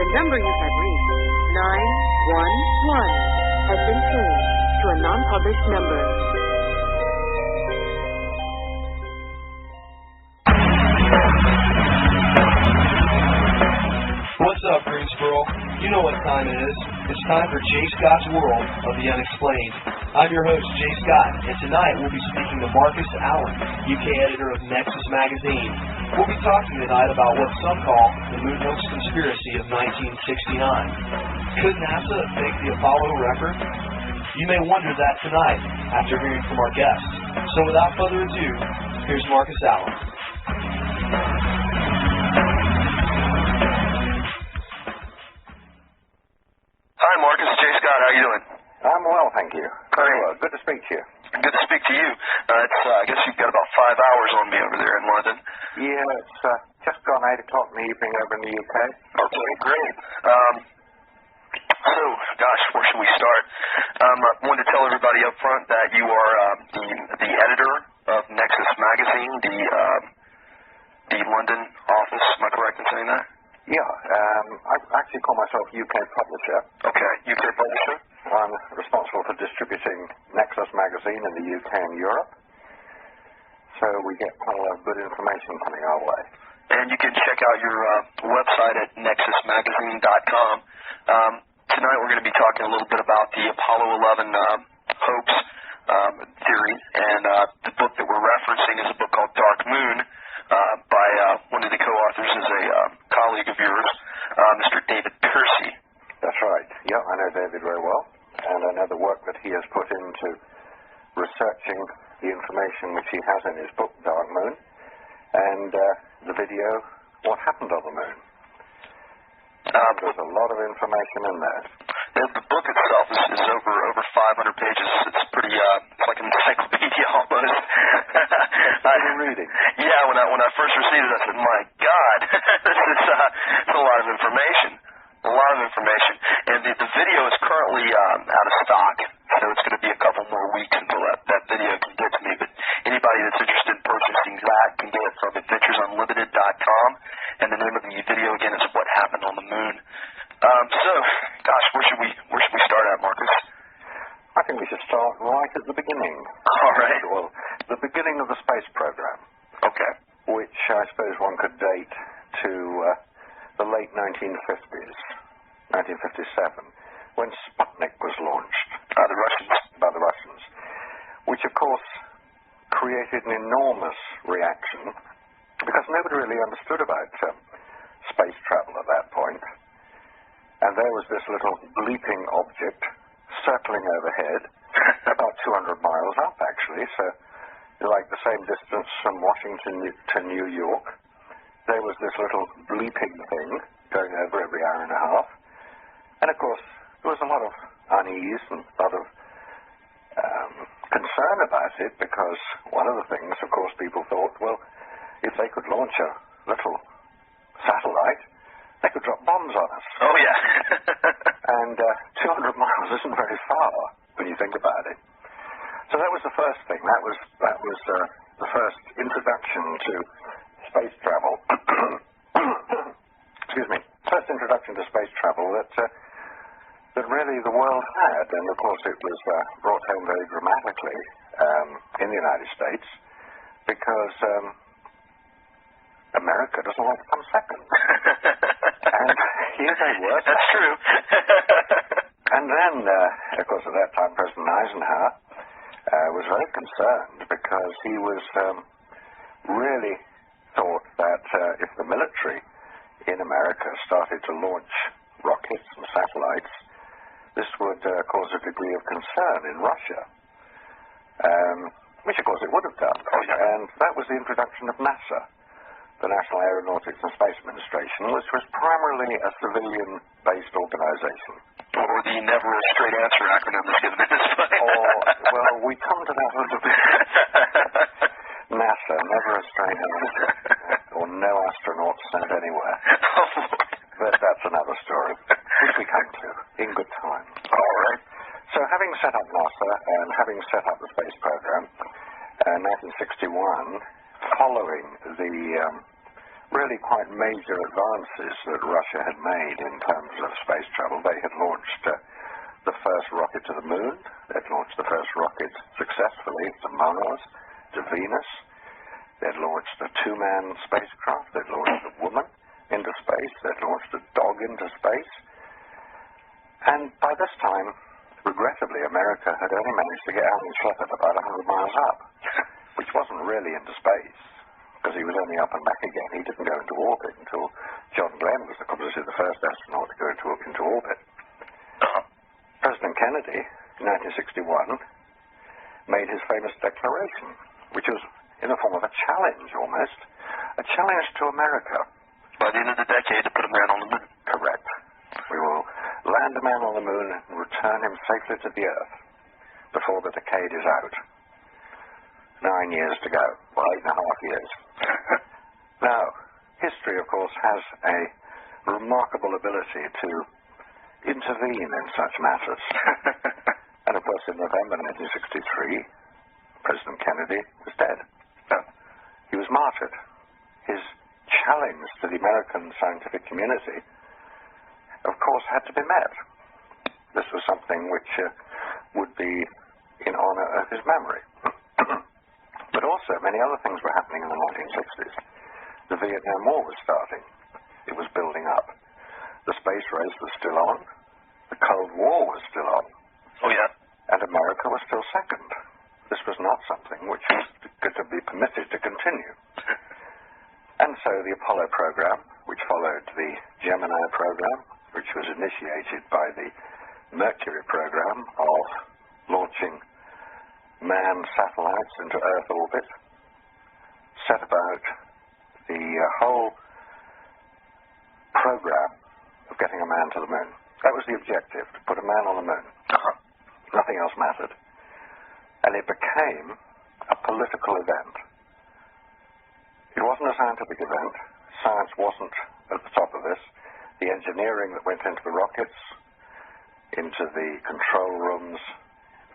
number you have reached, 911, has been changed to a non-published number. What's up, Greensboro? You know what time it is. It's time for Jay Scott's World of the Unexplained. I'm your host, Jay Scott, and tonight we'll be speaking to Marcus Allen, UK editor of Nexus magazine. We'll be talking tonight about what some call the moon hoax conspiracy of 1969. Could NASA fake the Apollo record? You may wonder that tonight after hearing from our guests. So without further ado, here's Marcus Allen. Hi, Marcus. Jay Scott. How you doing? I'm well, thank you. Great. Well, good to speak to you. Good to speak to you. I guess you've got about 5 hours on me over there in London. Yeah, it's just gone 8 o'clock in the evening over in the UK. Okay, great. So, gosh, where should we start? I wanted to tell everybody up front that you are the editor of Nexus magazine, the London office. Am I correct in saying that? Yeah, I actually call myself UK publisher. Okay, UK publisher. I'm responsible for distributing Nexus magazine in the UK and Europe. So we get quite a lot of good information coming our way. And you can check out your website at nexusmagazine.com. Tonight we're going to be talking a little bit about the Apollo 11 hoax theory, and the book that we're referencing is a book called Dark Moon by one of the co-authors is a colleague of yours, Mr. David Percy. That's right. Yeah, I know David very well, and I know the work that he has put into researching the information which he has in his book, Dark Moon, and the video, What Happened on the Moon. There's a lot of information in there. The book itself is over 500 pages. It's pretty, it's like an encyclopedia almost. I've been reading. Yeah, when I first received it, I said, my God, this is it's a lot of information. A lot of information. And the video is currently out of stock, so it's going to be a couple more weeks until that video can get to me. But anybody that's interested in purchasing that can get it from adventuresunlimited.com. And the name of the video again is What Happened on the Moon. So, gosh, where should we start at, Marcus? I think we should start right at the beginning. All right. Well, the beginning of the space program. Okay. Which I suppose one could date to the late 1950s, 1957, when Sputnik was launched. By the Russians. Which, of course, created an enormous reaction because nobody really understood about space travel at that point. And there was this little bleeping object circling overhead, about 200 miles up, actually, so like the same distance from Washington to New York. There was this little bleeping thing going over every hour and a half. And, of course, there was a lot of unease and a lot of concern about it because one of the things, of course, people thought, well, if they could launch a little satellite, they could drop bombs on us. Oh, yeah. And 200 miles isn't very far when you think about it. So that was the first thing. That was the first introduction to space travel. Excuse me. First introduction to space travel that really the world had. And, of course, it was brought home very dramatically in the United States because America doesn't like to come second. And here they were. That's true. And then, of course, at that time, President Eisenhower was very concerned because he was really thought that if the military in America started to launch rockets and satellites, this would cause a degree of concern in Russia, which, of course, it would have done. Oh, yeah. And that was the introduction of NASA, the National Aeronautics and Space Administration, which was primarily a civilian-based organization. Or the Never a Straight Answer acronym that's given in this book. Well, we come to that a little bit. NASA, Never a Straight Answer, or no astronauts sent anywhere. But that's another story, which we come to in good time. All right. So having set up NASA and having set up the space program, 1961, following the really quite major advances that Russia had made in terms of space travel. They had launched the first rocket to the moon. They'd launched the first rocket successfully to Mars, to Venus. They'd launched a two-man spacecraft. They'd launched a woman into space. They'd launched a dog into space. And by this time, regrettably, America had only managed to get Alan Shepard about 100 miles up, which wasn't really into space, because he was only up and back again. He didn't go into orbit until John Glenn was obviously the first astronaut to go into orbit. President Kennedy, in 1961, made his famous declaration, which was in the form of a challenge almost, a challenge to America. By the end of the decade, to put a man on the moon. Correct. We will land a man on the moon and return him safely to the Earth before the decade is out. 9 years to go. Well, 8.5 years. Now, history, of course, has a remarkable ability to intervene in such matters. And, of course, in November 1963, President Kennedy was dead. He was martyred. His challenge to the American scientific community, of course, had to be met. This was something which would be in honor of his memory. But also, many other things were happening in the 1960s. The Vietnam War was starting. It was building up. The space race was still on. The Cold War was still on. Oh, yeah. And America was still second. This was not something which was to be permitted to continue. And so the Apollo program, which followed the Gemini program, which was initiated by the Mercury program of launching manned satellites into Earth orbit, set about the whole program of getting a man to the moon. That was the objective, to put a man on the moon. Nothing else mattered. And it became a political event. It wasn't a scientific event. Science wasn't at the top of this. The engineering that went into the rockets, into the control rooms,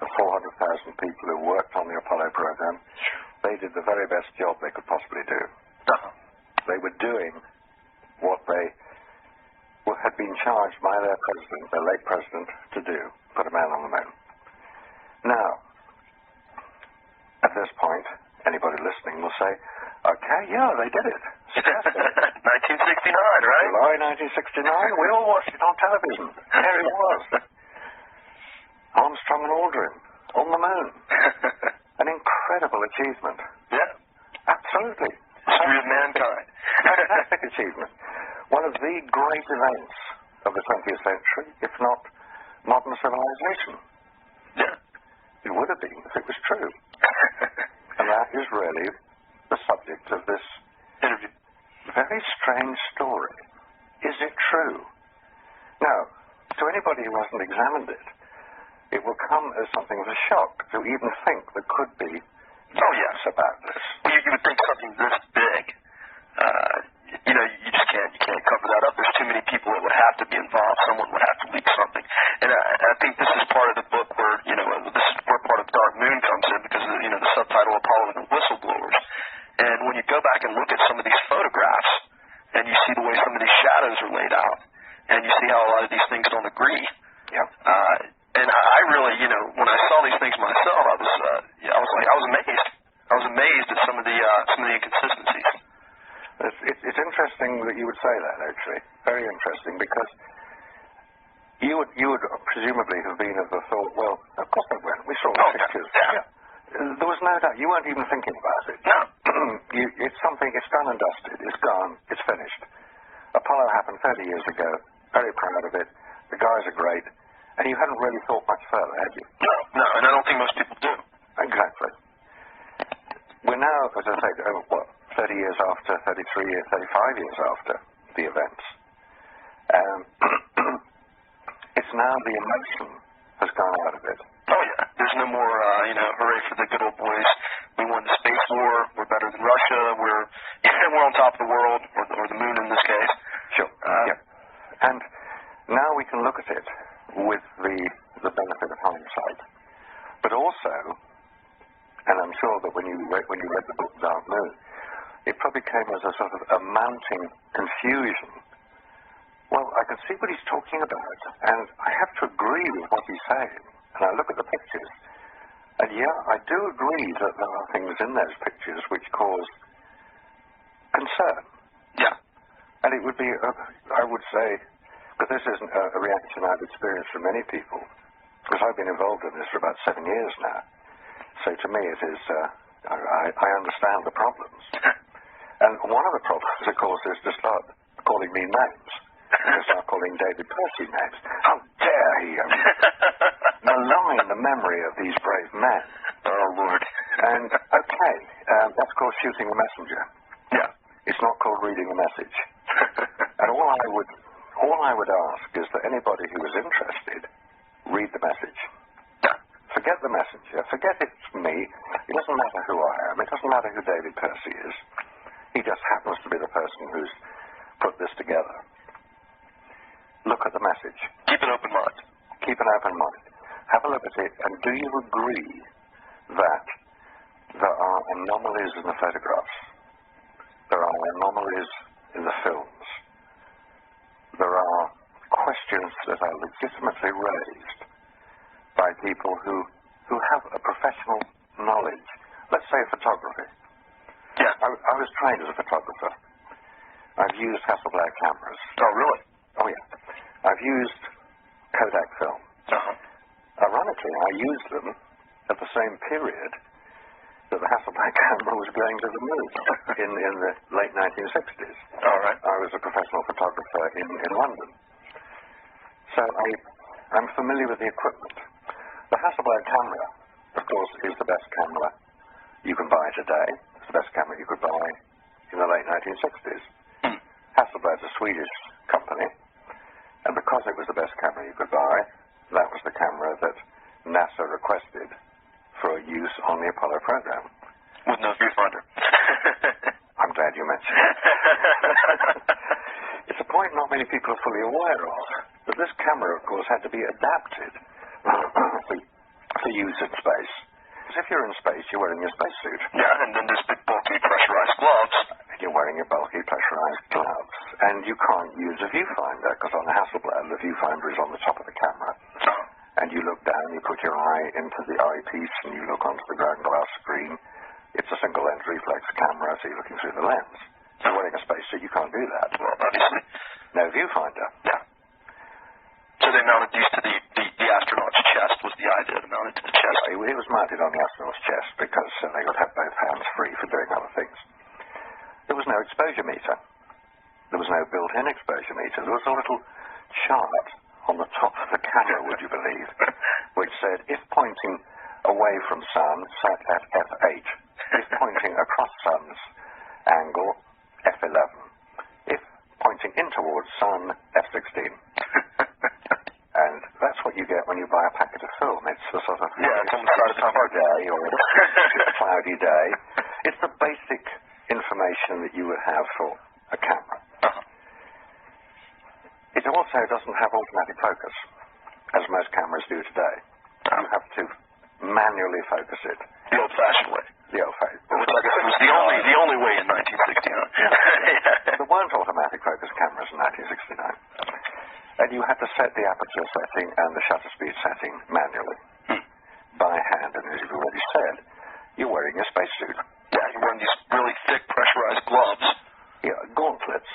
the 400,000 people who worked on the Apollo program, they did the very best job they could possibly do. They were doing what they had been charged by their president, their late president, to do, put a man on the moon. Now, at this point, anybody listening will say, okay, yeah, they did it. 1969, right? July 1969, we all watched it on television. There it was. Armstrong and Aldrin on the moon. An incredible achievement. Yeah. Absolutely. History of mankind. Fantastic achievement. One of the great events of the 20th century, if not modern civilization. Yeah. It would have been if it was true. And that is really the subject of this interview. Very strange story. Is it true? Now, to anybody who hasn't examined it, it will come as something of a shock to even think there could be yes about this. Well, you would think something this big, you just can't cover that up. There's too many people that would have to be involved. Someone would have to leak something. And I think this is part of the book where, this is where part of Dark Moon comes in, because, the subtitle Apollo and the Whistleblowers. And when you go back and look at some of these photographs, and you see the way some of these shadows are laid out, and you see how a lot of these things don't agree. Yeah. And I really, when I saw these things myself, I was amazed. I was amazed at some of the inconsistencies. It's interesting that you would say that, actually. Very interesting, because you would presumably have been of the thought, well, of course they went. We saw the pictures. Yeah. There was no doubt. You weren't even thinking about it. No. It's something, it's done and dusted. It's gone. It's finished. Apollo happened 30 years ago. Very proud of it. The guys are great. And you hadn't really thought much further, had you? No, and I don't think most people do. Exactly. We're now, as I say, 30 years after, 33 years, 35 years after the events. It's now the emotion has gone out of it. Oh, yeah. There's no more, hooray for the good old boys. We won the space war. We're better than Russia. We're on top of the world, or the moon in this case. Sure. Yeah. And now we can look at it with the benefit of hindsight. But also, and I'm sure that when you read the book Dark Moon, it probably came as a sort of a mounting confusion. Well, I can see what he's talking about, and I have to agree with what he's saying. And I look at the pictures, and yeah, I do agree that there are things in those pictures which cause concern. Yeah. And it would be, I would say, but this isn't a reaction I've experienced from many people, because I've been involved in this for about 7 years now. So to me it is, I understand the problems. And one of the problems, of course, is to start calling me names. To start calling David Percy names. How dare he malign the memory of these brave men. Oh, Lord. And, okay, that's called shooting the messenger. Yeah. It's not called reading the message. And all I would ask is that anybody who is interested, read the message. Yeah. Forget the messenger. Forget it's me. It doesn't matter who I am. It doesn't matter who David Percy is. He just happens to be the person who's put this together. Look at the message. Keep an open mind. Keep an open mind. Have a look at it, and do you agree that there are anomalies in the photographs? There are anomalies in the films. There are questions that are legitimately raised by people who have a professional knowledge. Let's say photography. Yeah. I was trained as a photographer. I've used Hasselblad cameras. Oh, really? Oh, yeah. I've used Kodak film. Uh-huh. Ironically, I used them at the same period that the Hasselblad camera was going to the moon in the late 1960s. All right. I was a professional photographer in London. So I'm familiar with the equipment. The Hasselblad camera, of course, is the best camera you can buy today. It's the best camera you could buy in the late 1960s. Hasselblad's a Swedish company, and because it was the best camera you could buy, that was the camera that NASA requested for use on the Apollo program. With no viewfinder. I'm glad you mentioned it. It's a point not many people are fully aware of, that this camera, of course, had to be adapted for use in space. Because if you're in space, you're wearing your spacesuit. Yeah, and then there's big, bulky, pressurized gloves. You're wearing your bulky, pressurized gloves. And you can't use a viewfinder, because on the Hasselblad, the viewfinder is on the top of the camera. And you look down, you put your eye into the eyepiece, and you look onto the ground glass screen. It's a single-lens reflex camera, so you're looking through the lens. If you're wearing a spacesuit, you can't do that. Well, obviously. No viewfinder. Yeah. So they mounted these to the astronaut's chest, was the idea, to mount it to the chest. It was mounted on the astronaut's chest because they would have both hands free for doing other things. There was no exposure meter. There was no built-in exposure meter. There was a little chart on the top of the camera, would you believe, which said, if pointing away from sun, set at f8. If pointing across sun's angle, f11. If pointing in towards sun, f16. And that's what you get when you buy a packet of film. It's the sort of it's on the side of summer day or a cloudy day. It's the basic information that you would have for a camera. It also doesn't have automatic focus, as most cameras do today. You have to manually focus it. The old-fashioned way. The old-fashioned. Which I guess was the only way in 1969. There weren't automatic focus cameras in 1969. And you had to set the aperture setting and the shutter speed setting manually by hand. And as you've already said, you're wearing a spacesuit. Yeah, you're wearing these really thick pressurized gloves. Yeah, gauntlets.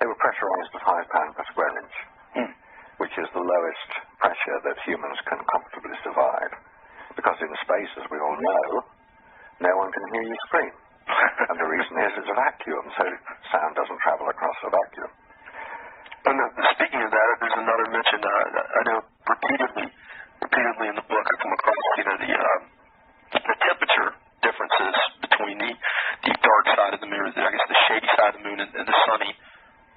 They were pressurized at 5 pounds per square inch, which is the lowest pressure that humans can comfortably survive. Because in space, as we all know, no one can hear you scream. And the reason is it's a vacuum, so sound doesn't travel across a vacuum. And speaking of that, there's another mention. I know repeatedly in the book I come across, the temperature differences between the dark side of the moon, I guess the shady side of the moon, and the sunny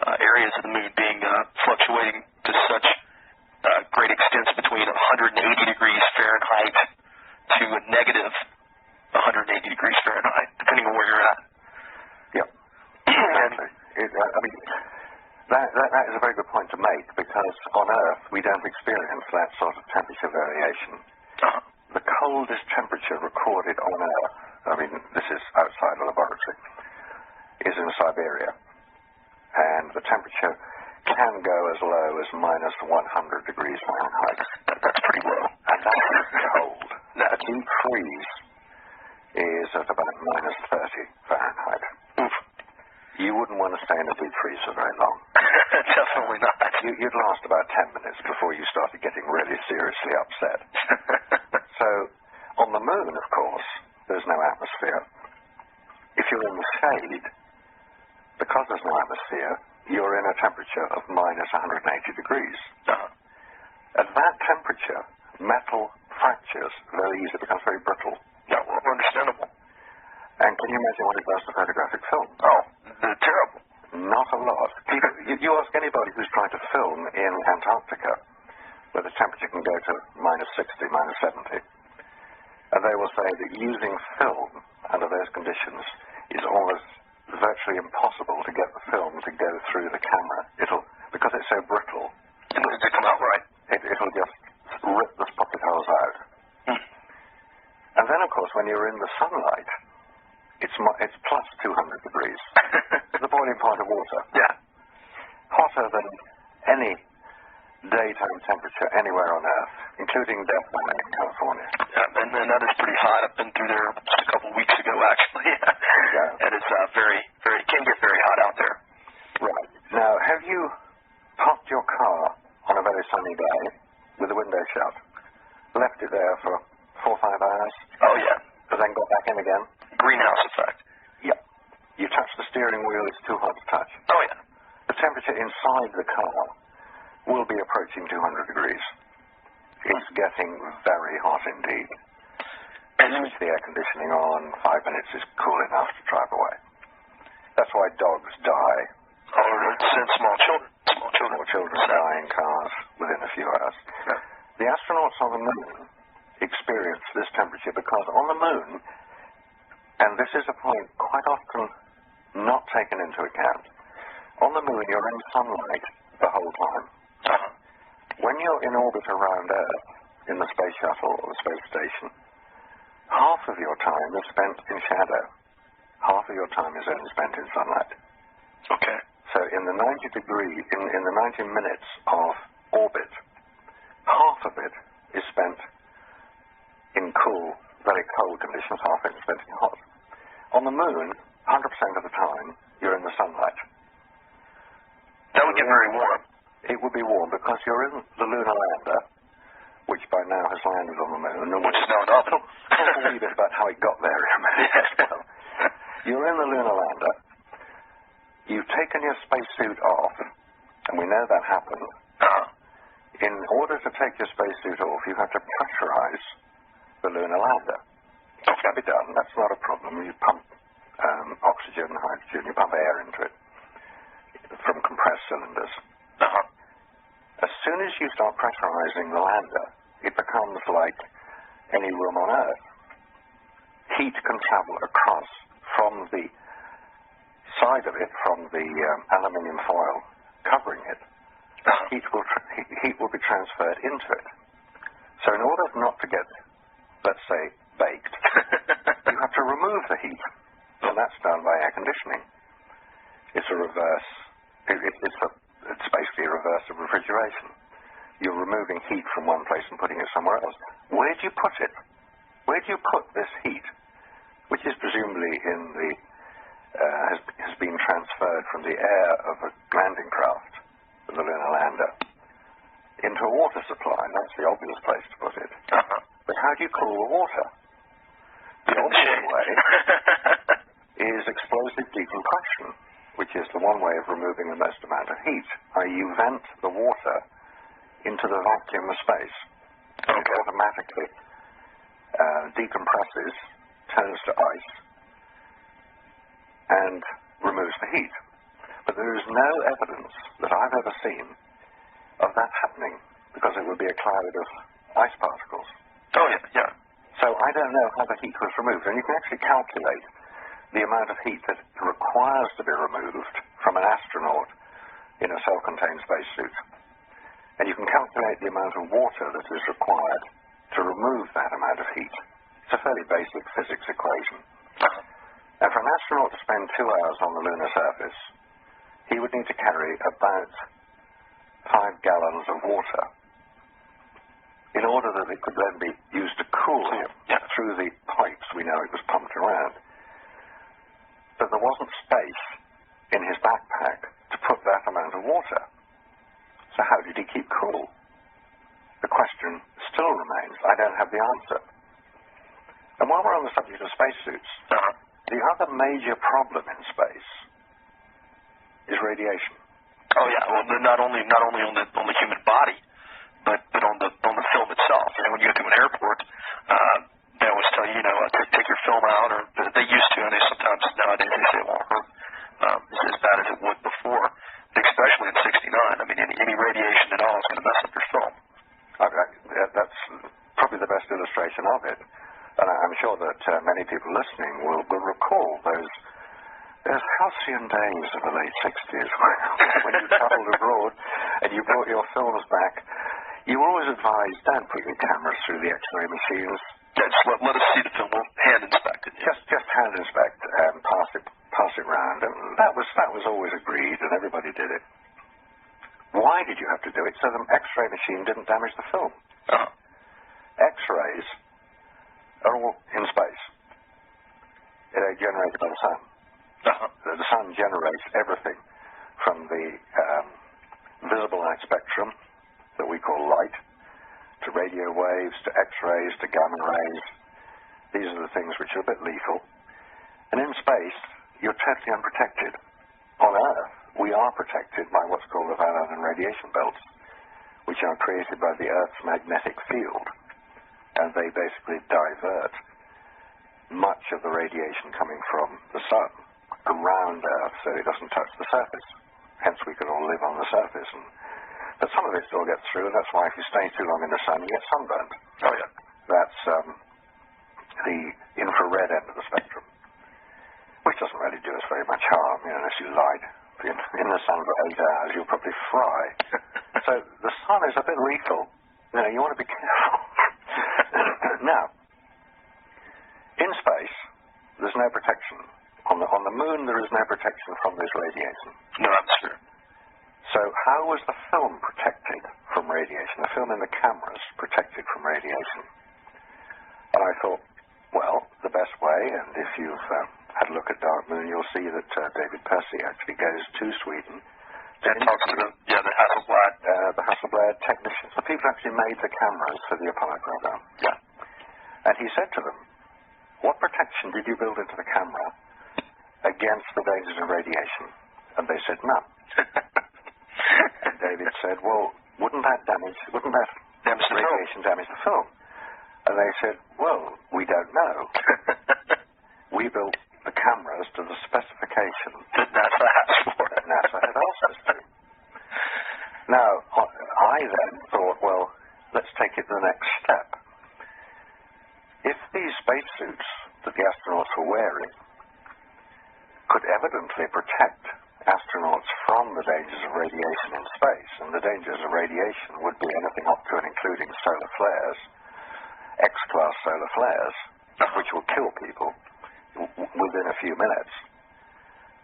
areas of the moon being fluctuating to such great extents between 180 degrees Fahrenheit to a negative 180 degrees Fahrenheit, depending on where you're at. Yep. Exactly. That is a very good point to make, because on Earth we don't experience that sort of temperature variation. The coldest temperature recorded on Earth I mean, this is outside the laboratory, is in Siberia. And the temperature can go as low as minus 100 degrees Fahrenheit. That's pretty low. And that's cold. A deep freeze is at about minus 30 Fahrenheit. Oof. You wouldn't want to stay in a deep freeze for very long. Definitely not. You'd last about 10 minutes before you started getting really seriously upset. So, on the moon, of course, there's no atmosphere. If you're in the shade, because there's no atmosphere, you're in a temperature of minus 180 degrees. At that temperature, metal fractures very easily, becomes very brittle. Yeah, well, understandable. And can you imagine what it does to photographic film? Oh, terrible. Not a lot. You ask anybody who's trying to film in Antarctica, where the temperature can go to minus 60, minus 70, and they will say that using film under those conditions is almost virtually impossible to get the film to go through the camera. Because it's so brittle, It'll come out right. It'll just rip the pocket holes out. And then, of course, when you're in the sunlight, it's plus 200 degrees. The boiling point of water. Yeah. Hotter than any daytime temperature anywhere on Earth, including Death Valley in California. Yeah, and that is pretty hot. I've been through there just a couple weeks ago, actually. Yeah. And it's it can get very hot out there. Right. Now, have you parked your car on a very sunny day with the window shut, left it there for 4 or 5 hours, Oh, yeah. and then got back in again? Greenhouse effect. Yeah. You touch the steering wheel, it's too hot to touch. Oh, yeah. The temperature inside the car will be approaching 200 degrees. It's getting very hot indeed. And switch the air conditioning on, 5 minutes is cool enough to drive away. That's why dogs die. And small children. Small children die in cars within a few hours. Yeah. The astronauts on the moon experience this temperature because on the moon, and this is a point quite often not taken into account, on the moon you're in sunlight the whole time. When you're in orbit around Earth, in the space shuttle or the space station, half of your time is spent in shadow. Half of your time is only spent in sunlight. Okay. So in the 90 minutes of orbit, half of it is spent in cool, very cold conditions, half of it is spent in hot. On the moon, 100% of the time, you're in the sunlight. That would get very warm. It would be warm because you're in the lunar lander, which by now has landed on the moon. And Which is now an Talk a wee bit about how it got there in a minute as well. You're in the lunar lander. You've taken your spacesuit off, and we know that happened. In order to take your spacesuit off, you have to pressurize the lunar lander. It can be done. That's not a problem. You pump oxygen, hydrogen, you pump air into it from compressed cylinders. As soon as you start pressurizing the lander, it becomes like any room on Earth. Heat can travel across from the side of it, from the aluminium foil covering it. Heat will be transferred into it. So in order not to get, let's say, baked, you have to remove the heat. And that's done by air conditioning. It's a reverse. It's basically a reverse of refrigeration. You're removing heat from one place and putting it somewhere else. Where do you put it? Where do you put this heat, which is presumably in the has been transferred from the air of a landing craft, the lunar lander, into a water supply? That's the obvious place to put it. But how do you cool the water? The obvious way is explosive decompression, which is the one way of removing the most amount of heat. You vent the water into the vacuum of space. It automatically decompresses, turns to ice, and removes the heat. But there is no evidence that I've ever seen of that happening, because it would be a cloud of ice particles. Oh, yeah. So I don't know how the heat was removed. And you can actually calculate the amount of heat that requires to be removed from an astronaut in a self-contained spacesuit. And you can calculate the amount of water that is required to remove that amount of heat. It's a fairly basic physics equation. And for an astronaut to spend 2 hours on the lunar surface, he would need to carry about 5 gallons of water in order that it could then be used to cool him through the pipes we know it was pumped around. But there wasn't space in his backpack to put that amount of water. So how did he keep cool? The question still remains. I don't have the answer. And while we're on the subject of spacesuits, the other major problem in space is radiation. Oh yeah, well not only on the human body, but on the film itself. And when you go to an airport, they always tell you, take your film out, or they used to, and they sometimes nowadays they say it won't hurt as bad as it would before. But especially in '69, I mean, any radiation at all is going to mess up your film. That's probably the best illustration of it. And I'm sure that many people listening will recall those halcyon days of the late 60s when you travelled abroad and you brought your films back. You were always advised, don't put your cameras through the X-ray machines. Yeah, just let us see the film. We'll hand inspect it. Yeah. Just hand inspect and pass it round. And that was always agreed, and everybody did it. Why did you have to do it? So the X-ray machine didn't damage the film. X-rays are all in space. They're generated by the sun. The sun generates everything from the visible light spectrum that we call light, to radio waves, to X-rays, to gamma rays. These are the things which are a bit lethal. And in space, you're totally unprotected. On Earth, we are protected by what's called the Van Allen radiation belts, which are created by the Earth's magnetic field. And they basically divert much of the radiation coming from the sun around Earth so it doesn't touch the surface. Hence, we can all live on the surface. But some of it still gets through, and that's why if you stay too long in the sun, you get sunburned. Oh, yeah. That's the infrared end of the spectrum, which doesn't really do us very much harm, unless you lie in the sun for 8 hours, you'll probably fry. So the sun is a bit lethal. You want to be careful. Now, in space, there's no protection. On the moon, there is no protection from this radiation. No atmosphere. So how was the film protected from radiation? The film in the cameras protected from radiation. And I thought, well, the best way, and if you've had a look at Dark Moon, you'll see that David Percy actually goes to Sweden. And talks to the Hasselblad technicians, the people who actually made the cameras for the Apollo program. Yeah. And he said to them, what protection did you build into the camera against the dangers of radiation? And they said, none. And David said, well, wouldn't that radiation damage the film? And they said, well, we don't know. We built the cameras to the specification that NASA asked for. That NASA had asked us to. Now, I then thought, well, let's take it to the next step. If these spacesuits that the astronauts were wearing could evidently protect astronauts from the dangers of radiation in space, and the dangers of radiation would be anything up to and including solar flares, X-class solar flares, which will kill people within a few minutes.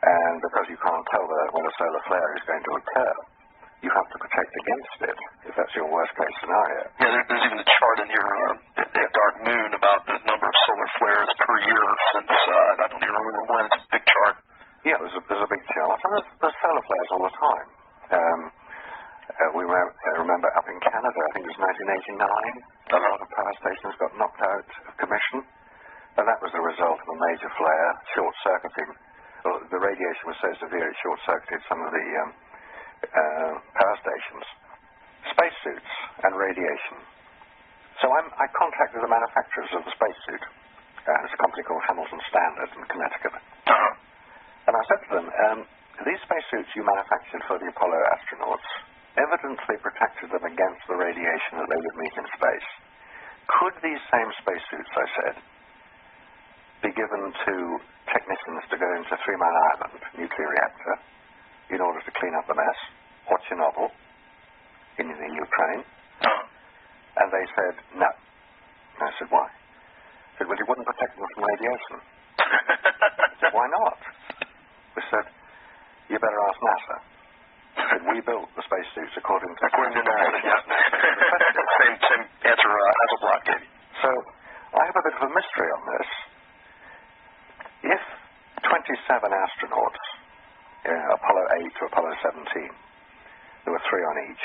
And because you can't tell when a solar flare is going to occur, you have to protect against it, if that's your worst-case scenario. Yeah, there's even a chart in your Dark Moon about the number of solar flares per year since, I don't even remember when, it's a big chart. Yeah, there's a big chart. And there's solar flares all the time. We remember up in Canada, I think it was 1989, a lot of power stations got knocked out of commission, and that was the result of a major flare, short-circuiting. Well, the radiation was so severe it short-circuited some of the power stations. Spacesuits and radiation. So I contacted the manufacturers of the spacesuit. It's a company called Hamilton Standard in Connecticut. And I said to them, these spacesuits you manufactured for the Apollo astronauts evidently protected them against the radiation that they would meet in space. Could these same spacesuits, I said, be given to technicians to go into Three Mile Island nuclear reactor in order to clean up the mess, or Chernobyl in Ukraine? And they said, no. And I said, why? I said, well, it wouldn't protect them from radiation. I said, why not? We said, you better ask NASA. I said, we built the spacesuits according to NASA, yeah. same answer Hasselblad gave you. So I have a bit of a mystery on this. If 27 astronauts, Apollo 8 to Apollo 17, there were 3 on each,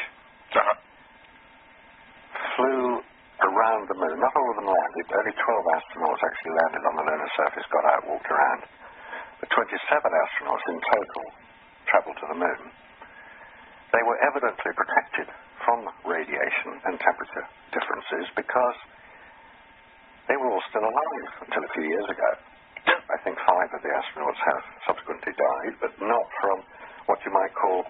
flew around the moon, not all of them landed, only 12 astronauts actually landed on the lunar surface, got out, walked around, but 27 astronauts in total traveled to the moon. They were evidently protected from radiation and temperature differences because they were all still alive until a few years ago. I think 5 of the astronauts have subsequently died, but not from what you might call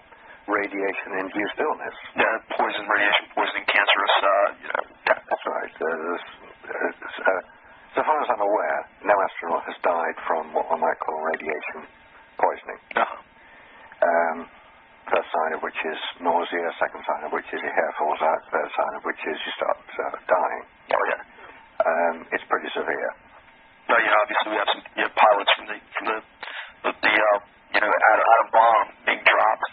radiation-induced illness. Yeah, radiation poisoning, cancerous, That's right. So far as I'm aware, no astronaut has died from what one might call radiation poisoning. First sign of which is nausea, second sign of which is your hair falls out, third sign of which is you start dying. Oh, yeah. It's pretty severe. No, obviously we have some pilots from the atom bomb being dropped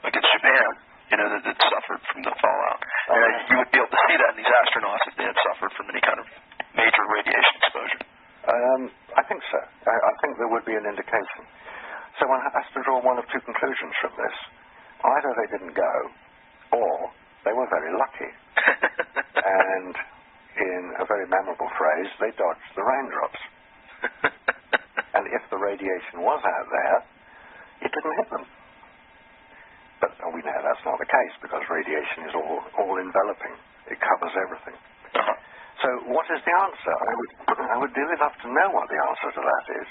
against Japan, that suffered from the fallout. You would be able to see that in these astronauts if they had suffered from any kind of major radiation exposure. I think so. I think there would be an indication. So one has to draw one of 2 conclusions from this. Either they didn't go, or they were very lucky. And in a very memorable phrase, they dodged the raindrops. And if the radiation was out there, it didn't hit them. But we know that's not the case because radiation is all enveloping. It covers everything. So what is the answer? I would dearly love to know what the answer to that is,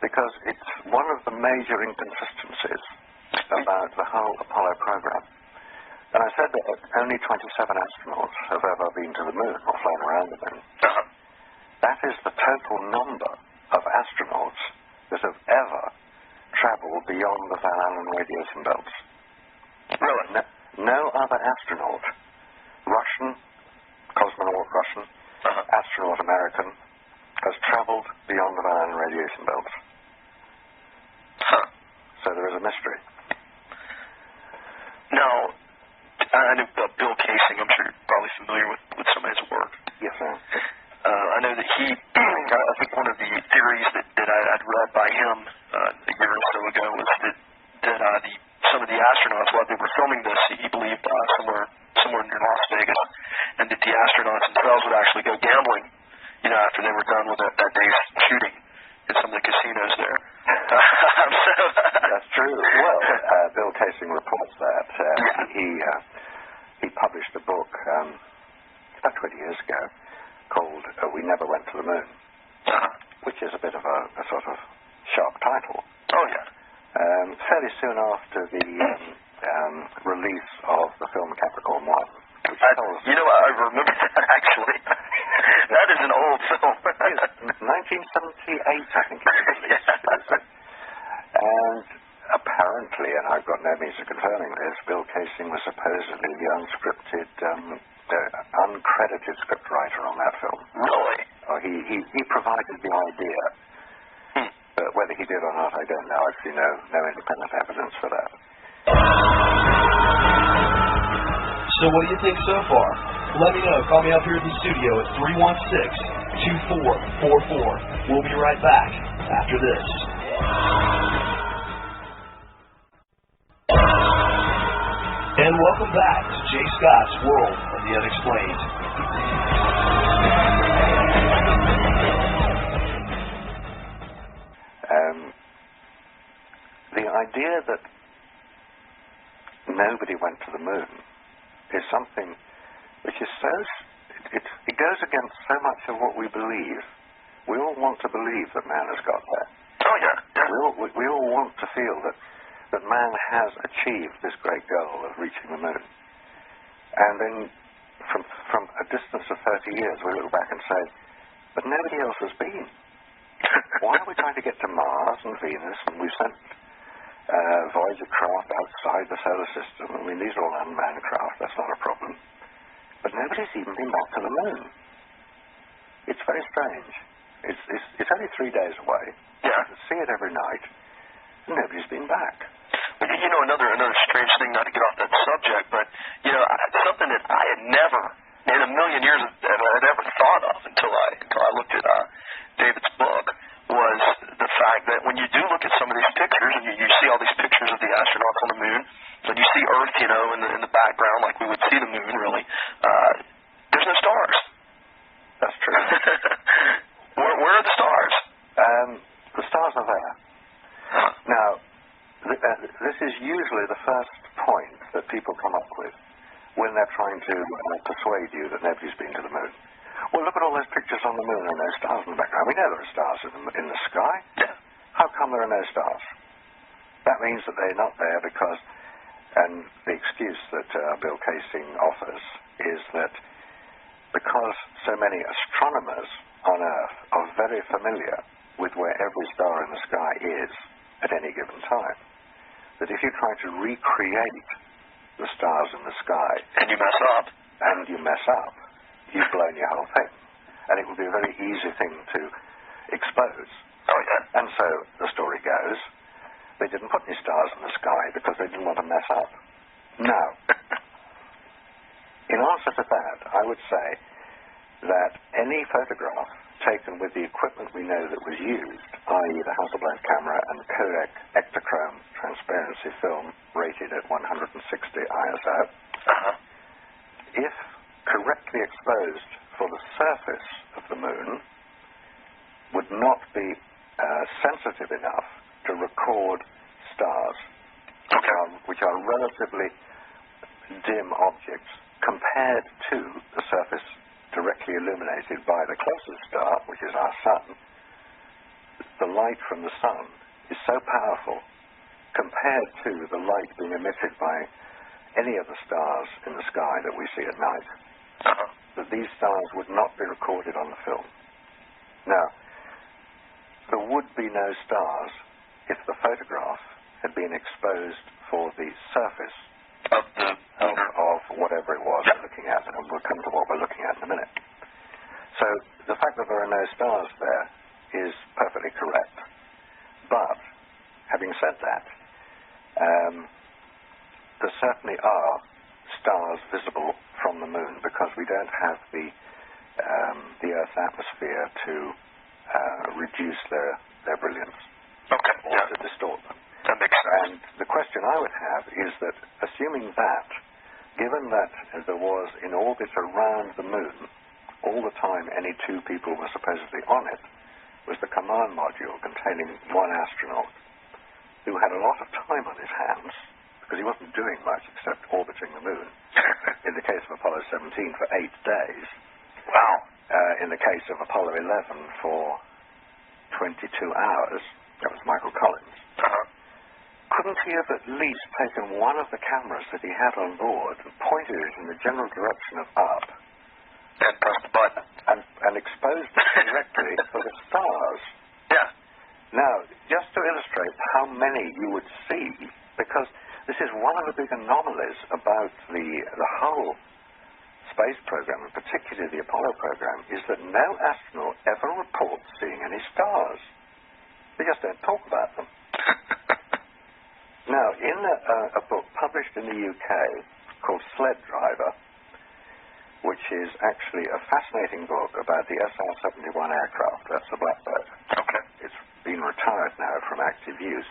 because it's one of the major inconsistencies about the whole Apollo program. And I said that only 27 astronauts have ever been to the moon or flown around the moon. That is the total number of astronauts that have ever traveled beyond the Van Allen radiation belts. Really? No other astronaut, Russian, cosmonaut Russian, astronaut American, has traveled beyond the Van Allen radiation belts. So there is a mystery. Now, I know Bill Casing, I'm sure you're probably familiar with some of his work. Yes, sir. I know that he, I think one of the theories that I'd read by him a year or so ago was that some of the astronauts, while they were filming this, he believed somewhere near Las Vegas, and that the astronauts themselves would actually go gambling, after they were done with that day's shooting in some of the casinos there. That's true. Well, Bill Casing reports that. He published a book about 20 years ago called We Never Went to the Moon, which is a bit of a sort of sharp title. Oh, yeah. Fairly soon after the release of the film Capricorn 1. I remember that, actually. That is an old film. 1978, I think it was released. And apparently, and I've got no means of confirming this, Bill Casing was supposedly the unscripted, uncredited scriptwriter on that film. Really? He provided the idea. But whether he did or not, I don't know. I've seen no independent evidence for that. So what do you think so far? Let me know. Call me up here at the studio at 316-2444. We'll be right back after this. And welcome back to Jay Scott's World of the Unexplained. The idea that nobody went to the moon is something which is it goes against so much of what we believe. We all want to believe that man has got there. Oh, yeah. We all want to feel that man has achieved this great goal of reaching the moon. And then from a distance of 30 years, we look back and say, but nobody else has been. Why are we trying to get to Mars and Venus, and we've sent Voyager craft outside the solar system? I mean, these are all unmanned craft, that's not a problem. But nobody's even been back to the moon. It's very strange. It's only 3 days away. Yeah. You can see it every night. And nobody's been back. But, another strange thing, not to get off that subject, but, something that I had never, in a million years, had ever thought of until I looked at David's book, was the fact that when you do look at some of these pictures, and you see all these pictures of the astronauts on the moon, and you see Earth, in the background, like we would see the moon, really, there's no stars. That's true. Where are the stars? The stars are there. Huh. Now, this is usually the first point that people come up with when they're trying to persuade you that nobody's been to the moon. Well, look at all those pictures on the moon and no stars in the background. We know there are stars in the sky. Yeah. How come there are no stars? That means that they're not there because, and the excuse that Bill Casing offers is that because so many astronomers on Earth are very familiar with where every star in the sky is at any given time, that if you try to recreate the stars in the sky and you mess up, you've blown your whole thing. And it would be a very easy thing to expose. Oh, yeah. And so the story goes, they didn't put any stars in the sky because they didn't want to mess up. Now, in answer to that, I would say that any photograph taken with the equipment we know that was used, i.e. the Hasselblad camera and Kodak Ektachrome transparency film rated at 160 ISO, if correctly exposed for the surface of the moon, would not be sensitive enough to record stars, which are relatively dim objects compared to the surface directly illuminated by the closest star, which is our sun. The light from the sun is so powerful compared to the light being emitted by any of the stars in the sky that we see at night, that these stars would not be recorded on the film. Now, there would be no stars if the photograph had been exposed for the surface of whatever it was we're looking at, and we'll come to what we're looking at in a minute. So the fact that there are no stars there is perfectly correct. But, having said that, there certainly are stars visible from the moon because we don't have the Earth's atmosphere to reduce their brilliance or to distort them. That makes sense. And the question I would have is that, assuming that, given that there was in orbit around the moon, all the time any two people were supposedly on it, was the command module containing one astronaut who had a lot of time on his hands because he wasn't doing much except orbiting the moon. In the case of Apollo 17 for 8 days. Wow. In the case of Apollo 11 for 22 hours, that was Michael Collins. Couldn't he have at least taken one of the cameras that he had on board and pointed it in the general direction of up and pressed the button and exposed it directly for the stars? Yeah. Now, just to illustrate how many you would see, because this is one of the big anomalies about the whole space program, and particularly the Apollo program, is that no astronaut ever reports seeing any stars. They just don't talk about them. Now, in a book published in the UK called Sled Driver, which is actually a fascinating book about the SR-71 aircraft, that's the Blackbird. Okay. It's been retired now from active use,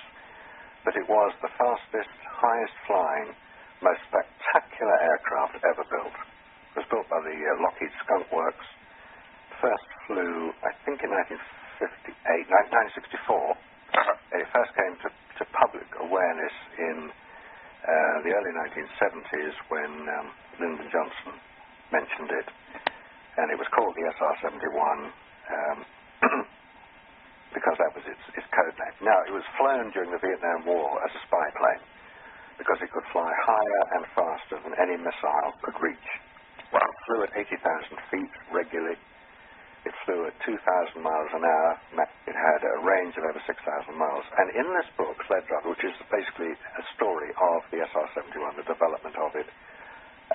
but it was the fastest, highest flying, most spectacular aircraft ever built. It was built by the Lockheed Skunk Works. First flew, I think, in 1964. It first came to public awareness in the early 1970s when Lyndon Johnson mentioned it, and it was called the SR-71 because that was its code name. Now, it was flown during the Vietnam War as a spy plane because it could fly higher and faster than any missile could reach. Well, it flew at 80,000 feet regularly. It flew at 2,000 miles an hour. It had a range of over 6,000 miles. And in this book, Sled Driver, which is basically a story of the SR-71, the development of it,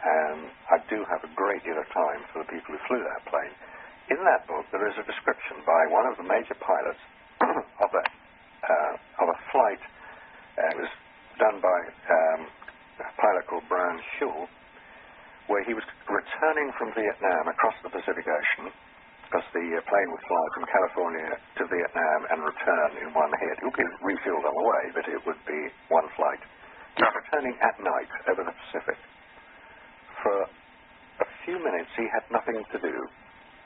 I do have a great deal of time for the people who flew that plane. In that book, there is a description by one of the major pilots of a flight. It was done by a pilot called Brian Shaw, where he was returning from Vietnam across the Pacific Ocean, because the plane would fly from California to Vietnam and return in one hit. It would be refueled on the way, but it would be one flight. He was returning at night over the Pacific. For a few minutes, he had nothing to do,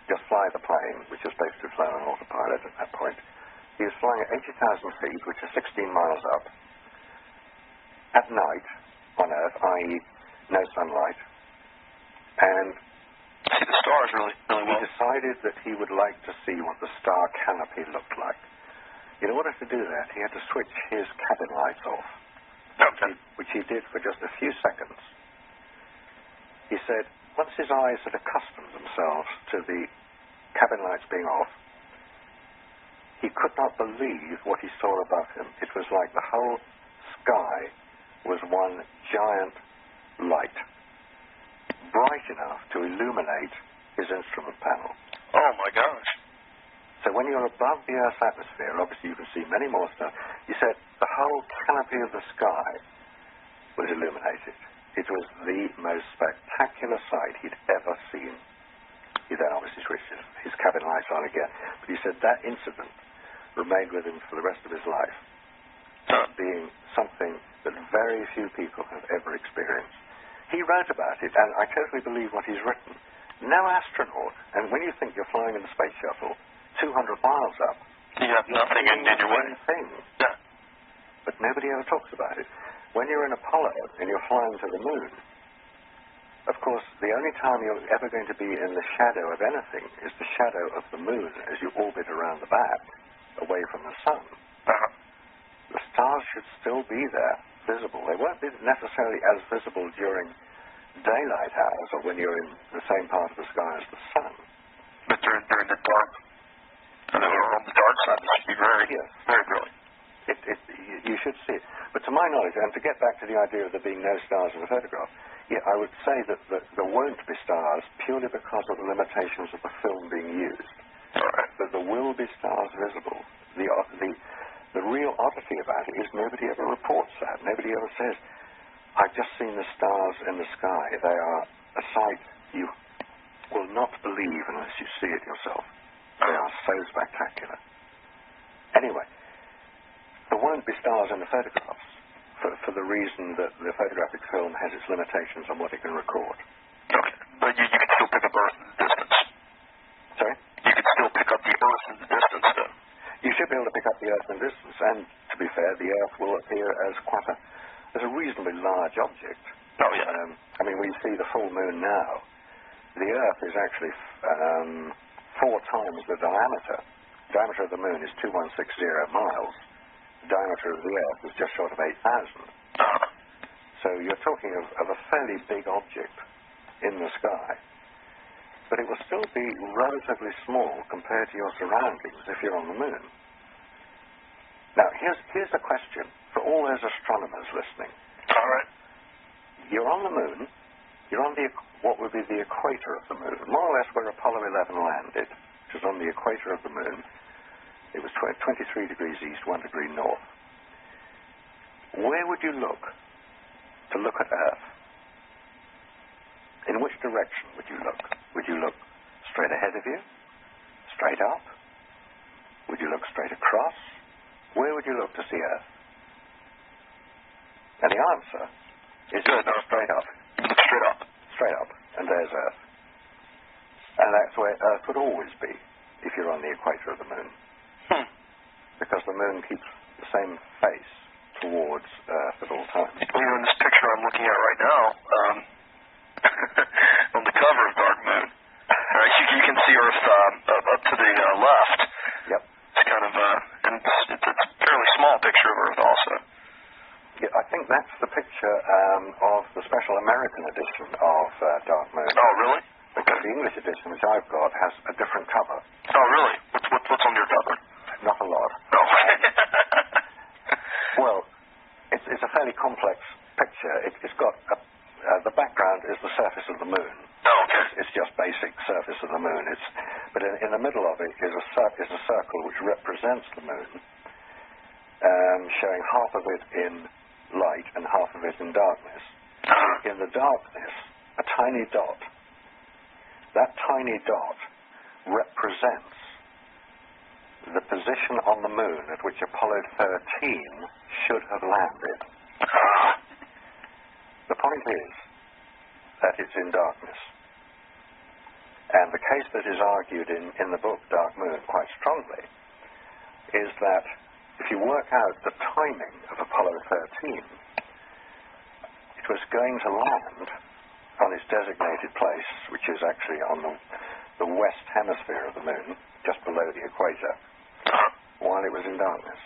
just fly the plane, which was basically flown on autopilot at that point. He was flying at 80,000 feet, which is 16 miles up, at night on Earth, i.e. no sunlight. And see the stars really well. He decided that he would like to see what the star canopy looked like. In order to do that, he had to switch his cabin lights off, which he did for just a few seconds. He said, once his eyes had accustomed themselves to the cabin lights being off, he could not believe what he saw above him. It was like the whole sky was one giant light, bright enough to illuminate his instrument panel. Oh, my gosh. So when you're above the Earth's atmosphere, obviously you can see many more stars. He said the whole canopy of the sky was illuminated. It was the most spectacular sight he'd ever seen. He then obviously switched his cabin lights on again. But he said that incident remained with him for the rest of his life, being something that very few people have ever experienced. He wrote about it, and I totally believe what he's written. No astronaut, and when you think you're flying in the space shuttle 200 miles up, you have nothing in your way. Yeah. But nobody ever talks about it. When you're in Apollo and you're flying to the moon, of course, the only time you're ever going to be in the shadow of anything is the shadow of the moon as you orbit around the back, away from the sun. The stars should still be there, visible. They won't be necessarily as visible during daylight hours or when you're in the same part of the sky as the sun. But during the dark, on the dark side, it should be very brilliant. You should see it. But to my knowledge, and to get back to the idea of there being no stars in the photograph, I would say that there won't be stars purely because of the limitations of the film being used. Right. But there will be stars visible. The real oddity about it is nobody ever reports that. Nobody ever says, I've just seen the stars in the sky. They are a sight you will not believe unless you see it yourself. They are so spectacular. Anyway, there won't be stars in the photographs for the reason that the photographic film has its limitations on what it can record. Okay. But you can still pick up Earth in the distance. Sorry? You can still pick up the Earth in the distance, though. You should be able to pick up the Earth in the distance, and to be fair, the Earth will appear as as a reasonably large object. Oh, yeah. I mean, we see the full moon now. The Earth is actually 4 times the diameter. The diameter of the moon is 2160 miles. The diameter of the Earth is just short of 8,000. So you're talking of a fairly big object in the sky. But it will still be relatively small compared to your surroundings if you're on the moon. Now, here's the question for all those astronomers listening. All right. You're on the moon. You're on what would be the equator of the moon, more or less where Apollo 11 landed, which was on the equator of the moon. It was 23 degrees east, 1 degree north. Where would you look to look at Earth? In which direction would you look? Would you look straight ahead of you? Straight up? Would you look straight across? Where would you look to see Earth? And the answer is straight up. Look straight up. Straight up. And there's Earth. And that's where Earth would always be if you're on the equator of the moon. Because the moon keeps the same face towards Earth at all times. Well, in this picture I'm looking at right now, on the cover of Dark Moon, right, you can see Earth up to the left. Yep. It's kind of and it's a fairly small picture of Earth also. Yeah, I think that's the picture of the special American edition of Dark Moon. Oh, really? Because the English edition, which I've got, has a different cover. Oh, really? What's on your cover? Not a lot. Oh. Well, it's a fairly complex picture. It's got the background is the surface of the moon. Oh, okay. It's just basic surface of the moon. But the middle of it is a circle which represents the moon, showing half of it in light and half of it in darkness. In the darkness, a tiny dot. That tiny dot represents the position on the moon at which Apollo 13 should have landed. The point is that it's in darkness. And the case that is argued in the book Dark Moon quite strongly is that if you work out the timing of Apollo 13, it was going to land on its designated place, which is actually on the west hemisphere of the moon, just below the equator, while it was in darkness.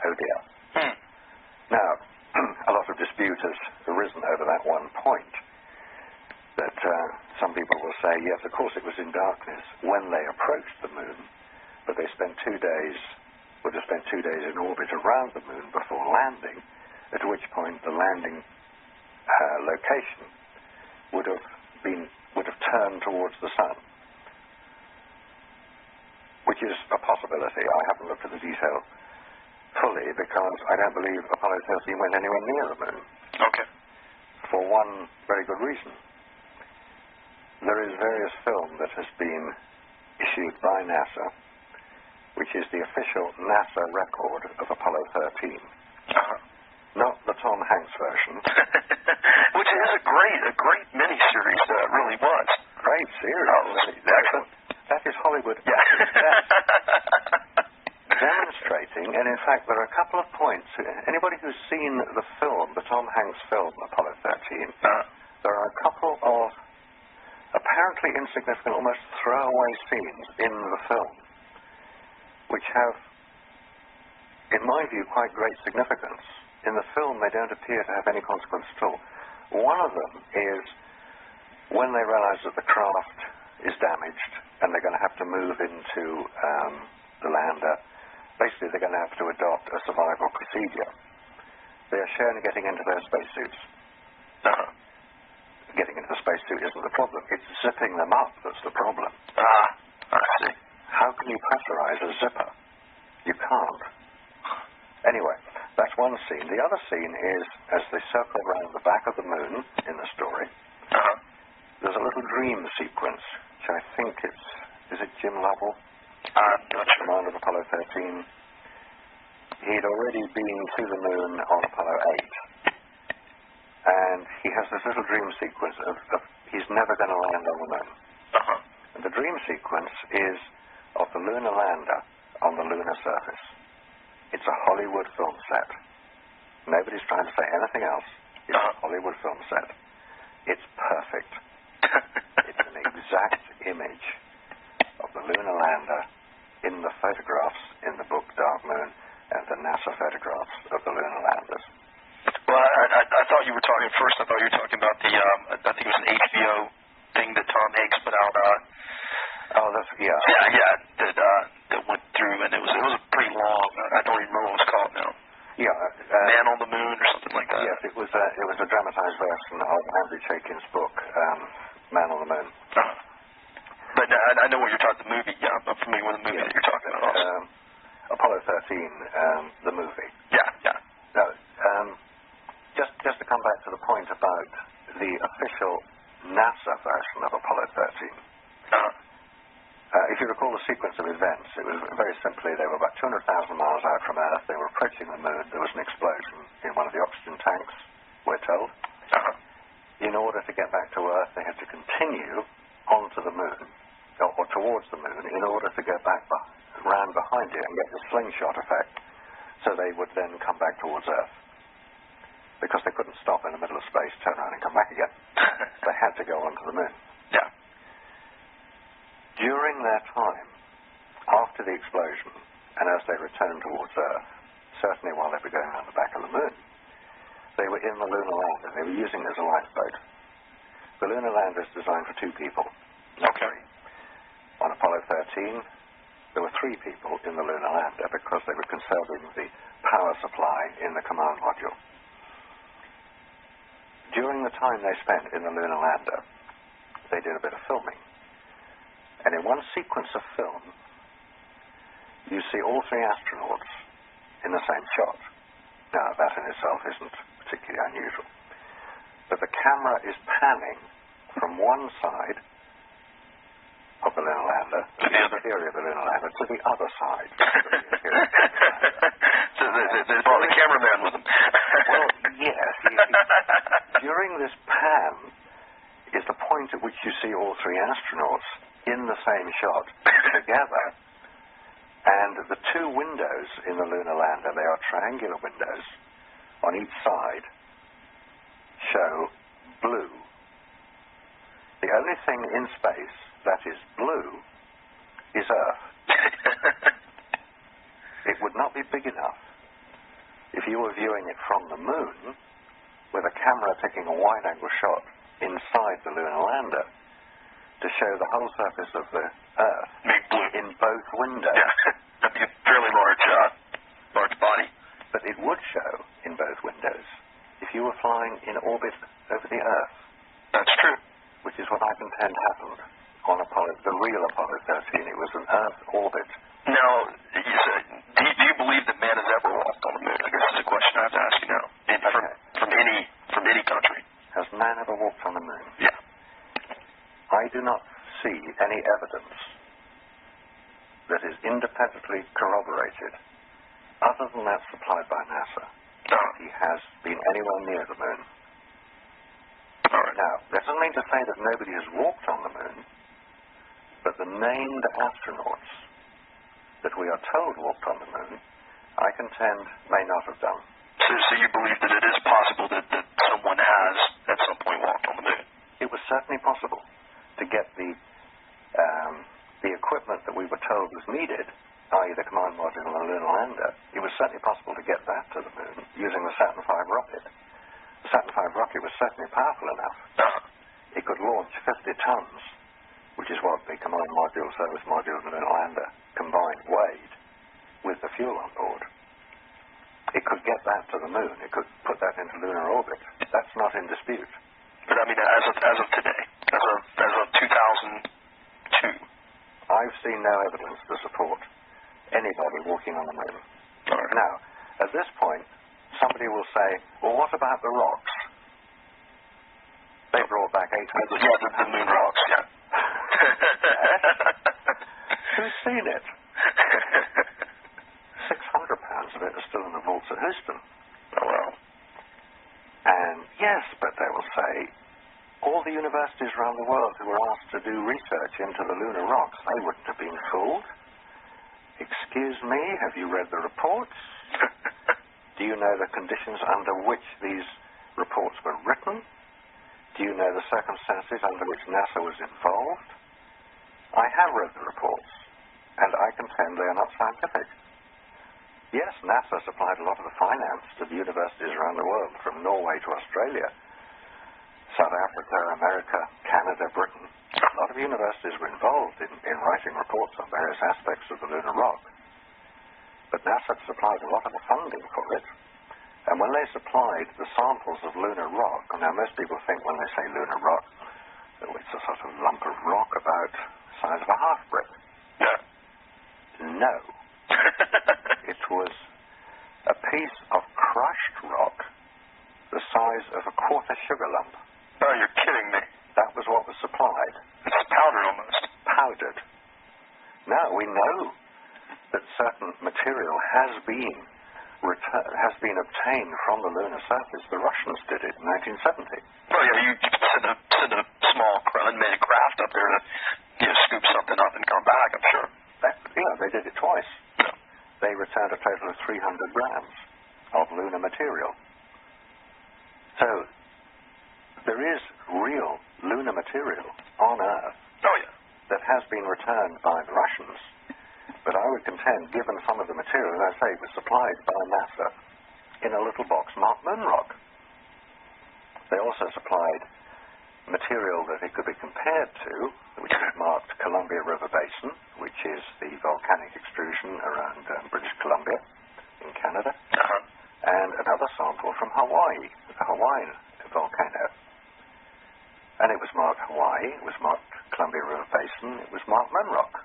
Oh dear. Now, a lot of dispute has arisen over that one point, that some people will say, yes, of course it was in darkness when they approached the moon, but they would have spent 2 days in orbit around the moon before landing, at which point the landing location would have turned towards the sun, which is a possibility. I haven't looked at the detail fully because I don't believe Apollo 13 went anywhere near the moon. Okay. For one very good reason. There is various film that has been issued by NASA, which is the official NASA record of Apollo 13. Not the Tom Hanks version. Which is a great miniseries, it really was. Great series. Excellent. That is Hollywood. Yeah. Demonstrating, and in fact there are a couple of points. Anybody who's seen the film, the Tom Hanks film, Apollo 13, there are a couple of apparently insignificant, almost throwaway scenes in the film, which have, in my view, quite great significance. In the film, they don't appear to have any consequence at all. One of them is when they realize that the craft is damaged and they're going to have to move into the lander. Basically, they're going to have to adopt a survival procedure. They are shown getting into their spacesuits. Getting into the spacesuit isn't the problem. It's zipping them up that's the problem. I see. How can you pressurize a zipper? You can't. Anyway, that's one scene. The other scene is as they circle around the back of the moon in the story, there's a little dream sequence, which I think is it Jim Lovell? Commander of Apollo 13. He'd already been to the moon on Apollo 8. And he has this little dream sequence of he's never going to land on the moon. And the dream sequence is of the lunar lander on the lunar surface. It's a Hollywood film set. Nobody's trying to say anything else. It's a Hollywood film set. It's perfect. It's an exact image of the lunar lander in the photographs in the book Dark Moon and the NASA photographs of the lunar landers. Well, I thought you were talking first. I thought you were talking about the I think it was an HBO thing that Tom Hanks put out. That went through, and it was pretty long. I don't even remember what it was called now. Man on the Moon or something like that. Yes, it was a dramatized version of Andrew Chaikin's book Man on the Moon. But I know what you're talking. The movie. Yeah, I'm familiar with the movie that you're talking about. Also. Apollo 13, the movie. Yeah. No, just to come back to the point about the official NASA version of Apollo 13. If you recall the sequence of events, it was very simply they were about 200,000 miles out from Earth. They were approaching the moon. There was an explosion in one of the oxygen tanks, we're told. In order to get back to Earth, they had to continue onto the moon, or towards the moon, in order to get back round behind it and get the slingshot effect, so they would then come back towards Earth. Because they couldn't stop in the middle of space, turn around and come back again. They had to go onto the moon. Yeah. During their time, after the explosion, and as they returned towards Earth, certainly while they were going around the back of the moon, they were in the lunar lander. They were using it as a lifeboat. The lunar lander is designed for 2 people, not 3. On Apollo 13, there were 3 people in the lunar lander because they were conserving the power supply in the command module. During the time they spent in the lunar lander, they did a bit of filming. And in one sequence of film, you see all three astronauts in the same shot. Now, that in itself isn't particularly unusual. But the camera is panning from one side of the lunar lander, the interior of the lunar lander, to the other side of the interior of the lunar lander. So they brought the cameraman with them. Well, yes. During this pan is the point at which you see all three astronauts in the same shot together. And the two windows in the lunar lander, they are triangular windows on each side, show blue. The only thing in space that is blue is Earth. It would not be big enough if you were viewing it from the moon with a camera taking a wide-angle shot inside the lunar lander to show the whole surface of the Earth in both windows. Yeah, that'd be a fairly large body. But it would show in both windows if you were flying in orbit over the Earth. That's true. Which is what I contend happened on the real Apollo 13. It was an Earth orbit. Now, do you believe that man has ever walked on the moon? I guess that's a question I have to ask you now. From any country. Has man ever walked on the moon? Yeah. I do not see any evidence that is independently corroborated, other than that supplied by NASA, that he has been anywhere near the moon. All right. Now, that doesn't mean to say that nobody has walked on the moon, but the named astronauts that we are told walked on the moon, I contend may not have done. So you believe that it is possible that someone has, at some point, walked on the moon? It was certainly possible to get the equipment that we were told was needed, i.e. the command module and the lunar lander. It was certainly possible to get that to the moon using the Saturn V rocket. The Saturn V rocket was certainly powerful enough. It could launch 50 tons, which is what the command module, service module, and lunar lander combined weighed, with the fuel on board. It could get that to the moon. It could put that into lunar orbit. That's not in dispute. But I mean, as of today, as of 2002, I've seen no evidence to support anybody walking on the moon. Right. Now, at this point, somebody will say, well, what about the rocks? They brought back 800 the moon rocks, yeah. Who's seen it? 600 pounds of it are still in the vaults at Houston. Oh, well. And yes, but they will say, all the universities around the world who were asked to do research into the lunar rocks, they wouldn't have been fooled. Excuse me, have you read the reports? Do you know the conditions under which these reports were written? Do you know the circumstances under which NASA was involved? I have read the reports, and I contend they are not scientific. Yes, NASA supplied a lot of the finance to the universities around the world, from Norway to Australia, South Africa, America, Canada, Britain. A lot of universities were involved in writing reports on various aspects of the lunar rock. But NASA supplied a lot of the funding for it. And when they supplied the samples of lunar rock, now most people think when they say lunar rock, oh, it's a sort of lump of rock about the size of a half brick. Yeah. No. It was a piece of crushed rock the size of a quarter sugar lump. Oh, you're kidding me. That was what was supplied. It's powdered almost. Powdered. Now, we know that certain material has been obtained from the lunar surface. The Russians did it in 1970. Well, yeah, you send a small unmanned craft up there to scoop something up and come back, I'm sure. They did it twice. Yeah. They returned a total of 300 grams of lunar material. So, there is real lunar material on Earth that has been returned by the Russians. But I would contend, given some of the material, as I say, was supplied by NASA in a little box marked moon rock. They also supplied material that it could be compared to, which is marked Columbia River Basin, which is the volcanic extrusion around British Columbia in Canada, and another sample from Hawaii, the Hawaiian volcano. And it was marked Hawaii, it was marked Columbia River Basin, it was marked Moon Rock.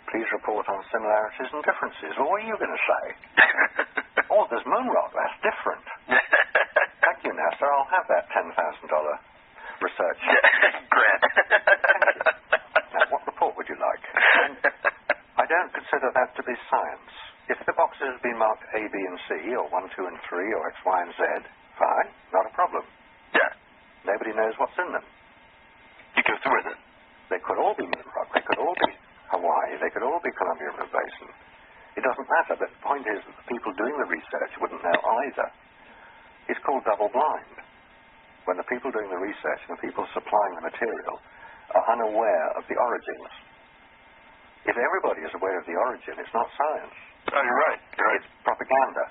Please report on similarities and differences. Well, what are you going to say? Oh, there's Moon Rock, that's different. Thank you, NASA, I'll have that $10,000 research grant. Now, what report would you like? And I don't consider that to be science. If the boxes have been marked A, B, and C, or 1, 2, and 3, or X, Y, and Z, fine, not a problem. Yeah. Nobody knows what's in them. You go through with it. They could all be Moon Rock, they could all be Hawaii, they could all be Columbia River Basin. It doesn't matter, but the point is that the people doing the research wouldn't know either. It's called double blind. When the people doing the research and the people supplying the material are unaware of the origins. If everybody is aware of the origin, it's not science. Oh, you're right. It's propaganda.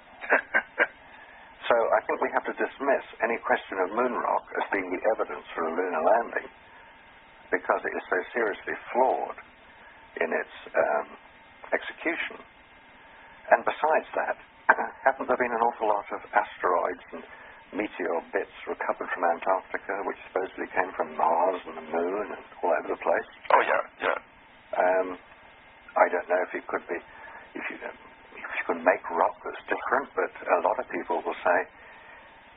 So I think we have to dismiss any question of moon rock as being the evidence for a lunar landing because it is so seriously flawed in its execution. And besides that, haven't there been an awful lot of asteroids and meteor bits recovered from Antarctica, which supposedly came from Mars and the moon and all over the place? Oh, yeah. I don't know if it could be, if you can make rock that's different, but a lot of people will say,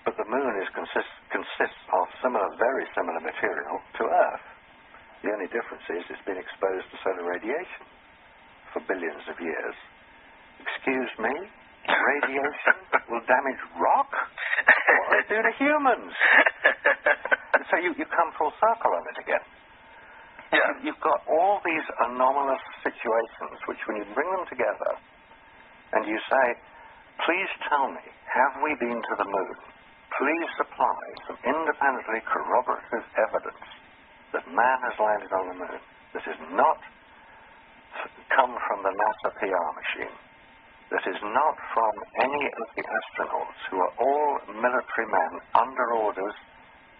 but the moon consists of very similar material to Earth. The only difference is it's been exposed to solar radiation for billions of years. Excuse me? Radiation will damage rock? What will it do to humans? So you come full circle on it again. Yeah. You've got all these anomalous situations which when you bring them together and you say, please tell me, have we been to the moon? Please supply some independently corroborative evidence that man has landed on the moon. This is not come from the NASA PR machine. This is not from any of the astronauts who are all military men under orders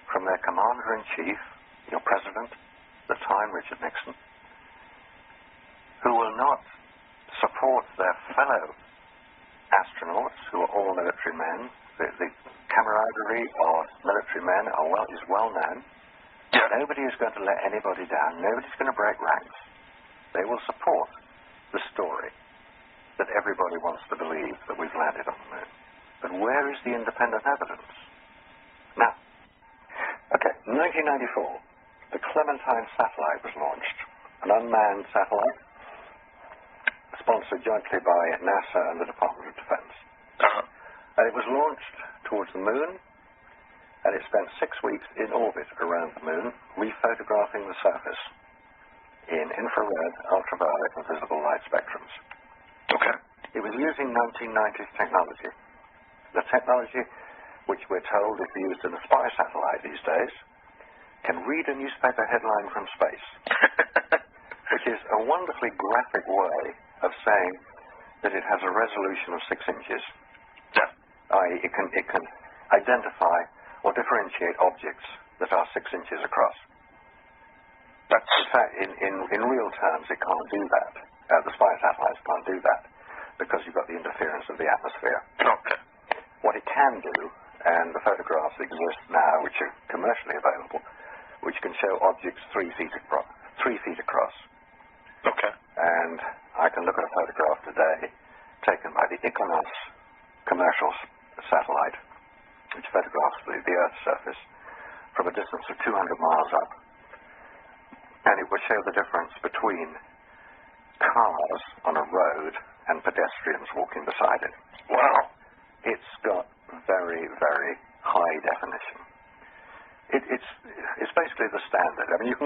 from their commander-in-chief, your president, at the time, Richard Nixon, who will not support their fellow astronauts who are all military men. The camaraderie of military men is well known. Yeah. Nobody is going to let anybody down. Nobody's going to break ranks. They will support the story that everybody wants to believe that we've landed on the moon. But where is the independent evidence? Now, okay, in 1994, the Clementine satellite was launched, an unmanned satellite sponsored jointly by NASA and the Department of Defense. Uh-huh. And it was launched towards the moon, and it spent 6 weeks in orbit around the moon, rephotographing the surface in infrared, ultraviolet, and visible light spectrums. Okay. It was using 1990s technology. The technology, which we're told is used in a spy satellite these days, can read a newspaper headline from space, which is a wonderfully graphic way of saying that it has a resolution of 6 inches. Yeah. It can identify or differentiate objects that are 6 inches across. In fact, in real terms, it can't do that. The spy satellites can't do that because you've got the interference of the atmosphere. Okay. What it can do, and the photographs exist now, which are commercially available, which can show objects 3 feet across. Okay. And I can look at a photograph today taken by the Equinox commercial satellite, which photographs the Earth's surface from a distance of 200 miles up. And it will show the difference between cars on a road and pedestrians walking beside it. Wow. It's got very, very high definition. It's basically the standard. I mean, you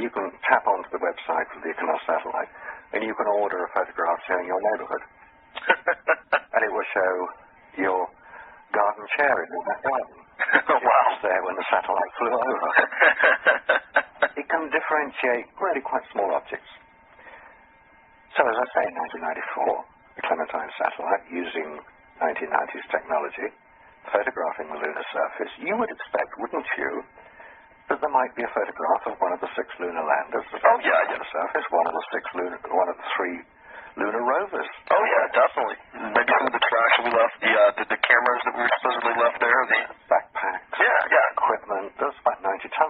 can tap onto the website of the Equinox satellite, and you can order a photograph showing your neighborhood. And it will show your garden chair in that garden. Wow. It was there when the satellite flew over. It can differentiate really quite small objects. So as I say, in 1994, the Clementine satellite, using 1990s technology, photographing the lunar surface, you would expect, wouldn't you, that there might be a photograph of one of the 6 lunar landers that on the surface, one of the 3 lunar rovers. Oh yeah, definitely. Maybe some of the trash we left, the cameras that we supposedly left there, the backpacks, yeah, equipment. There's about 90 tons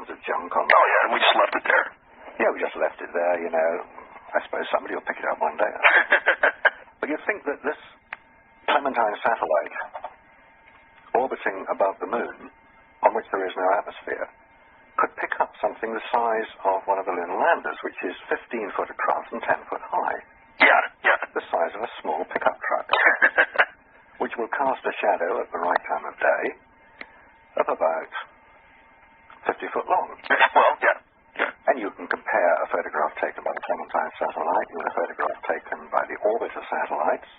there, you know. I suppose somebody will pick it up one day. But you'd think that this Clementine satellite, orbiting above the moon, on which there is no atmosphere, could pick up something the size of one of the lunar landers, which is 15 foot across and 10 foot high. Yeah. The size of a small pickup truck, which will cast a shadow at the right time of day of about 50 foot long. Well, yeah. And you can compare a photograph taken by the Clementine satellite with a photograph taken by the orbiter satellites,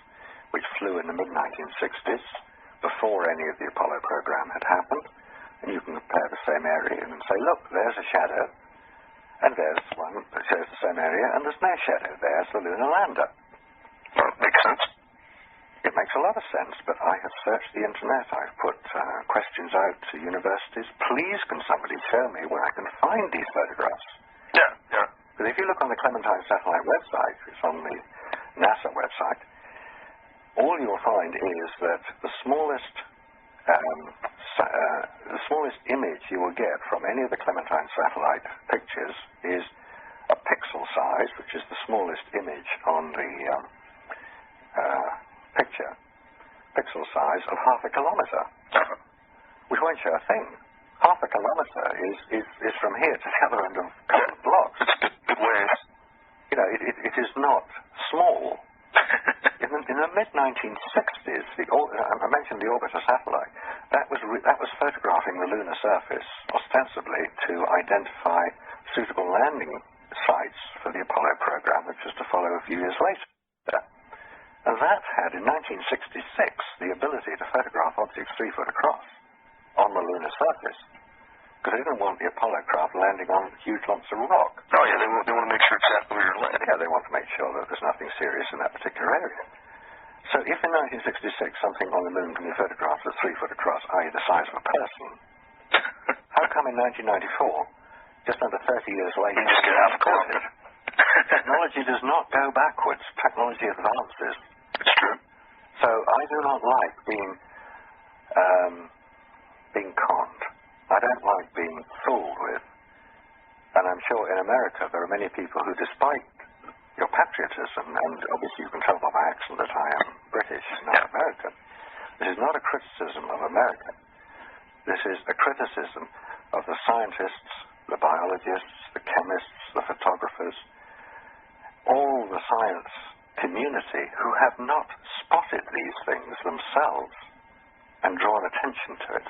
which flew in the mid-1960s, before any of the Apollo program had happened. And you can compare the same area and say, look, there's a shadow, and there's one that shows the same area, and there's no shadow. There's the lunar lander. Well, makes sense. It makes a lot of sense, but I have searched the internet. I've put questions out to universities. Please, can somebody show me where I can find these photographs? Yeah. Because if you look on the Clementine satellite website, it's on the NASA website, all you'll find is that the smallest image you will get from any of the Clementine satellite pictures is a pixel size, which is the smallest image on the picture, pixel size of half a kilometer, which won't show a thing. Half a kilometer is from here to the other end of a couple of blocks. Good ways. You know, it is not small. In the mid-1960s, I mentioned the orbiter satellite. That was photographing the lunar surface, ostensibly to identify suitable landing sites for the Apollo program, which was to follow a few years later. And that had, in 1966, the ability to photograph objects 3 foot across on the lunar surface, because they didn't want the Apollo craft landing on huge lumps of rock. Oh, yeah, they want to make sure exactly where you're landing. Yeah, they want to make sure that there's nothing serious in that particular area. So if in 1966 something on the moon can be photographed at 3 foot across, i.e. the size of a person, how come in 1994, just under 30 years later, you just get half a kilometer? Technology does not go backwards. Technology advances. It's true. So I do not like being conned. I don't like being fooled with. And I'm sure in America there are many people who, despite your patriotism, and obviously you can tell by my accent that I am British, not American. This is not a criticism of America. This is a criticism of the scientists, the biologists, the chemists, the photographers, all the science community who have not spotted these things themselves and drawn attention to it.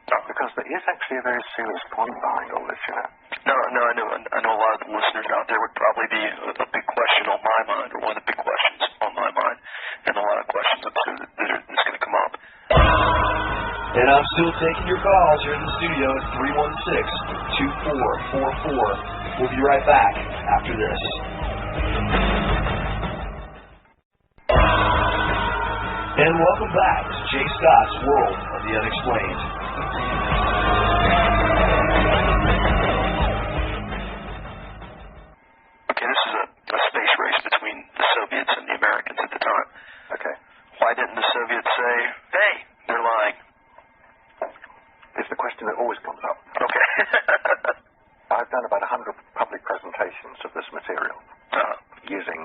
Because there is actually a very serious point behind all this, you know. No, I know a lot of the listeners out there would probably be a big question on my mind, or one of the big questions on my mind, and a lot of questions I'm sure that's going to come up. And I'm still taking your calls here in the studio at 316-2444. We'll be right back after this. And welcome back to Jay Scott's World of the Unexplained. Okay, this is a space race between the Soviets and the Americans at the time. Okay. Why didn't the Soviets say, hey, they're lying? It's the question that always comes up. Okay. I've done about 100 public presentations of this material using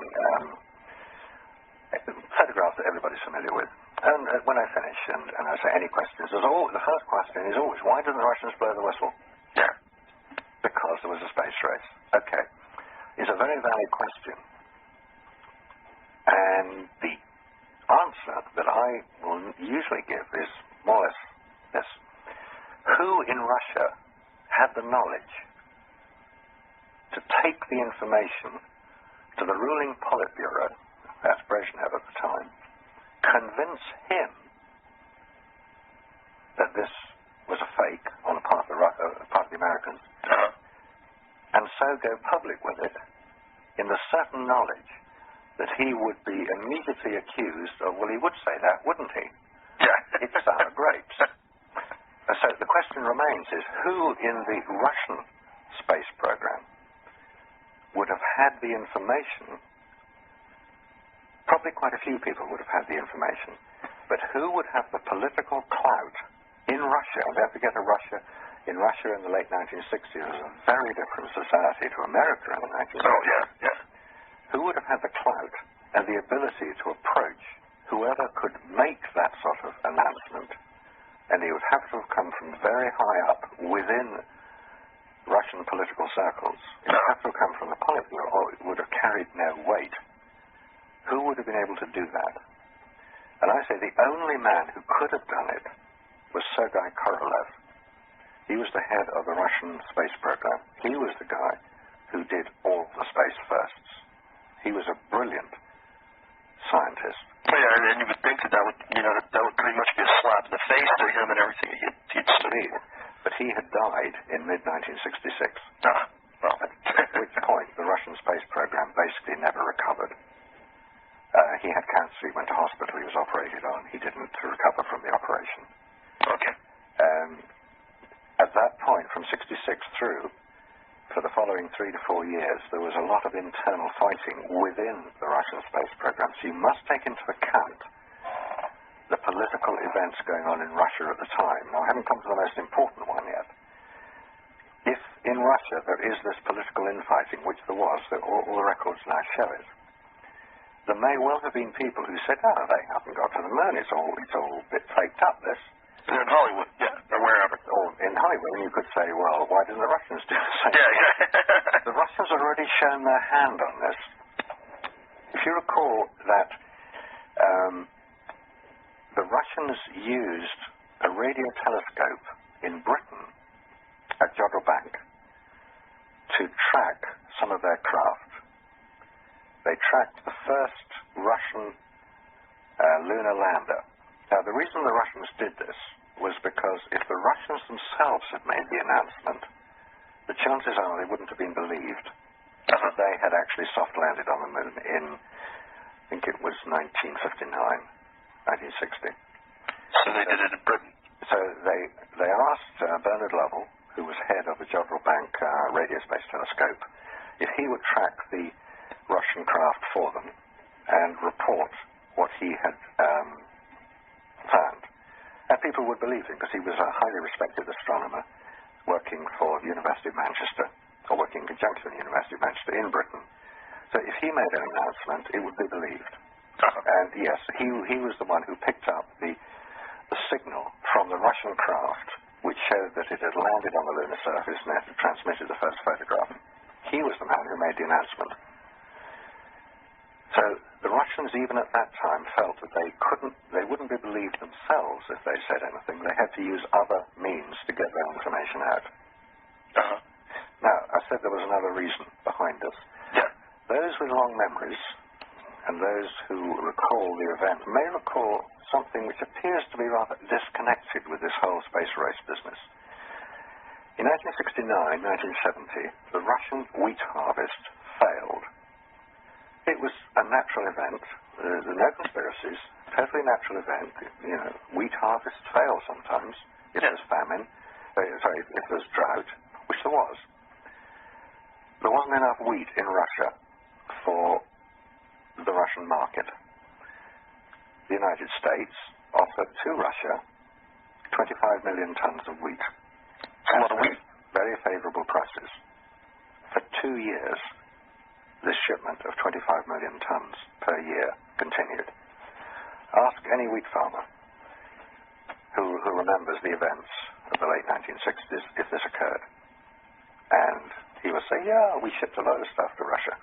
photographs that everybody's familiar with. And when I finish and I say any questions, the first question is always, why didn't the Russians blow the whistle? Yeah. Because there was a space race. Okay. It's a very valid question. And the answer that I will usually give is more or less this. Who in Russia had the knowledge to take the information to the ruling Politburo, that's Brezhnev at the time, convince him that this was a fake on the part of the Americans, and so go public with it in the certain knowledge that he would be immediately accused of, well, he would say that, wouldn't he? Yeah. It's sour grapes. So the question remains is, who in the Russian space program would have had the information? Probably quite a few people would have had the information, but who would have the political clout in Russia? And don't forget, Russia in Russia in the late 1960s was a very different society to America in the 1960s. Oh, yeah. Who would have had the clout and the ability to approach whoever could make that sort of announcement? And he would have to have come from very high up within Russian political circles. He would have to have come from the Politburo, or it would have carried no weight. Who would have been able to do that? And I say the only man who could have done it was Sergei Korolev. He was the head of the Russian space program. He was the guy who did all the space firsts. He was a brilliant scientist. Yeah, and you would think that would pretty much be a slap in the face to him and everything he'd studied. But he had died in mid-1966. Well. At which point the Russian space program basically never recovered. He had cancer. He went to hospital. He was operated on. He didn't recover from the operation. Okay. At that point, from 66 through, for the following 3 to 4 years, there was a lot of internal fighting within the Russian space program. So you must take into account the political events going on in Russia at the time. Now, I haven't come to the most important one yet. If in Russia there is this political infighting, which there was, all the records now show it, there may well have been people who said, oh, they haven't got to the moon, it's all a bit faked up, this. In Hollywood, yeah, or wherever. Or in Hollywood, you could say, well, why didn't the Russians do the same? Yeah. The Russians had already shown their hand on this. If you recall that the Russians used a radio telescope in Britain at Jodrell Bank to track some of their craft. They tracked the first Russian lunar lander. Now, the reason the Russians did this was because if the Russians themselves had made the announcement, the chances are they wouldn't have been believed that they had actually soft landed on the moon in, I think it was 1959, 1960. So they did it in Britain. So they asked Bernard Lovell, who was head of the Jodrell Bank Radio Space Telescope, if he would track the Russian craft for them and report what he had found. And people would believe him because he was a highly respected astronomer working for the University of Manchester, or working in conjunction with the University of Manchester in Britain. So if he made an announcement, it would be believed. And yes, he was the one who picked up the signal from the Russian craft, which showed that it had landed on the lunar surface and had transmitted the first photograph. He was the man who made the announcement. So the Russians, even at that time, felt that they wouldn't be believed themselves if they said anything. They had to use other means to get their information out. Now, I said there was another reason behind this. Yeah. Those with long memories and those who recall the event may recall something which appears to be rather disconnected with this whole space race business. In 1969, 1970, the Russian wheat harvest failed. It was a natural event. There are no conspiracies. Totally natural event. You know, wheat harvests fail sometimes if there's famine. If there's drought, which there was. There wasn't enough wheat in Russia for the Russian market. The United States offered to Russia 25 million tons of wheat. A lot of wheat. Very favorable prices. For 2 years, this shipment of 25 million tons per year continued. Ask any wheat farmer who remembers the events of the late 1960s if this occurred. And he will say, yeah, we shipped a load of stuff to Russia.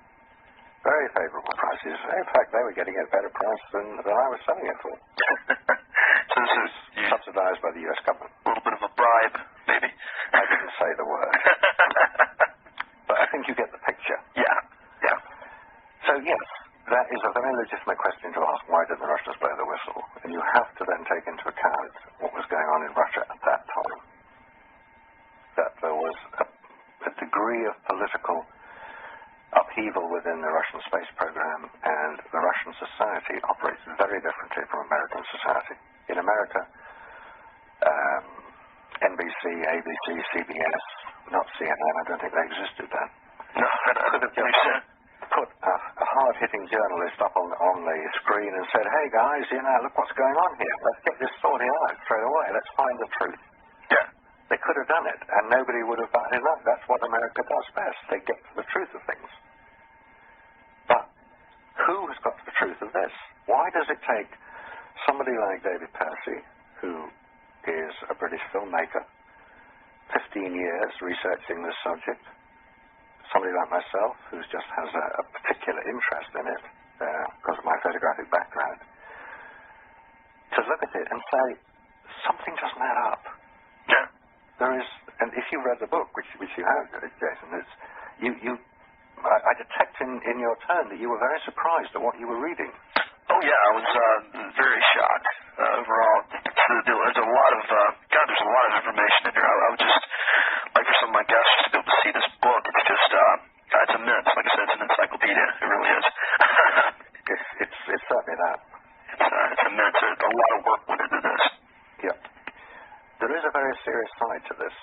Very favorable prices. In fact, they were getting a better price than I was selling it for. So this is subsidized by the U.S. government. A little bit of a bribe, maybe. I didn't say the word. But I think you get the picture. Yeah. So yes, that is a very legitimate question to ask. Why did the Russians blow the whistle? And you have to then take into account what was going on in Russia at that time. That there was a degree of political upheaval within the Russian space program, and the Russian society operates very differently from American society. In America, NBC, ABC, CBS, not CNN, I don't think they existed then. No, could have just put a hard-hitting journalist up on the screen and said, hey guys, look what's going on here. Let's get this sorted out straight away. Let's find the truth. Yeah. They could have done it, and nobody would have batted it. That's what America does best. They get to the truth of things. But who has got to the truth of this? Why does it take somebody like David Percy, who is a British filmmaker, 15 years researching this subject, somebody like myself, who just has a particular interest in it because of my photographic background, to look at it and say, something doesn't add up. Yeah. There is, and if you read the book, which you have, Jason, I detect in your tone that you were very surprised at what you were reading. Oh yeah, I was very shocked overall. There's a lot of there's a lot of information in here. I would just like for some of my guests to be able to see this book. It's just it's immense. Like I said, it's an encyclopedia. It really is. It's certainly that. It's immense. There's a lot of work went into this. Yeah. There is a very serious side to this.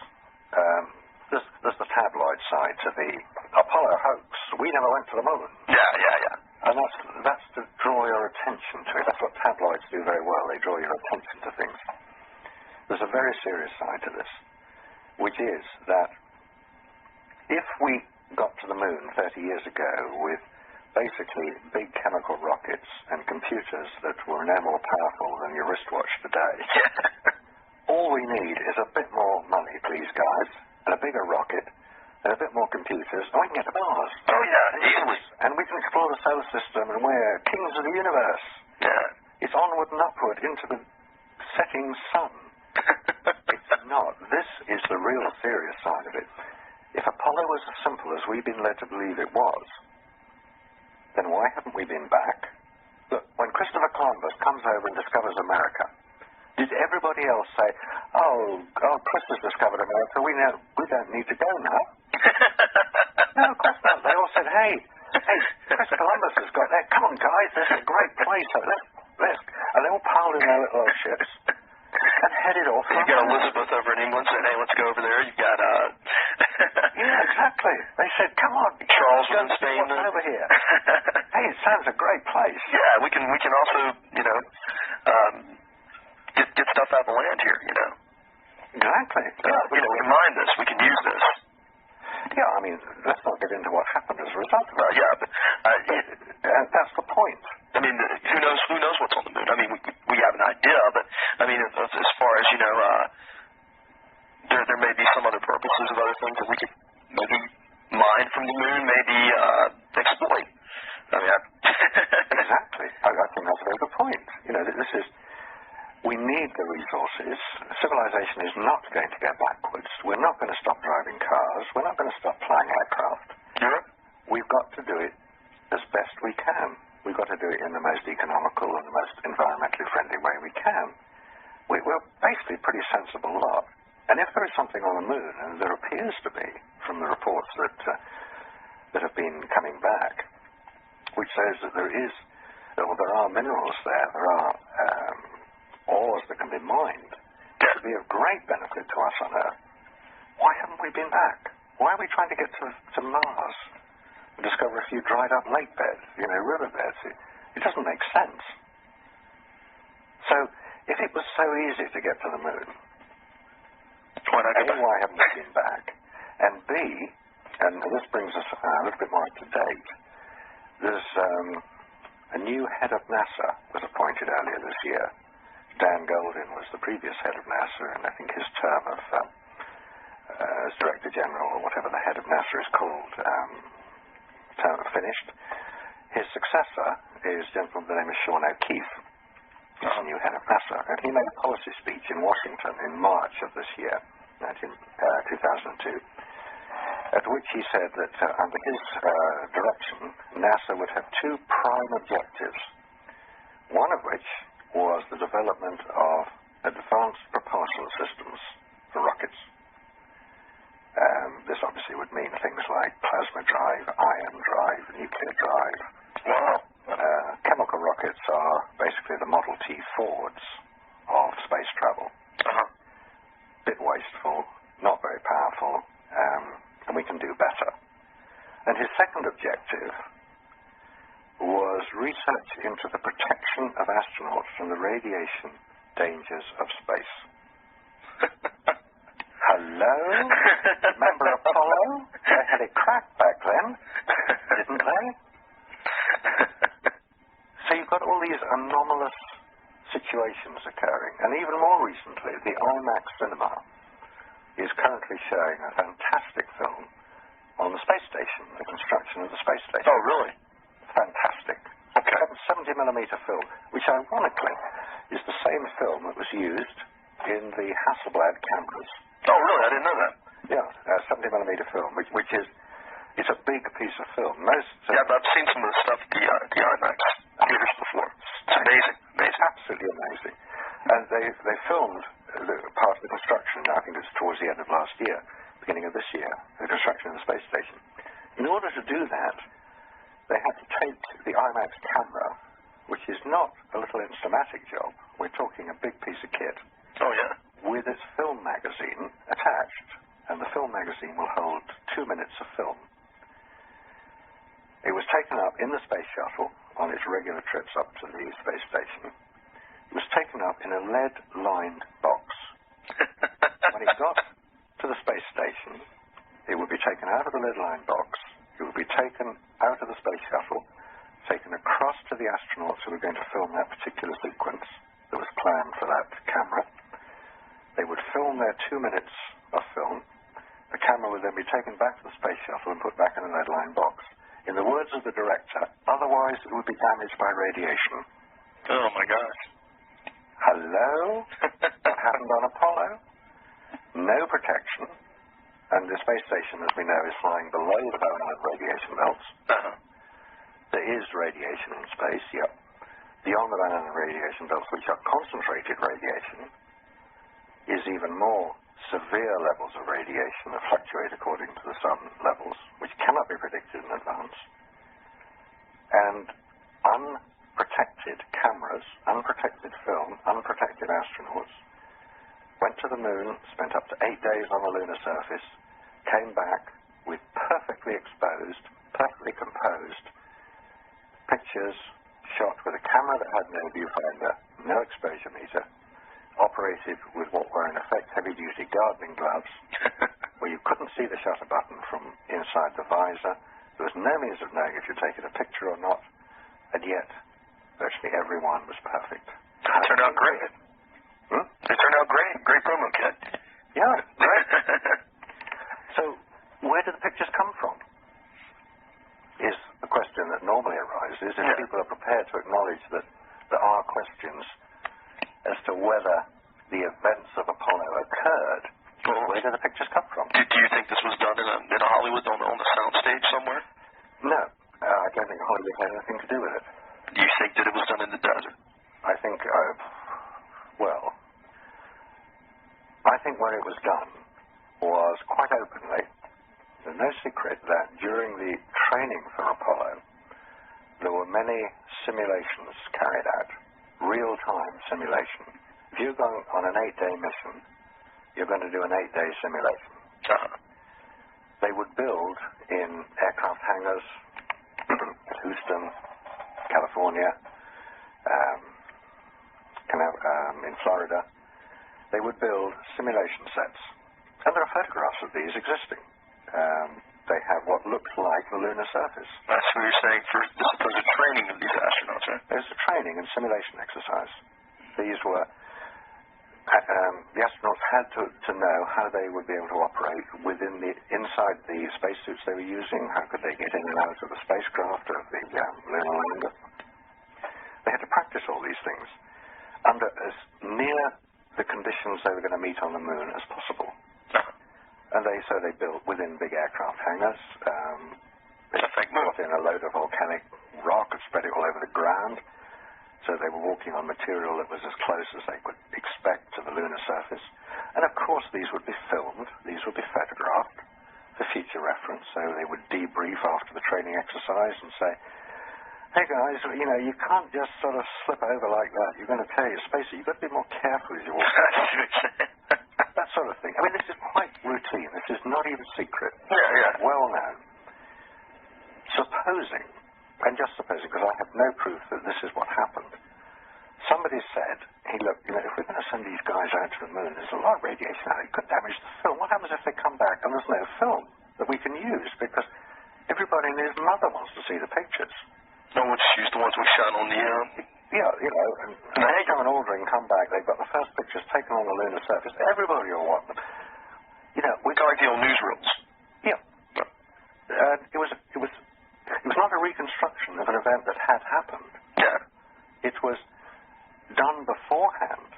There's the tabloid side to the Apollo hoax. We never went to the moon. Yeah. And that's to draw your attention to it. That's what tabloids do very well. They draw your attention to things. There's a very serious side to this, which is that if we got to the moon 30 years ago with basically big chemical rockets and computers that were no more powerful than your wristwatch today, all we need is a bit more money, please, guys, and a bigger rocket, and a bit more computers, and we can get to Mars. Oh, yeah, easily. And we can explore the solar system, and we're kings of the universe. Yeah. It's onward and upward into the setting sun. It's not. This is the real serious side of it. If Apollo was as simple as we've been led to believe it was, then why haven't we been back? Look, when Christopher Columbus comes over and discovers America, did everybody else say, oh, Chris has discovered America, we don't need to go now? No, of course not. They all said, hey, Chris Columbus has got there. Come on, guys, this is a great place. Let's. And they all piled in their little ships and headed off. You've got Elizabeth over in England saying, hey, let's go over there. You've got, yeah, exactly. They said, come on, Charles go in Spain. what's over here. Hey, it sounds a great place. Yeah, we can also, get stuff out of the land here, Exactly. We can mine this. We can use this. Yeah, I mean, let's not get into what happened as a result of that. Yeah, but that's the point. I mean, who knows what's on the moon? I mean, we have an idea, but I mean, as far as there may be some other purposes of other things that we could maybe mine from the moon, maybe exploit. I mean, exactly. I think that's a very good point. We need the resources. Civilization is not going to go backwards. We're not going to stop driving cars. We're not going to stop flying aircraft. Yeah. We've got to do it as best we can. We've got to do it in the most economical and the most environmentally friendly way we can. We're basically a pretty sensible lot. And if there is something on the moon, and there appears to be from the reports that have been coming back, which says that there are minerals there, there are ores that can be mined, that would be of great benefit to us on Earth. Why haven't we been back? Why are we trying to get to Mars and discover a few dried up lake beds, riverbeds? It doesn't make sense. So, if it was so easy to get to the moon, A, why haven't we been back? And B, and this brings us a little bit more up to date, there's a new head of NASA was appointed earlier this year. Dan Goldin was the previous head of NASA, and I think his term of as Director General, or whatever the head of NASA is called, term finished. His successor is a gentleman by the name of Sean O'Keefe. He's the new head of NASA, and he made a policy speech in Washington in March of this year, 2002, at which he said that under his direction, NASA would have two prime objectives, one of which was the development of advanced propulsion systems for rockets. This obviously would mean things like plasma drive, ion drive, nuclear drive. Chemical rockets are basically the Model T Fords of space travel. Bit wasteful, not very powerful, and we can do better. And his second objective was research into the protection of astronauts from the radiation dangers of space. Hello? Hello? Remember Apollo? They had it cracked back then, didn't they? So you've got all these anomalous situations occurring. And even more recently, the IMAX cinema is currently showing a fantastic film on the space station, the construction of the space station. Oh, really? Fantastic. Okay. 70mm film, which ironically is the same film that was used in the Hasselblad cameras. Oh, really? I didn't know that. Yeah, 70mm film, which is, it's a big piece of film. Yeah, I've seen some of the stuff at the IMAX theaters before. It's amazing. Amazing. Absolutely amazing. And they filmed part of the construction, I think it's towards the end of last year, beginning of this year, the construction of the space station. In order to do that, they had to take the IMAX camera, which is not a little instamatic job. We're talking a big piece of kit. Oh, yeah. With its film magazine attached. And the film magazine will hold 2 minutes of film. It was taken up in the space shuttle on its regular trips up to the space station. It was taken up in a lead-lined box. When it got to the space station, it would be taken out of the lead-lined box. It would be taken out of the space shuttle, taken across to the astronauts who were going to film that particular sequence that was planned for that camera. They would film their 2 minutes of film. The camera would then be taken back to the space shuttle and put back in a lead-lined box. In the words of the director, otherwise it would be damaged by radiation. Oh, my gosh. Hello? What happened on Apollo? No protection. And the space station, as we know, is flying below the permanent radiation belts. Uh-huh. There is radiation in space, yep. Beyond the permanent radiation belts, which are concentrated radiation, is even more severe levels of radiation that fluctuate according to the sun levels, which cannot be predicted in advance. And unprotected cameras, unprotected film, unprotected astronauts went to the moon, spent up to 8 days on the lunar surface, came back with perfectly exposed, perfectly composed pictures shot with a camera that had no viewfinder, no exposure meter, operated with what were in effect heavy-duty gardening gloves, where you couldn't see the shutter button from inside the visor. There was no means of knowing if you'd taken a picture or not, and yet virtually everyone was perfect. It turned out great. It turned out great. Great promo kit. Yeah, right. So, where do the pictures come from? Is the question that normally arises, if people are prepared to acknowledge that there are questions as to whether the events of Apollo occurred. Where do the pictures come from? Do you think this was done in Hollywood on the soundstage somewhere? No, I don't think Hollywood had anything to do with it. Do you think that it was done in the desert? I think, when it was done was quite openly. There's no secret that during the training for Apollo, there were many simulations carried out. Real-time simulation. If you're going on an 8-day mission, you're going to do an 8-day simulation. They would build in aircraft hangars, Houston, California, in Florida. They would build simulation sets. And there are photographs of these existing. They have what looks like the lunar surface. That's what you're saying for the supposed training of these astronauts, right? There's a training and simulation exercise. These were, the astronauts had to know how they would be able to operate inside the spacesuits they were using. How could they get in and out of the spacecraft, of the lunar lander? They had to practice all these things under as near the conditions they were going to meet on the moon as possible. And so they built within big aircraft hangars. They brought in a load of volcanic rock and spread it all over the ground. So they were walking on material that was as close as they could expect to the lunar surface. And of course these would be filmed, these would be photographed for future reference. So they would debrief after the training exercise and say, hey guys, you can't just sort of slip over like that. You're going to tear your spacesuit. You've got to be more careful as you walk. That sort of thing. I mean, this is quite routine. This is not even secret. Yeah. Well known. Supposing, and just supposing, because I have no proof that this is what happened, somebody said hey, look, if we're going to send these guys out to the moon, there's a lot of radiation out. It could damage the film. What happens if they come back and there's no film that we can use? Because everybody and his mother wants to see the pictures. No, we'll just use the ones we shot on the Yeah, and Hagar and Aldrin come back. They've got the first pictures taken on the lunar surface. Everybody will want them. We kind of like the old newsreels. Yeah. It was not a reconstruction of an event that had happened. Yeah. It was done beforehand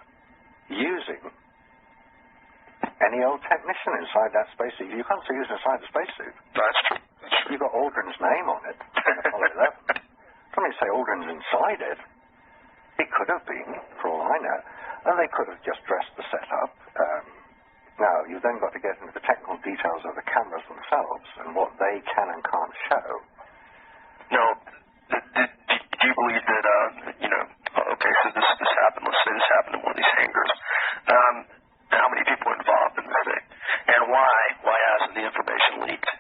using any old technician inside that spacesuit. You can't see who's inside the spacesuit. That's true. You've got Aldrin's name on it. Apollo 11. Somebody say Aldrin's inside it. He could have been, for all I know. And they could have just dressed the setup. Now, you've then got to get into the technical details of the cameras themselves and what they can and can't show. Now, do you believe that, okay, so this happened, let's say this happened in one of these hangars. How many people are involved in this thing? And why hasn't the information leaked?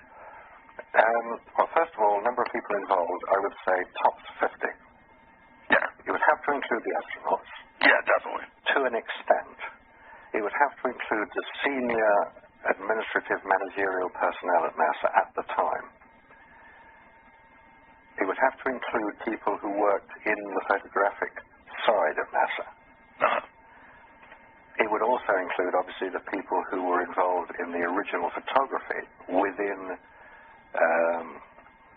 Well, first of all, number of people involved, I would say tops 50. Yeah. You would have to include the astronauts. Yeah, definitely. To an extent. It would have to include the senior administrative managerial personnel at NASA at the time. It would have to include people who worked in the photographic side of NASA. Uh-huh. It would also include, obviously, the people who were involved in the original photography within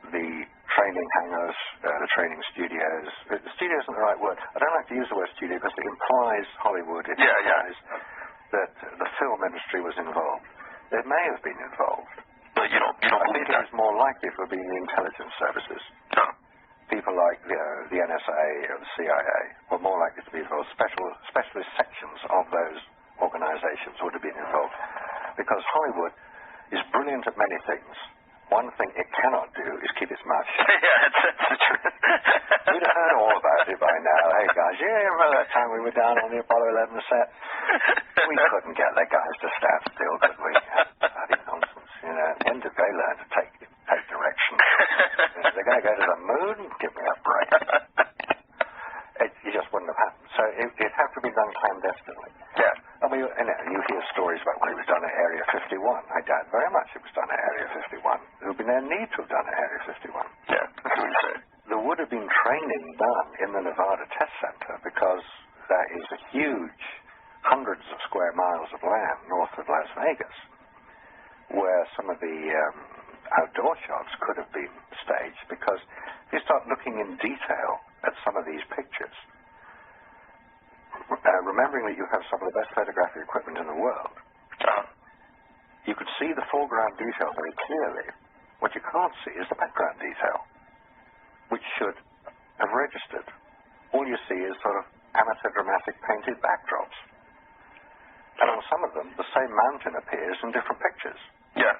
the training hangars, the training studios. Studio isn't the right word. I don't like to use the word studio because it implies Hollywood. It implies that the film industry was involved. They may have been involved. But you don't I believe think that? it was more likely for being the intelligence services. No. People like the NSA or the CIA were more likely to be involved. Specialist sections of those organizations would have been involved. Because Hollywood is brilliant at many things. One thing it cannot do is keep its mouth shut. Yeah, that's the truth. We'd have heard all about it by now. Hey, guys, you remember that time we were down on the Apollo 11 set? We couldn't get the guys to stand still, could we? Bloody nonsense, When did they learn to take direction? They're going to go to the moon? Give me a break. It just wouldn't have happened. So it'd have to be done clandestinely. Yeah. I mean, you hear stories about when it was done at Area 51. I doubt very much it was done at Area 51. There would be no need to have done at Area 51. Yeah, that's what you say. There would have been training done in the Nevada Test Center because that is a huge, hundreds of square miles of land north of Las Vegas, where some of the outdoor shots could have been staged. Because if you start looking in detail at some of these pictures, remembering that you have some of the best photographic equipment in the world, you could see the foreground detail very clearly. What you can't see is the background detail, which should have registered. All you see is sort of amateur dramatic painted backdrops. And on some of them, the same mountain appears in different pictures. Yeah.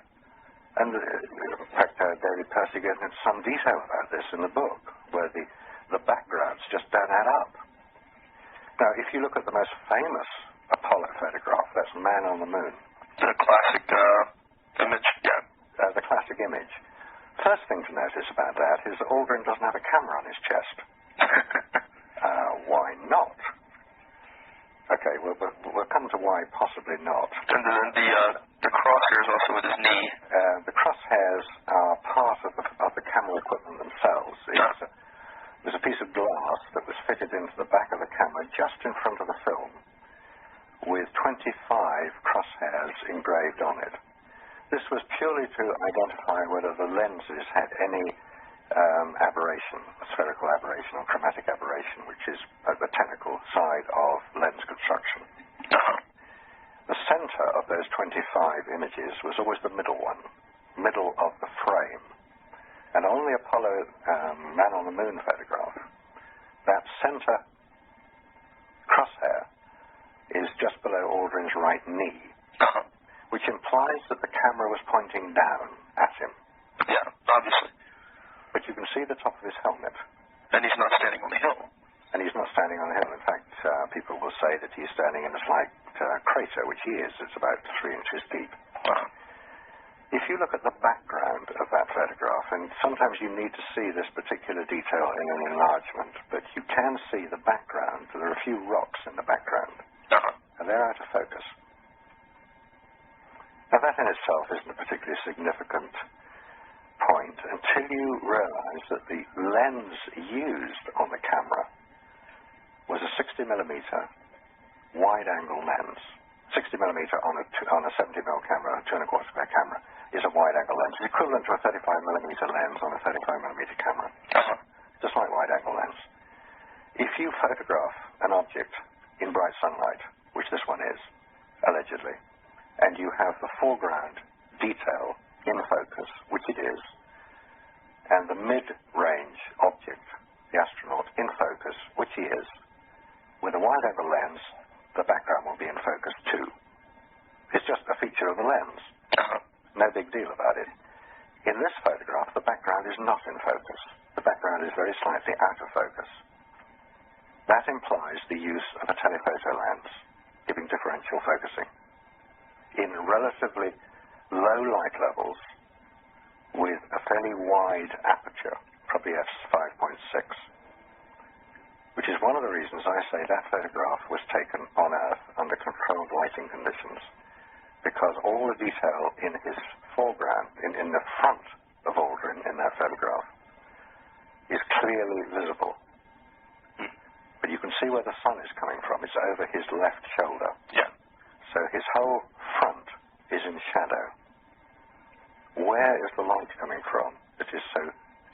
And in fact, David Percy gets into some detail about this in the book, where the backgrounds just don't add up. Now, if you look at the most famous Apollo photograph, that's Man on the Moon. The classic image, yeah. The classic image. First thing to notice about that is that Aldrin doesn't have a camera on his chest. Why not? Okay, we'll come to why possibly not. And then the crosshairs also with his knee. The crosshairs are part of the camera equipment themselves. There's a piece of glass that was fitted into the back of the camera just in front of the film with 25 crosshairs engraved on it. This was purely to identify whether the lenses had any aberration, spherical aberration or chromatic aberration, which is the technical side of lens construction. The center of those 25 images was always the middle one, middle of the frame. And on the Apollo Man on the Moon photograph, that center crosshair is just below Aldrin's right knee, which implies that the camera was pointing down at him. Yeah, obviously. But you can see the top of his helmet. And he's not standing on the hill. And he's not standing on the hill. In fact, people will say that he's standing in a slight crater, which he is. It's about 3 inches deep. If you look at the background of that photograph, and sometimes you need to see this particular detail in an enlargement, but you can see the background. There are a few rocks in the background, and they're out of focus. Now, that in itself isn't a particularly significant point until you realize that the lens used on the camera was a 60mm wide-angle lens. 60mm on a 70mm camera, a 2¼ square camera, is a wide-angle lens. It's equivalent to a 35mm lens on a 35mm camera, just like wide-angle lens. If you photograph an object in bright sunlight, which this one is, allegedly, and you have the foreground detail in focus, which it is, and the mid-range object, the astronaut, in focus, which he is, with a wide-angle lens, the background will be in focus too. It's just a feature of the lens. No big deal about it. In this photograph, the background is not in focus. The background is very slightly out of focus. That implies the use of a telephoto lens, giving differential focusing in relatively low light levels with a fairly wide aperture, probably f5.6, which is one of the reasons I say that photograph was taken on Earth under controlled lighting conditions, because all the detail in his foreground, in the front of Aldrin in that photograph, is clearly visible. But you can see where the sun is coming from. It's over his left shoulder. Yeah. So his whole front is in shadow. Where is the light coming from that is so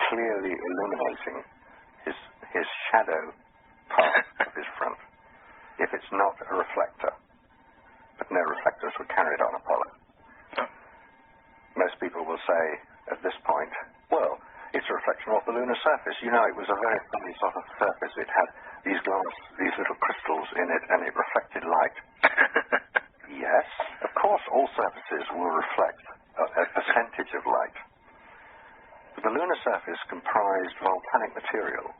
clearly illuminating his shadow part of his front, if it's not a reflector? But no reflectors were carried on Apollo. Most people will say at this point, well, it's a reflection off the lunar surface. You know, it was a very funny sort of surface. It had these little crystals in it, and it reflected light. Yes, of course, all surfaces will reflect a percentage of light. But the lunar surface comprised volcanic material,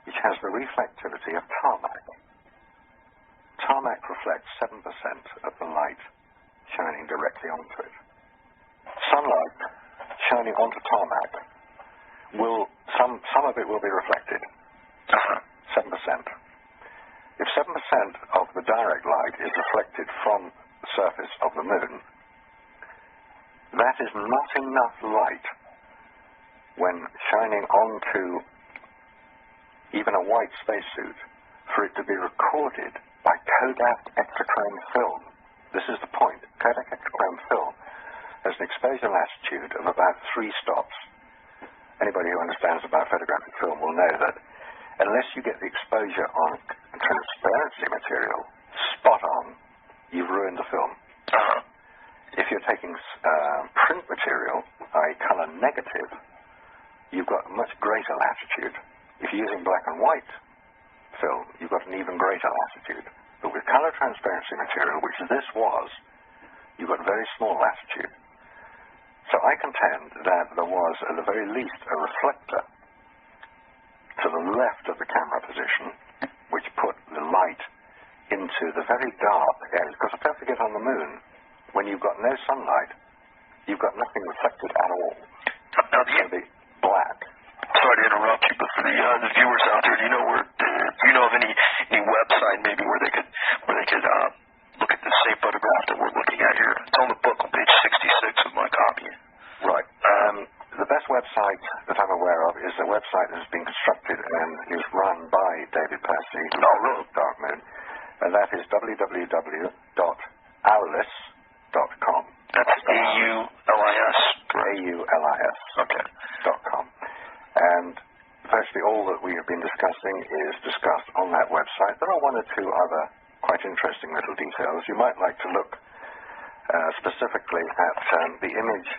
which has the reflectivity of tarmac. Tarmac reflects 7% of the light shining directly onto it. Sunlight shining onto tarmac some of it will be reflected. 7%. If 7% of the direct light is reflected from the surface of the moon, that is not enough light when shining onto even a white spacesuit for it to be recorded by Kodak Ektachrome film. This is the point. Kodak Ektachrome film has an exposure latitude of about 3 stops. Anybody who understands about photographic film will know that unless you get the exposure on transparency material spot on, you've ruined the film. If you're taking print material, i.e. color negative, you've got a much greater latitude. If you're using black and white film, you've got an even greater latitude. But with color transparency material, which this was, you've got very small latitude. So I contend that there was, at the very least, a reflector to the left of the camera position, which put the light into the very dark areas. Because don't forget, on the moon, when you've got no sunlight, you've got nothing reflected at all. It's going to be black. Sorry to interrupt you, but for the viewers out there, do you know of any website maybe where they could look at the same photograph that we're looking at here? It's on the book on page 66 of my copy. Right. The best website that I'm aware of is a website that has been constructed and is run by David Percy, Dark Moon, and that is www.aulis.com. That's A-U-L-I-S. A-U-L-I-S. Okay. .com. And virtually all that we have been discussing is discussed on that website. There are 1 or 2 other quite interesting little details. You might like to look specifically at the image,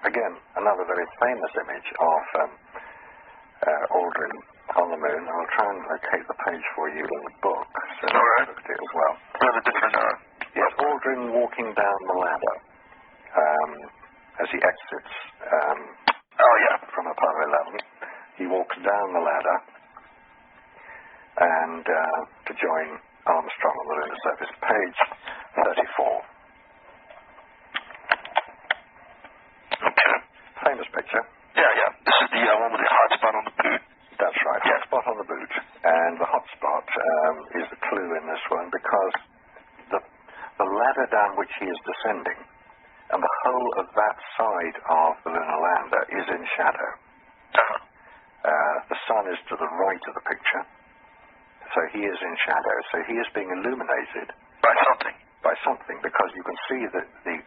again, another very famous image of Aldrin on the moon. I'll try and locate the page for you in the book, so you can look at it as well. Another different, yes, Aldrin walking down the ladder as he exits from Apollo 11. He walks down the ladder and to join Armstrong on the lunar surface. Page 34. Okay. Famous picture. Yeah. This is which he is descending, and the whole of that side of the lunar lander is in shadow. The sun is to the right of the picture, so he is in shadow. So he is being illuminated by something. By something, because you can see that the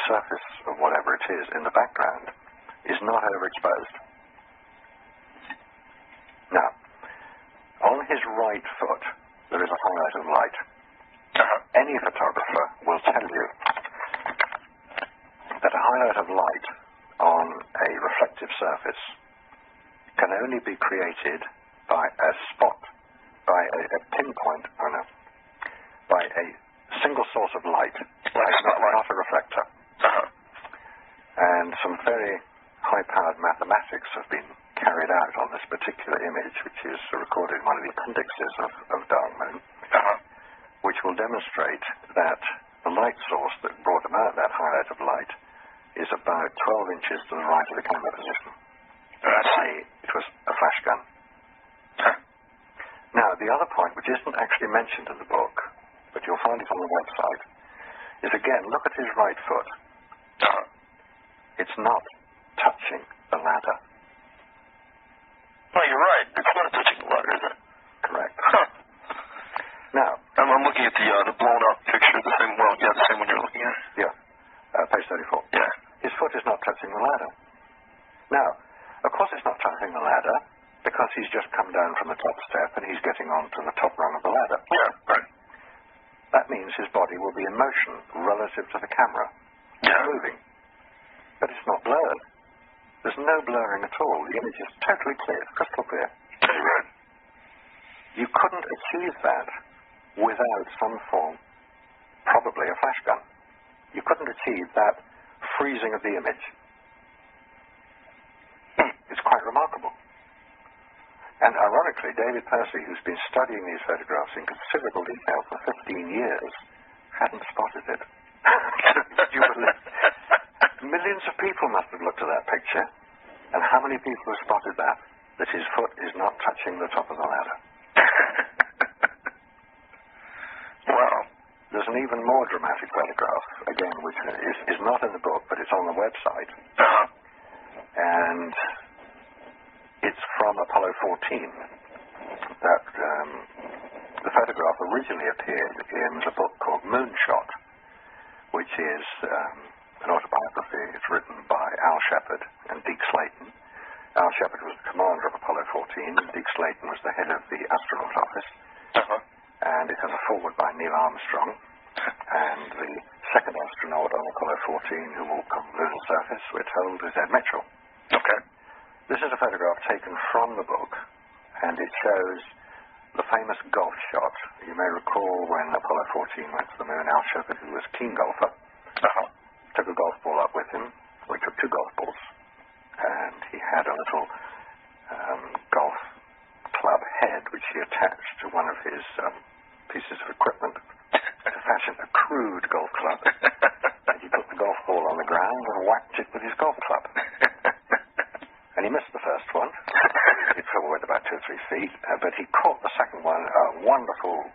surface of whatever it is in the background is not overexposed. Now, on his right foot, there is a highlight of light. Any photographer will tell you that a highlight of light on a reflective surface can only be created by a spot, by a pinpoint, by a single source of light, not a reflector. And some very high-powered mathematics have been carried out on this particular image, which is recorded in one of the appendixes of Dark Moon, which will demonstrate that the light source that brought about that highlight of light is about 12 inches to the right of the camera position. It was a flash gun. Now, the other point, which isn't actually mentioned in the book, but you'll find it on the website, is again, look at his right foot. It's not touching the ladder. Oh, you're right. It's not touching the ladder, is it? Correct. Now, I'm looking at the blown up picture, the same one you're looking at. Yeah, page 34. Yeah. His foot is not touching the ladder. Now, of course it's not touching the ladder because he's just come down from the top step and he's getting on to the top rung of the ladder. Yeah, right. That means his body will be in motion relative to the camera. It's moving. But it's not blurred. There's no blurring at all. The image is totally clear, crystal clear. Right. You couldn't achieve that without some form, probably a flash gun. You couldn't achieve that freezing of the image. It's quite remarkable. And ironically, David Percy, who's been studying these photographs in considerable detail for 15 years, hadn't spotted it. You believe? Millions of people must have looked at that picture, and how many people have spotted that his foot is not touching the top of the ladder? Wow. There's an even more dramatic photograph, again, which is not in the book, but it's on the website. And it's from Apollo 14. That the photograph originally appeared in the book called Moonshot, which is an autobiography. It's written by Al Shepard and Deke Slayton. Al Shepard was the commander of Apollo 14, and Deke Slayton was the head of the astronaut office. And it has a foreword by Neil Armstrong. And the second astronaut on Apollo 14 who walked on the lunar surface, we're told, is Ed Mitchell. Okay. This is a photograph taken from the book, and it shows the famous golf shot. You may recall when Apollo 14 went to the moon, Al Shepard, who was a keen golfer, took a golf ball up with him. We took 2 golf balls, and he had a little golf club head which he attached to one of his pieces of equipment to fashion a crude golf club. And he put the golf ball on the ground and whacked it with his golf club. And he missed the first one. It fell away about 2 or 3 feet, but he caught the second one, a wonderful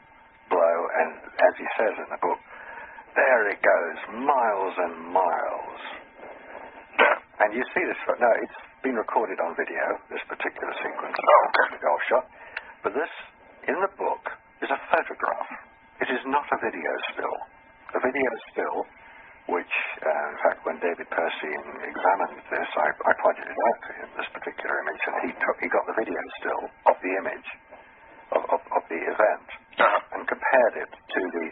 blow, and as he says in the book, there it goes, miles and miles. And you see this, no, it's been recorded on video, this particular sequence of the golf shot, but this, in the book, is a photograph. It is not a video still. The video still, which, in fact, when David Percy examined this, I pointed it out to him, this particular image, and he got the video still of the image, of the event, and compared it to the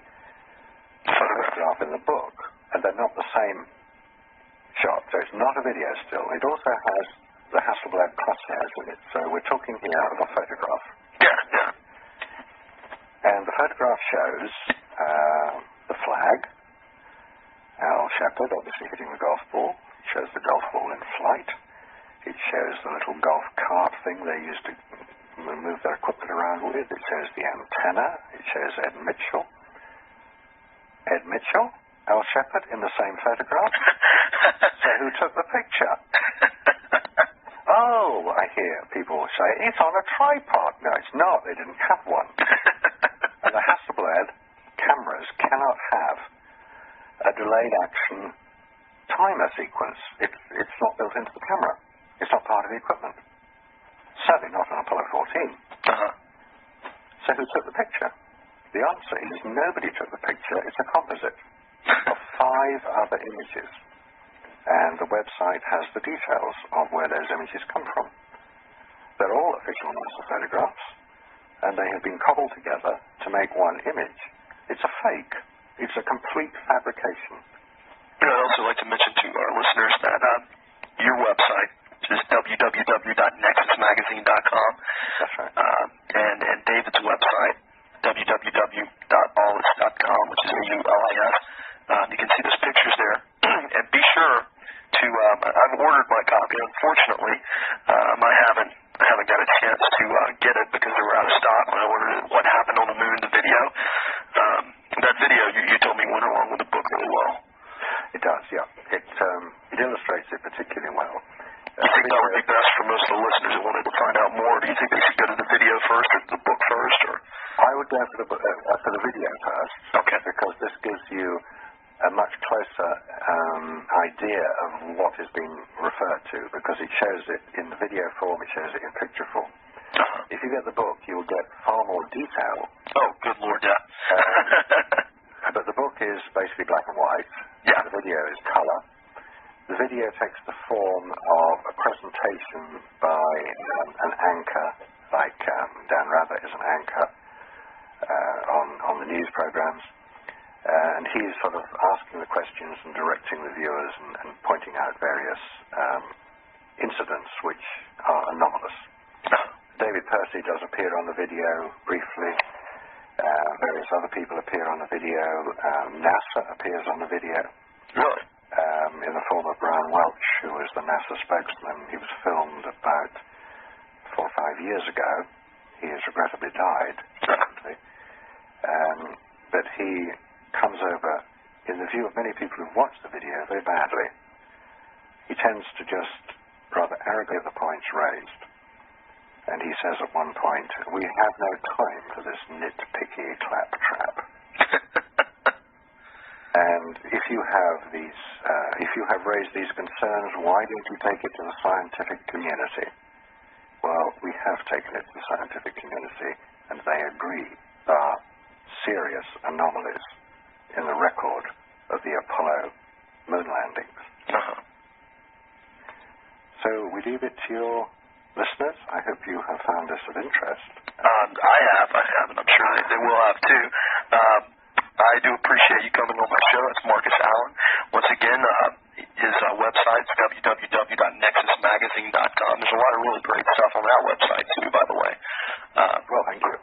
photograph in the book, and they're not the same shot, so it's not a video still. It also has the Hasselblad crosshairs in it, so we're talking here of a photograph. And the photograph shows the flag, Al Shepard obviously hitting the golf ball. It shows the golf ball in flight. It shows the little golf cart thing they used to move their equipment around with. It shows the antenna. It shows Ed Mitchell. Ed Mitchell? Al Shepard in the same photograph? So who took the picture? Oh, I hear people say, it's on a tripod. No, it's not. They didn't have one. And the Hasselblad cameras cannot have a a delayed action timer sequence. It's not built into the camera. It's not part of the equipment. Certainly not on Apollo 14. So who took the picture? The answer is nobody took the picture. It's a composite of 5 other images. And the website has the details of where those images come from. They're all official NASA photographs, and they have been cobbled together to make one image. It's a fake. It's a complete fabrication. I'd also like to mention to our listeners that your website is www.nexusmagazine.com. That's right. And David's website, www.aulis.com, which is AULIS. You can see those pictures there. And be sure to, I've ordered my copy. Unfortunately, I haven't got a chance to get it because they were out of stock when I ordered it. What Happened on the Moon, the video. That video, you told me, went along with the book really well. It does, yeah. It illustrates it particularly well. Do you think that would be best for most of the listeners that wanted to find out more? Do you think they should go to the video first or the book first? Or I would go for the video first. Okay. Because this gives you a much closer idea of what is being referred to, because it shows it in the video form, it shows it in picture form. If you get the book, you'll get far more detail. Oh, good Lord, yeah. But the book is basically black and white. Yeah. The video is color. The video takes the form of a presentation by an anchor, like Dan Rather is an anchor on the news programs. And he's sort of asking the questions and directing the viewers and pointing out various incidents which are anomalous. David Percy does appear on the video briefly. Various other people appear on the video. NASA appears on the video. Really? In the form of Brian Welch, who was the NASA spokesman. He was filmed about 4 or 5 years ago. He has regrettably died recently. But he comes over, in the view of many people who've watched the video, very badly. He tends to just rather arrogate the points raised. And he says at one point, "We have no time for this nitpicky claptrap." And if you have raised these concerns, why don't you take it to the scientific community? Well, we have taken it to the scientific community, and they agree there are serious anomalies in the record of the Apollo moon landings. So we leave it to your listeners. I hope you have found this of interest. I have, and I'm sure they will have too. I do appreciate you coming on my show. It's Marcus Allen. Once again, his website is www.nexusmagazine.com. There's a lot of really great stuff on that website too, by the way. Well, thank you.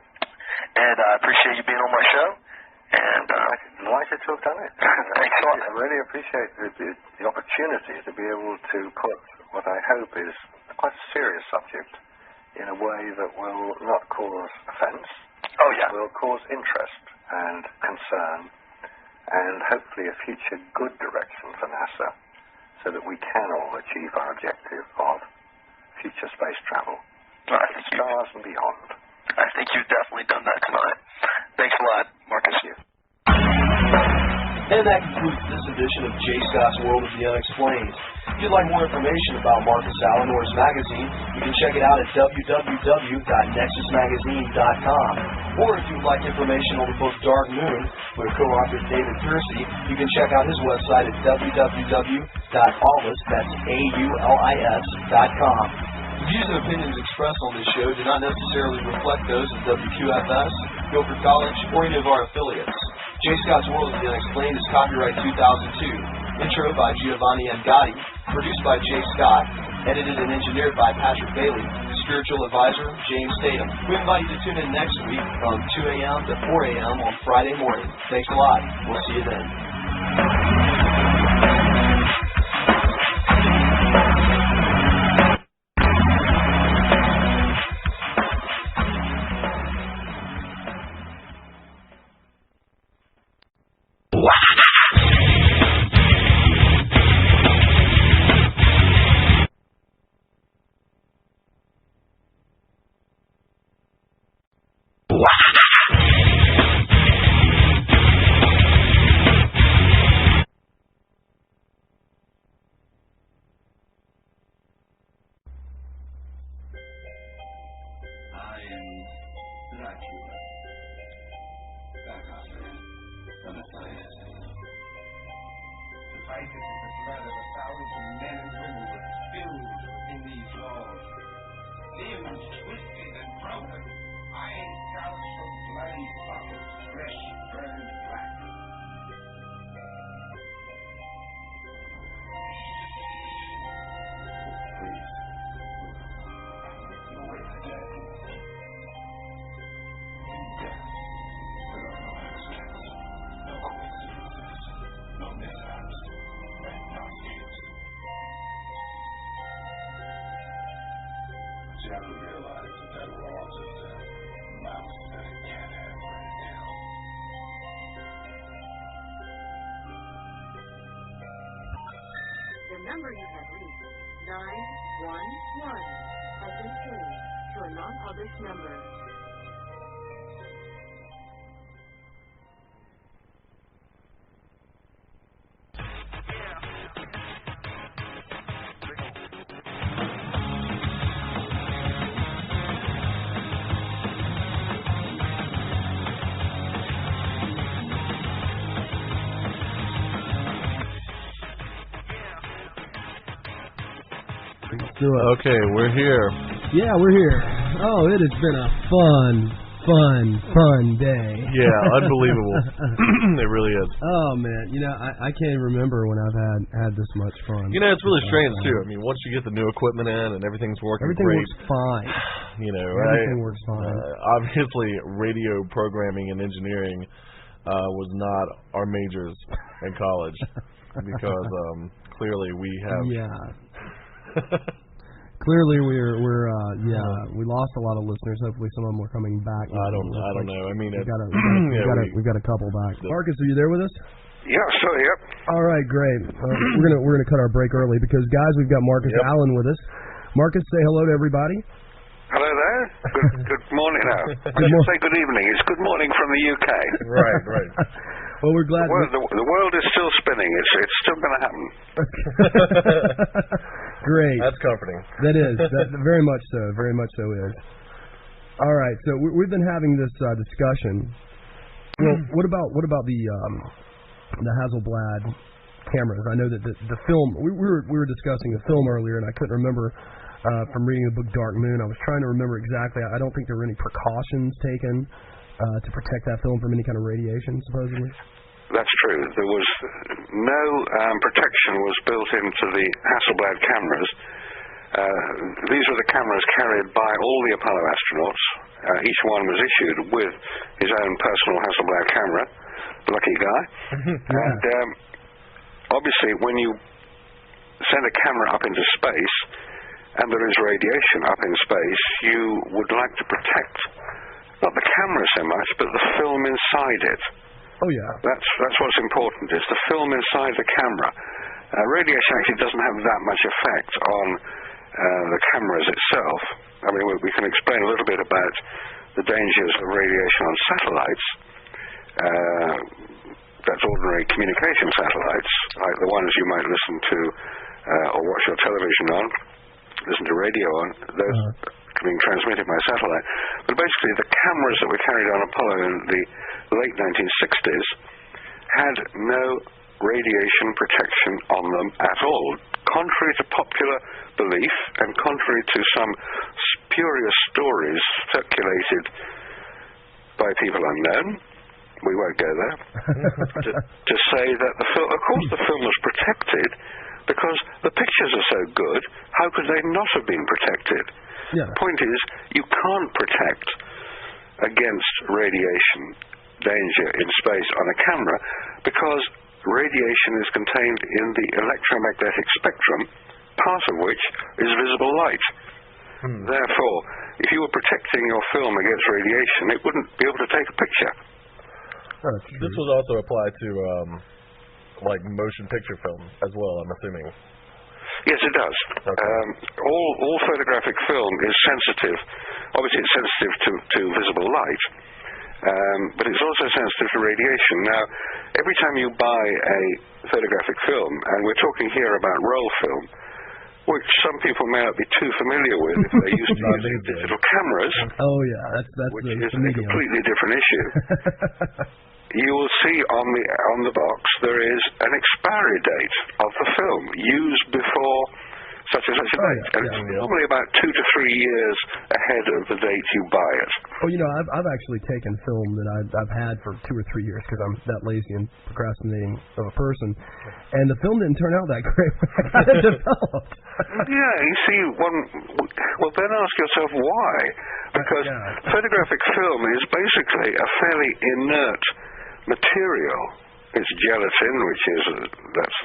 And I appreciate you being on my show. And delighted to have done it. Thanks a lot. I really appreciate the opportunity to be able to put what I hope is quite a serious subject in a way that will not cause offence. Oh, yeah. Will cause interest and concern and hopefully a future good direction for NASA so that we can all achieve our objective of future space travel to the stars and beyond. I think you've definitely done that tonight. Thanks a lot, Marcus. And that concludes this edition of J. Scott's World of the Unexplained. If you'd like more information about Marcus Allen or his magazine, you can check it out at www.nexusmagazine.com. Or if you'd like information on the book Dark Moon, with co-author David Percy, you can check out his website at www.aulis.com. The views and opinions expressed on this show do not necessarily reflect those of WQFS, Guilford College, or any of our affiliates. J. Scott's World of the Unexplained is copyright 2002. Intro by Giovanni Angadi. Produced by Jay Scott. Edited and engineered by Patrick Bailey. Spiritual advisor, James Tatum. We invite you to tune in next week from 2 a.m. to 4 a.m. on Friday morning. Thanks a lot. We'll see you then. Cuba. Back after him, son of science. Suffice it that the blood of 1,000 men and women was spilled in these walls. Limbs twisted and broken, eyes gouged from bloody sockets, flesh burned black. Please. No way for death. In death, there are no accidents, no coincidences, no mishaps, and no escapes. But you have to realize that we're all just a mouse that a cat has for a tail. The number you have reached, 911, has been changed to a non-published number. Okay, we're here. Yeah, we're here. Oh, it has been a fun day. Yeah, unbelievable. It really is. Oh man, I can't even remember when I've had this much fun. It's really strange too. I mean, once you get the new equipment in and everything's working great, works fine. Everything works fine. Obviously, radio programming and engineering was not our majors in college because clearly we have. Yeah. Clearly, we lost a lot of listeners. Hopefully, some of them are coming back. I don't know. I mean, we've got a couple back. Marcus, are you there with us? Yeah, still here. All right, great. We're gonna cut our break early because, guys, we've got Marcus Allen with us. Marcus, say hello to everybody. Hello there. Good morning now. I should say good evening. It's good morning from the UK. Right. Well, we're glad. The world is still spinning. It's still going to happen. Great. That's comforting. That is. Very much so. Very much so is. All right. So we've been having this discussion. Well, what about the Hasselblad cameras? I know that the film. We were discussing the film earlier, and I couldn't remember from reading the book Dark Moon. I was trying to remember exactly. I don't think there were any precautions taken to protect that film from any kind of radiation, supposedly. That's true. There was no protection was built into the Hasselblad cameras. These were the cameras carried by all the Apollo astronauts. Each one was issued with his own personal Hasselblad camera. Lucky guy. And obviously, when you send a camera up into space and there is radiation up in space, you would like to protect not the camera so much, but the film inside it. Oh, yeah. That's what's important, is the film inside the camera. Radiation actually doesn't have that much effect on the cameras itself. I mean, we can explain a little bit about the dangers of radiation on satellites. That's ordinary communication satellites, like the ones you might listen to or watch your television on, listen to radio on. Those being transmitted by satellite. But basically, the cameras that were carried on Apollo in the late 1960s had no radiation protection on them at all. Contrary to popular belief and contrary to some spurious stories circulated by people unknown, we won't go there, to say that of course the film was protected because the pictures are so good, how could they not have been protected? Yeah. The point is, you can't protect against radiation danger in space on a camera because radiation is contained in the electromagnetic spectrum, part of which is visible light. Therefore, if you were protecting your film against radiation, it wouldn't be able to take a picture. This would also apply to like motion picture film as well, I'm assuming. Yes, it does. Okay. All photographic film is sensitive. Obviously, it's sensitive to visible light, but it's also sensitive to radiation. Now, every time you buy a photographic film, and we're talking here about roll film, which some people may not be too familiar with if they're used to using digital cameras, Oh yeah, that's which the is a medium. completely different issue. You will see on the box there is an expiry date of the film used before such and such a date, and it's normally about 2 to 3 years ahead of the date you buy it. Oh, I've actually taken film that I've had for 2 or 3 years because I'm that lazy and procrastinating of a person, and the film didn't turn out that great when I got it developed. Yeah, you see, well then ask yourself why, because photographic film is basically a fairly inert material. It's gelatin, which is that's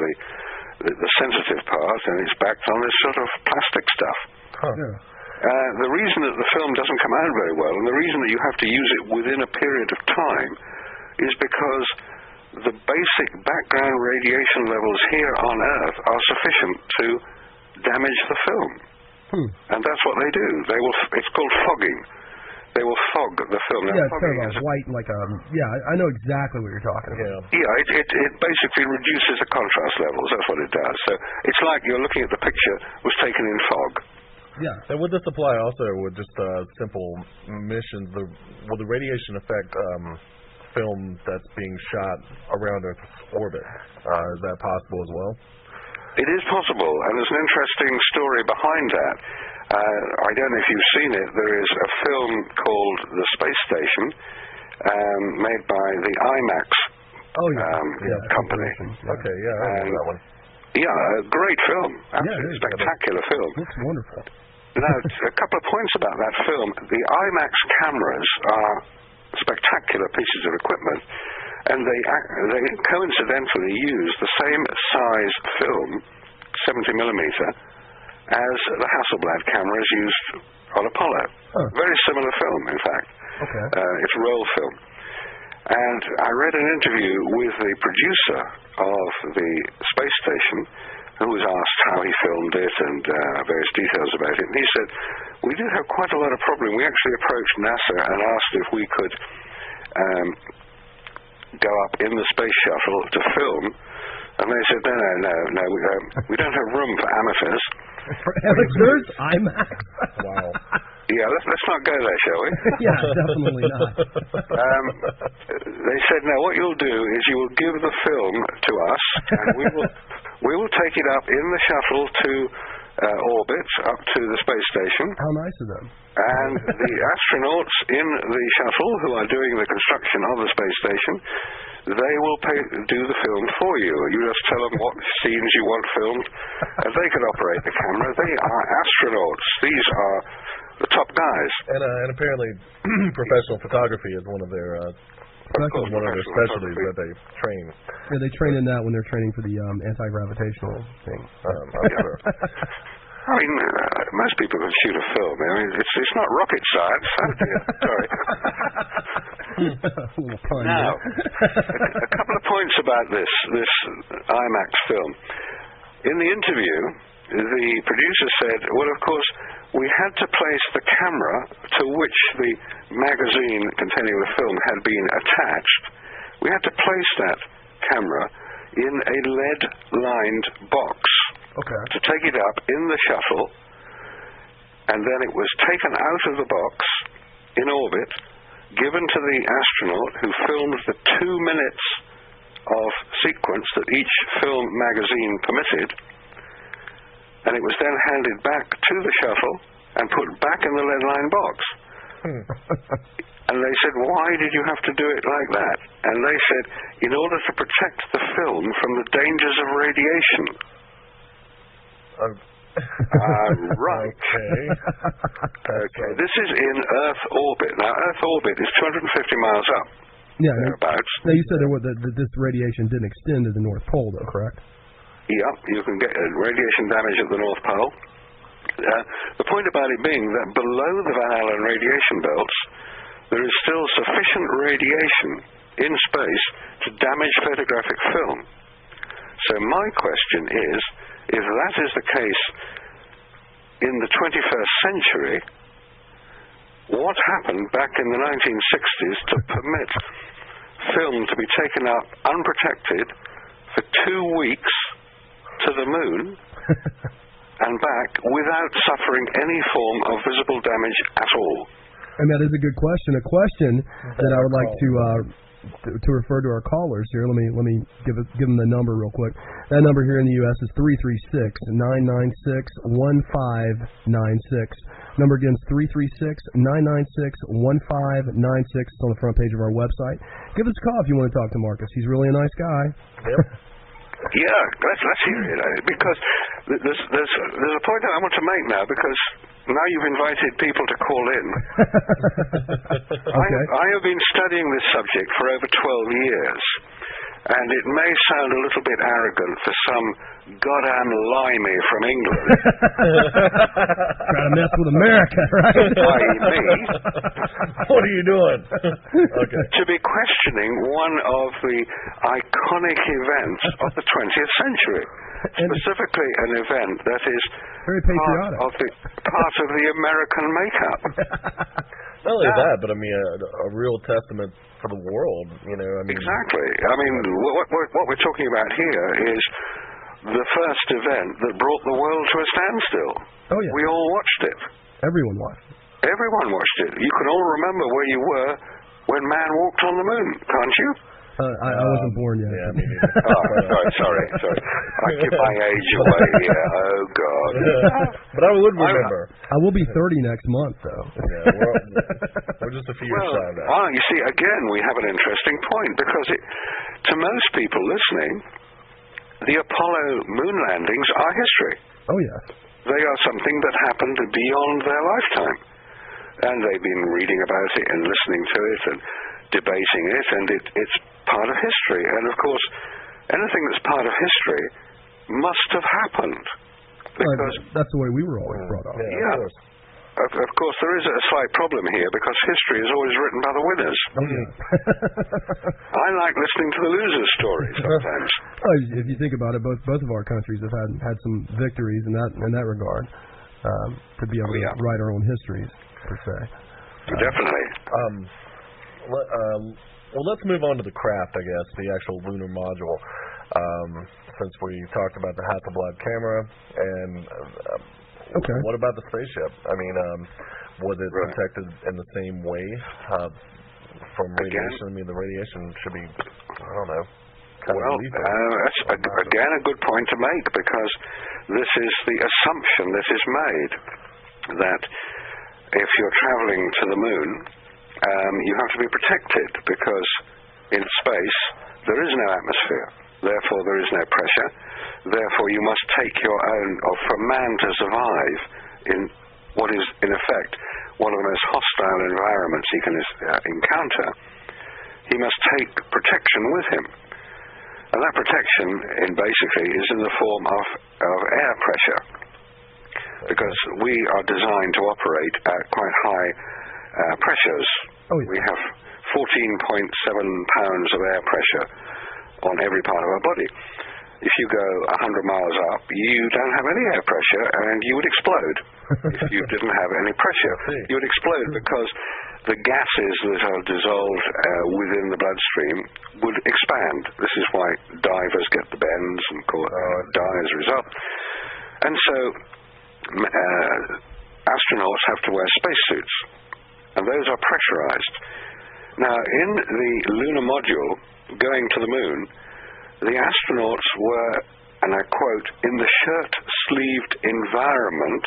the sensitive part, and it's backed on this sort of plastic stuff. The reason that the film doesn't come out very well, and the reason that you have to use it within a period of time, is because the basic background radiation levels here on Earth are sufficient to damage the film. And that's what they do. It's called fogging. They will fog the film. Yeah, it's kind of white, like I know exactly what you're talking about. Yeah, it basically reduces the contrast levels. That's what it does. So it's like you're looking at the picture was taken in fog. Yeah. And would this apply also with just simple missions? Will the radiation affect film that's being shot around Earth's orbit? Is that possible as well? It is possible, and there's an interesting story behind that. I don't know if you've seen it. There is a film called The Space Station, made by the IMAX company. Okay, I remember that one. Yeah, a great film. Absolutely spectacular film. Looks wonderful. Now, a couple of points about that film. The IMAX cameras are spectacular pieces of equipment, and they coincidentally use the same size film, 70 millimeter, as the Hasselblad cameras used on Apollo. Very similar film, in fact. It's roll film. And I read an interview with the producer of the space station, who was asked how he filmed it and various details about it. And he said, we did have quite a lot of problem. We actually approached NASA and asked if we could go up in the space shuttle to film. And they said, no, we don't have room for amateurs. For amateurs? IMAX? Wow. Yeah, let's not go there, shall we? Yeah, definitely not. They said, no, what you'll do is you will give the film to us, and we will take it up in the shuttle to orbit, up to the space station. How nice of them. And the astronauts in the shuttle who are doing the construction of the space station, they will do the film for you. You just tell them what scenes you want filmed, and they can operate the camera. They are astronauts. These are the top guys. And apparently professional photography is one of their specialties that they train. Yeah, they train in that when they're training for the anti-gravitational thing. I mean, most people can shoot a film. I mean, it's not rocket science. Sorry. Now, a couple of points about this IMAX film. In the interview, the producer said, well, of course, we had to place the camera to which the magazine containing the film had been attached. We had to place that camera in a lead-lined box to take it up in the shuttle, and then it was taken out of the box in orbit, given to the astronaut who filmed the 2 minutes of sequence that each film magazine permitted, and it was then handed back to the shuttle and put back in the lead-lined box. And they said, why did you have to do it like that? And they said, in order to protect the film from the dangers of radiation. Right. Okay. This is in Earth orbit. Now, Earth orbit is 250 miles up. Yeah. Thereabouts. Now, you said that this radiation didn't extend to the North Pole, though, correct? Yeah, you can get radiation damage at the North Pole. The point about it being that below the Van Allen radiation belts, there is still sufficient radiation in space to damage photographic film. So my question is, if that is the case in the 21st century, what happened back in the 1960s to permit film to be taken up unprotected for 2 weeks to the moon and back without suffering any form of visible damage at all? And that is a good question. A question that I would like to refer to our callers here. Let me give them the number real quick. That number here in the U.S. is 336-996-1596. Number again is 336-996-1596. It's on the front page of our website. Give us a call if you want to talk to Marcus. He's really a nice guy. Yep. Yeah, let's hear it. Because there's a point that I want to make now, because now you've invited people to call in. Okay. I have been studying this subject for over 12 years, and it may sound a little bit arrogant for some goddamn limey from England. Trying to mess with America, right? I.e. me. What are you doing? Okay. To be questioning one of the iconic events of the 20th century. Specifically an event that is very patriotic. part of the American makeup. Not only that, but I mean a real testament for the world. You know, I mean, exactly. I mean, what we're talking about here is the first event that brought the world to a standstill. Oh yeah. We all watched it. Everyone watched it. Everyone watched it. You can all remember where you were when man walked on the moon, can't you? I wasn't born yet. Yeah, me neither. Oh, sorry. I give my age away here. Oh, God. But I would remember. I will be 30 next month, though. Yeah, we're just a few years shy of that. You see, again, we have an interesting point, because to most people listening, the Apollo moon landings are history. Oh, yes. They are something that happened beyond their lifetime. And they've been reading about it and listening to it and debating it, and it's part of history. And of course, anything that's part of history must have happened, because that's the way we were always brought up. Yeah. Of course, there is a slight problem here, because history is always written by the winners. I like listening to the losers' stories sometimes. Well, if you think about it, both of our countries have had some victories in that regard, to be able to write our own histories per se. Definitely. Well, let's move on to the craft, I guess, the actual lunar module. Since we talked about the Hasselblad camera, and what about the spaceship? I mean, was it protected in the same way from radiation? I mean, the radiation should be, I don't know, kind of lethal. That's, again, a good point to make, because this is the assumption that is made, that if you're traveling to the moon, you have to be protected, because in space there is no atmosphere, therefore there is no pressure, therefore you must take your own, or for man to survive in what is in effect one of the most hostile environments he can encounter, he must take protection with him. And that protection basically is in the form of air pressure, because we are designed to operate at quite high pressures. We have 14.7 pounds of air pressure on every part of our body. If you go 100 miles up, you don't have any air pressure, and you would explode. If you didn't have any pressure, you would explode, because the gases that are dissolved within the bloodstream would expand. This is why divers get the bends and die as a result. And so astronauts have to wear spacesuits, and those are pressurized. Now, in the lunar module going to the moon, the astronauts were, and I quote, in the shirt-sleeved environment.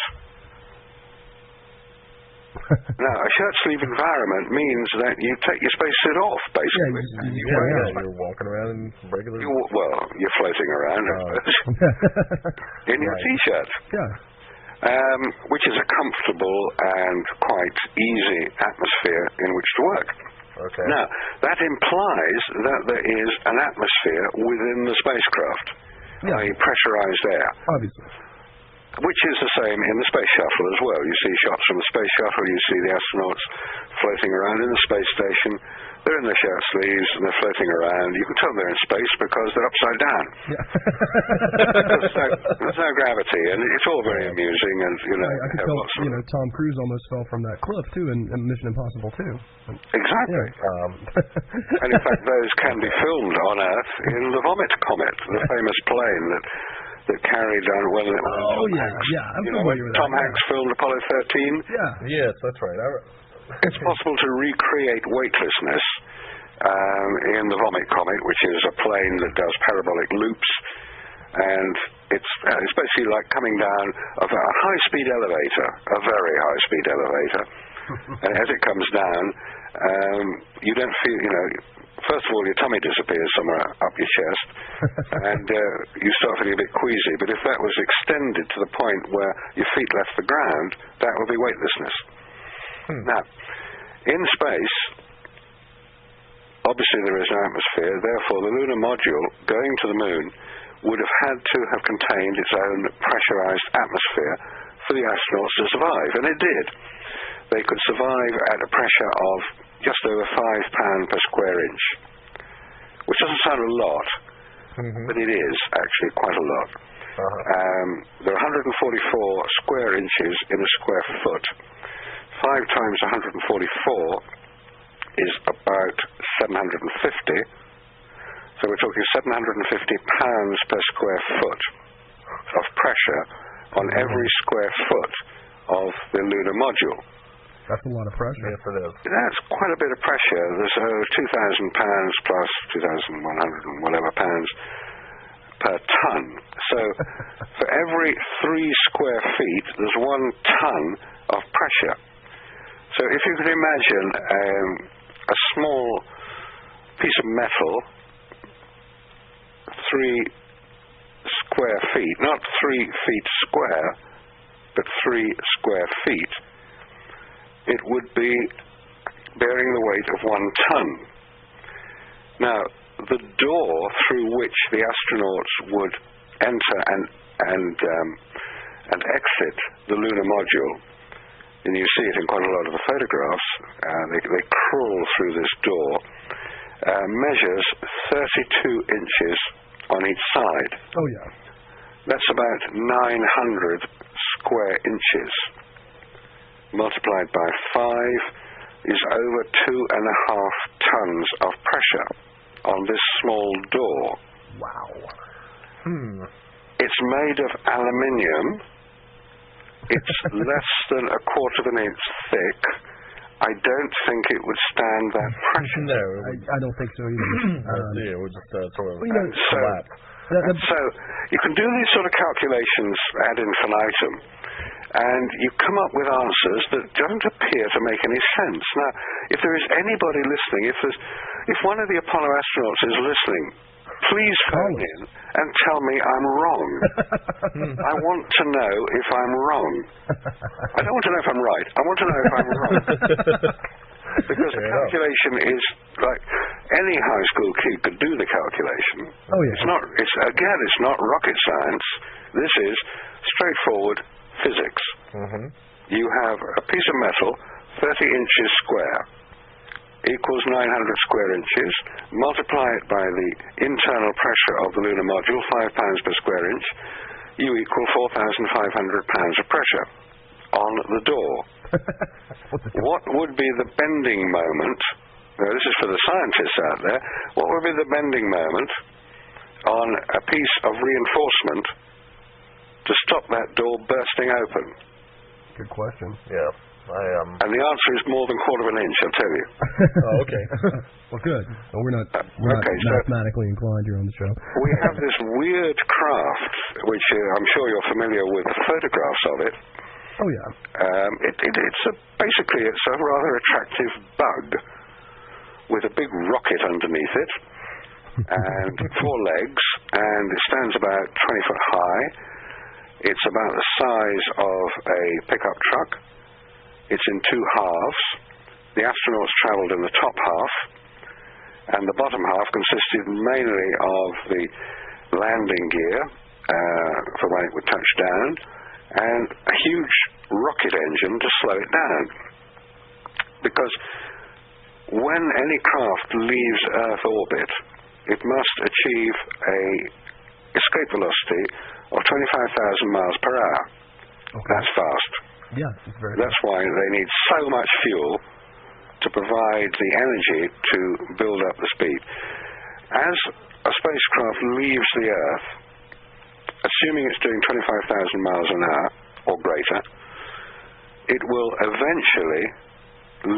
Now, a shirt-sleeve environment means that you take your spacesuit off, basically. You're walking around in regular... You're floating around, I suppose, in your T-shirt. Which is a comfortable and quite easy atmosphere in which to work. Now, that implies that there is an atmosphere within the spacecraft, i.e. pressurized air. Obviously. Which is the same in the space shuttle as well. You see shots from the space shuttle, you see the astronauts floating around in the space station. They're in their shirt sleeves and they're floating around. You can tell they're in space because they're upside down. There's no gravity, and it's all very amusing. And I could tell, Tom Cruise almost fell from that cliff too in Mission Impossible 2. Exactly. And in fact, those can be filmed on Earth in the Vomit Comet, the famous plane that that carried on. Well, oh yeah, I'm familiar with that. Tom Hanks filmed Apollo 13. Yeah. Yes, that's right. It's possible to recreate weightlessness in the Vomit Comet, which is a plane that does parabolic loops, and it's basically like coming down of a high-speed elevator, a very high-speed elevator, and as it comes down, you don't feel, first of all, your tummy disappears somewhere up your chest, and you start feeling a bit queasy. But if that was extended to the point where your feet left the ground, that would be weightlessness. Now, in space, obviously there is no atmosphere, therefore the lunar module going to the moon would have had to have contained its own pressurized atmosphere for the astronauts to survive, and it did. They could survive at a pressure of just over 5 pounds per square inch, which doesn't sound a lot, but it is actually quite a lot. There are 144 square inches in a square foot. 5 times 144 is about 750. So we're talking 750 pounds per square foot of pressure on every square foot of the lunar module. That's a lot of pressure. Yes, it is. That's quite a bit of pressure. There's 2,000 pounds plus 2,100 and whatever pounds per ton. So for every 3 square feet, there's 1 ton of pressure. So if you could imagine a small piece of metal, 3 square feet, not 3 feet square, but 3 square feet, it would be bearing the weight of 1 ton. Now, the door through which the astronauts would enter and exit the lunar module, and you see it in quite a lot of the photographs, they crawl through this door, measures 32 inches on each side. Oh, yeah. That's about 900 square inches. Multiplied by 5 is over 2.5 tons of pressure on this small door. Wow. It's made of aluminium. It's less than 1/4 inch thick. I don't think it would stand that pressure. No. I don't think so either. It would just sort of so you can do these sort of calculations ad infinitum, and you come up with answers that don't appear to make any sense. Now, if there is anybody listening, if one of the Apollo astronauts is listening, please phone in and tell me I'm wrong. I want to know if I'm wrong. I don't want to know if I'm right. I want to know if I'm wrong. Because the calculation is like any high school kid could do the calculation. Oh, yeah. It's not rocket science. This is straightforward physics. You have a piece of metal, 30 inches square, equals 900 square inches. Multiply it by the internal pressure of the lunar module, 5 pounds per square inch. You equal 4,500 pounds of pressure on the door. What would be the bending moment? Now, this is for the scientists out there. What would be the bending moment on a piece of reinforcement to stop that door bursting open? Good question. Yeah. And the answer is more than 1/4 inch, I'll tell you. Oh, okay. Well, good. Well, we're not mathematically inclined here on the show. We have this weird craft, which I'm sure you're familiar with the photographs of it. Oh, yeah. Basically, it's a rather attractive bug with a big rocket underneath it and 4 legs, and it stands about 20 foot high. It's about the size of a pickup truck. It's in 2 halves. The astronauts traveled in the top half, and the bottom half consisted mainly of the landing gear for when it would touch down, and a huge rocket engine to slow it down. Because when any craft leaves Earth orbit, it must achieve a escape velocity of 25,000 miles per hour. Okay. That's fast. Yeah, it's very That's why they need so much fuel to provide the energy to build up the speed. As a spacecraft leaves the Earth, assuming it's doing 25,000 miles an hour or greater, it will eventually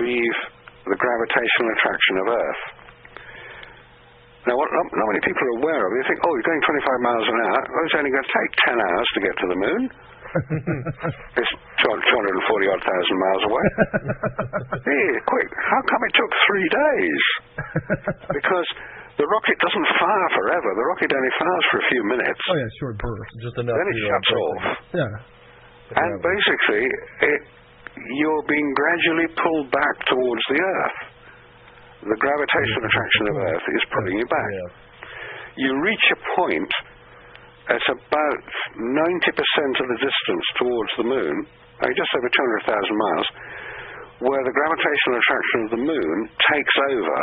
leave the gravitational attraction of Earth. Now, what not many people are aware of, they think, oh, you're going 25 miles an hour, well, it's only going to take 10 hours to get to the moon. It's 240-odd thousand miles away. Hey, quick, how come it took 3 days? Because the rocket doesn't fire forever. The rocket only fires for a few minutes. Oh, yeah, short burst. Just enough Then it shuts off. Yeah. And basically, you're being gradually pulled back towards the Earth. The gravitational attraction of Earth is pulling you back. Yeah. You reach a point at about 90% of the distance towards the moon, just over 200,000 miles, where the gravitational attraction of the moon takes over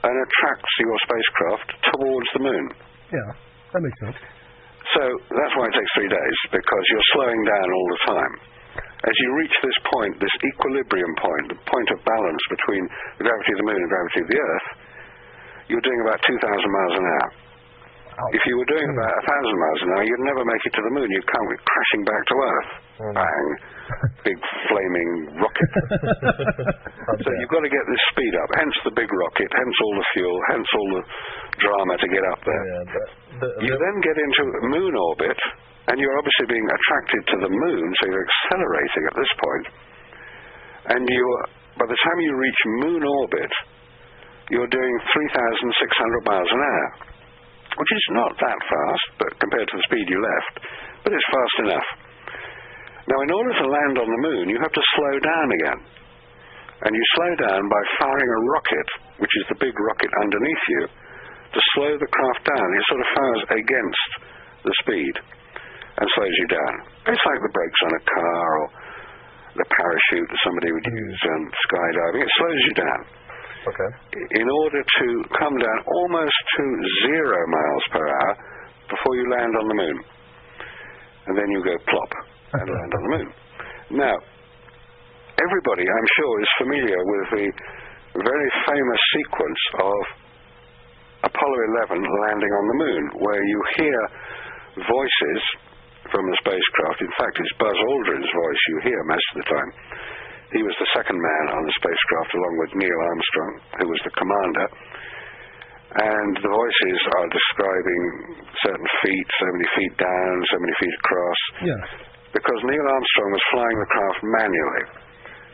and attracts your spacecraft towards the moon. Yeah, that makes sense. So that's why it takes 3 days, because you're slowing down all the time. As you reach this point, this equilibrium point, the point of balance between the gravity of the moon and gravity of the Earth, you're doing about 2,000 miles an hour. If you were doing about 1,000 miles an hour, you'd never make it to the moon. You'd come crashing back to Earth. Bang. Big flaming rocket. So you've got to get this speed up. Hence the big rocket, hence all the fuel, hence all the drama to get up there. You then get into moon orbit, and you're obviously being attracted to the moon, so you're accelerating at this point. And by the time you reach moon orbit, you're doing 3,600 miles an hour, which is not that fast, but compared to the speed you left, but it's fast enough. Now, in order to land on the moon, you have to slow down again. And you slow down by firing a rocket, which is the big rocket underneath you, to slow the craft down. It sort of fires against the speed and slows you down. It's like the brakes on a car or the parachute that somebody would use on skydiving. It slows you down. Okay. In order to come down almost to 0 miles per hour before you land on the moon. And then you go plop and land on the moon. Now, everybody, I'm sure, is familiar with the very famous sequence of Apollo 11 landing on the moon, where you hear voices from the spacecraft. In fact, it's Buzz Aldrin's voice you hear most of the time. He was the second man on the spacecraft, along with Neil Armstrong, who was the commander. And the voices are describing certain feet, so many feet down, so many feet across. Yeah. Because Neil Armstrong was flying the craft manually.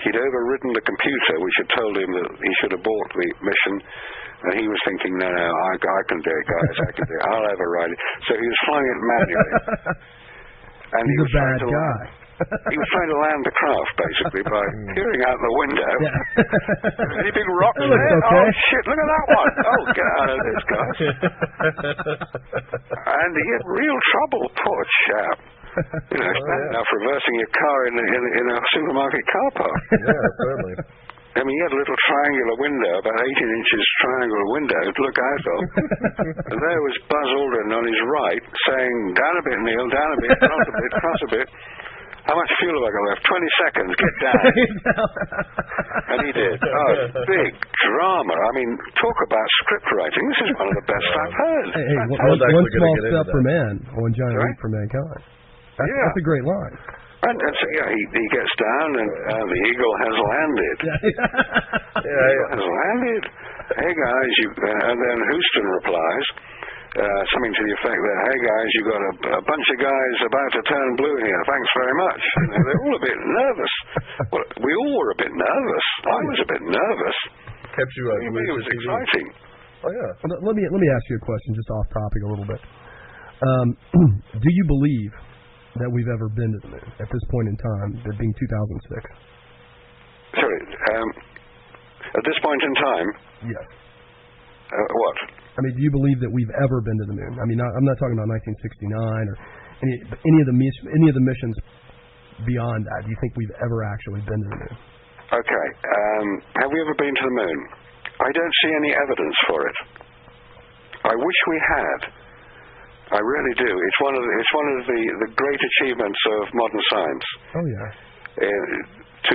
He'd overridden the computer, which had told him that he should abort the mission. And he was thinking, no, I can do it, guys, I can do it. I'll override it. So he was flying it manually. And He's a bad guy. He was trying to land the craft, basically, by peering out the window. Yeah. Any big rock there? Okay. Oh, shit, look at that one. Oh, get out of this, guys. And he had real trouble, poor chap. You know, standing up reversing your car in a supermarket car park. Yeah, certainly. I mean, he had a little triangular window, about 18 inches triangular window to look out of. And there was Buzz Aldrin on his right, saying, down a bit, Neil, down a bit, cross a bit, cross a bit. How much fuel have I got left? 20 seconds, get down. And he did. Oh, big drama. I mean, talk about script writing. This is one of the best I've heard. Hey, one small step for man, one giant leap for mankind. That's a great line. And so, he gets down, and the eagle has landed. The eagle has landed. Hey, guys, and then Houston replies, something to the effect that, hey, guys, you've got a bunch of guys about to turn blue here. Thanks very much. And they're all a bit nervous. Well, we all were a bit nervous. I was a bit nervous. Kept you it was exciting. Oh, yeah. Let me ask you a question, just off topic a little bit. Do you believe that we've ever been to the moon at this point in time, that being 2006? Sorry, at this point in time? Yes. What? I mean, do you believe that we've ever been to the moon? I mean, I'm not talking about 1969 or any of the missions beyond that. Do you think we've ever actually been to the moon? Okay. Have we ever been to the moon? I don't see any evidence for it. I wish we had. I really do. It's one of the great achievements of modern science. Oh yeah.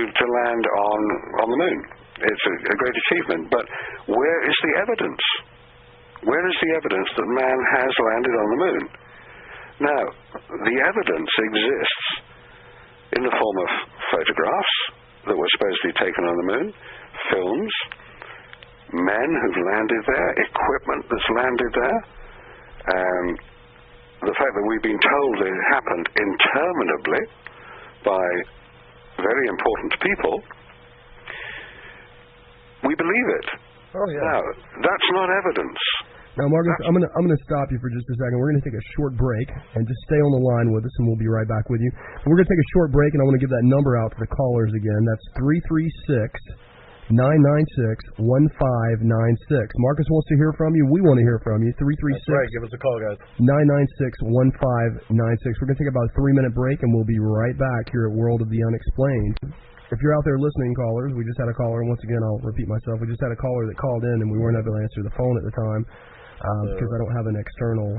To land on the moon. It's a great achievement. But where is the evidence? Where is the evidence that man has landed on the moon? Now, the evidence exists in the form of photographs that were supposedly taken on the moon, films, men who've landed there, equipment that's landed there, the fact that we've been told that it happened interminably by very important people. We believe it. Oh, yeah. Now, that's not evidence. Now, Marcus, I'm gonna stop you for just a second. We're gonna take a short break and just stay on the line with us, and we'll be right back with you. We're gonna take a short break, and I want to give that number out to the callers again. That's 336-996-1596. Marcus wants to hear from you. We want to hear from you. 336. That's right. Give us a call, guys. 996-1596. We're gonna take about a 3-minute break, and we'll be right back here at World of the Unexplained. If you're out there listening, callers, we just had a caller, and once again, I'll repeat myself. We just had a caller that called in, and we weren't able to answer the phone at the time because I don't have an external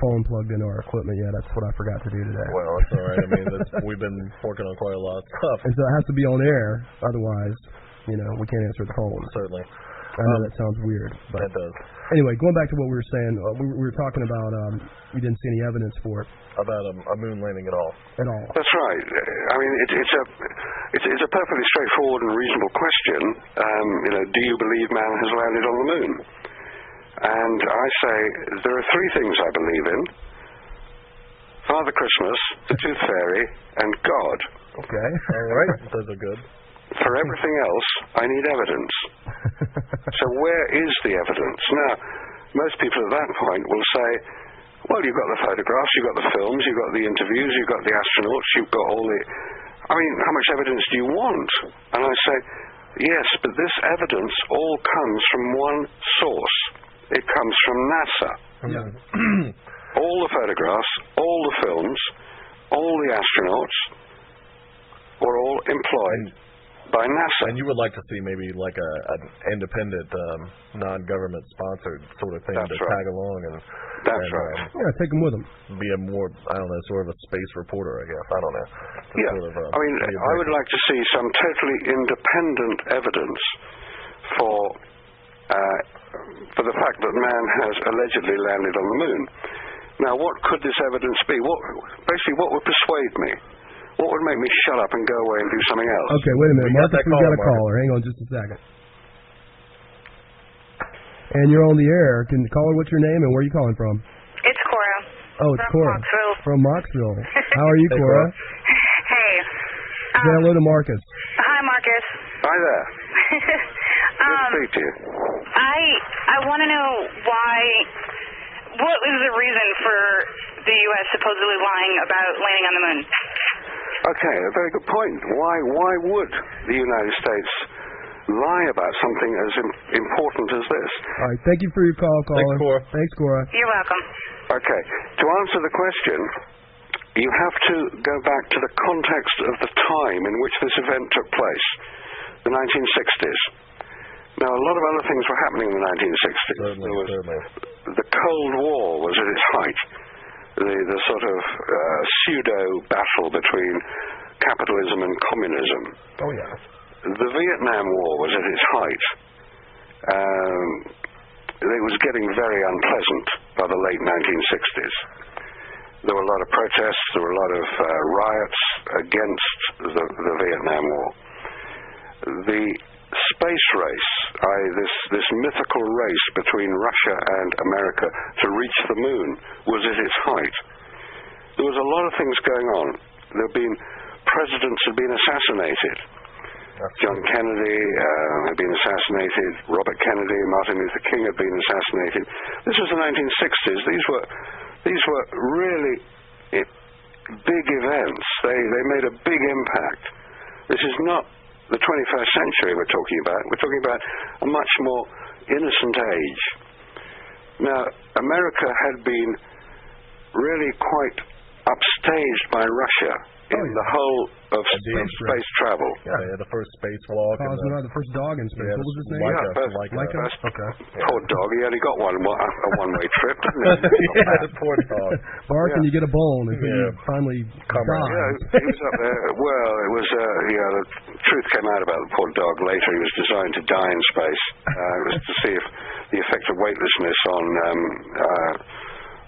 phone plugged into our equipment yet. That's what I forgot to do today. Well, that's all right. I mean, we've been working on quite a lot of stuff. And so it has to be on air. Otherwise, we can't answer the phone. Certainly. I know that sounds weird. But that does. Anyway, going back to what we were saying, we were talking about we didn't see any evidence for it. About a moon landing at all. At all. That's right. I mean, it's a perfectly straightforward and reasonable question. Do you believe man has landed on the moon? And I say there are 3 things I believe in: Father Christmas, the Tooth Fairy, and God. Okay. All right. Those are good. For everything else, I need evidence. So where is the evidence? Now, most people at that point will say, well, you've got the photographs, you've got the films, you've got the interviews, you've got the astronauts, you've got all the... I mean, how much evidence do you want? And I say, yes, but this evidence all comes from one source. It comes from NASA. Yeah. All the photographs, all the films, all the astronauts were all employed by NASA. And you would like to see maybe like an independent, non-government sponsored sort of thing That's to right. tag along and right. Yeah, take them with them. Be a more, I don't know, sort of a space reporter, I guess. I don't know. Yeah. Sort of, I mean, I would like to see some totally independent evidence for the fact that man has allegedly landed on the moon. Now, what could this evidence be? Basically, what would persuade me? What would make me shut up and go away and do something else? Okay, wait a minute. Marcus, we've got a caller. Hang on just a second. And you're on the air. Can the caller, what's your name and where are you calling from? It's Cora. Oh, it's from Cora. Moxville. From Moxville. How are you, Hey, Cora? Hey. Say hello to Marcus. Hi, Marcus. Hi there. Good to speak to you. I want to know what was the reason for the U.S. supposedly lying about landing on the moon? Okay, a very good point. Why would the United States lie about something as important as this? All right, thank you for your call, caller. Thanks, Cora. Thanks, Cora. You're welcome. Okay, to answer the question, you have to go back to the context of the time in which this event took place, the 1960s. Now, a lot of other things were happening in the 1960s. Certainly. The Cold War was at its height. The sort of pseudo-battle between capitalism and communism. Oh, yeah. The Vietnam War was at its height. It was getting very unpleasant by the late 1960s. There were a lot of protests, there were a lot of riots against the Vietnam War. The space race, this mythical race between Russia and America to reach the moon, was at its height. There was a lot of things going on. Presidents had been assassinated. John Kennedy had been assassinated. Robert Kennedy, Martin Luther King had been assassinated. This was the 1960s. These were really big events. They made a big impact. This is not the 21st century we're talking about. We're talking about a much more innocent age. Now, America had been really quite upstaged by Russia in the whole of space travel. Yeah, they had the first spacewalk. The first dog in space. Yeah, What was his name? Laika. Okay. Poor dog. He only got a one-way trip, didn't he? Yeah, poor dog. Bark and you get a bone. And he finally died. Yeah, he was up there. Well, it was, the truth came out about the poor dog later. He was designed to die in space. It was to see if the effect of weightlessness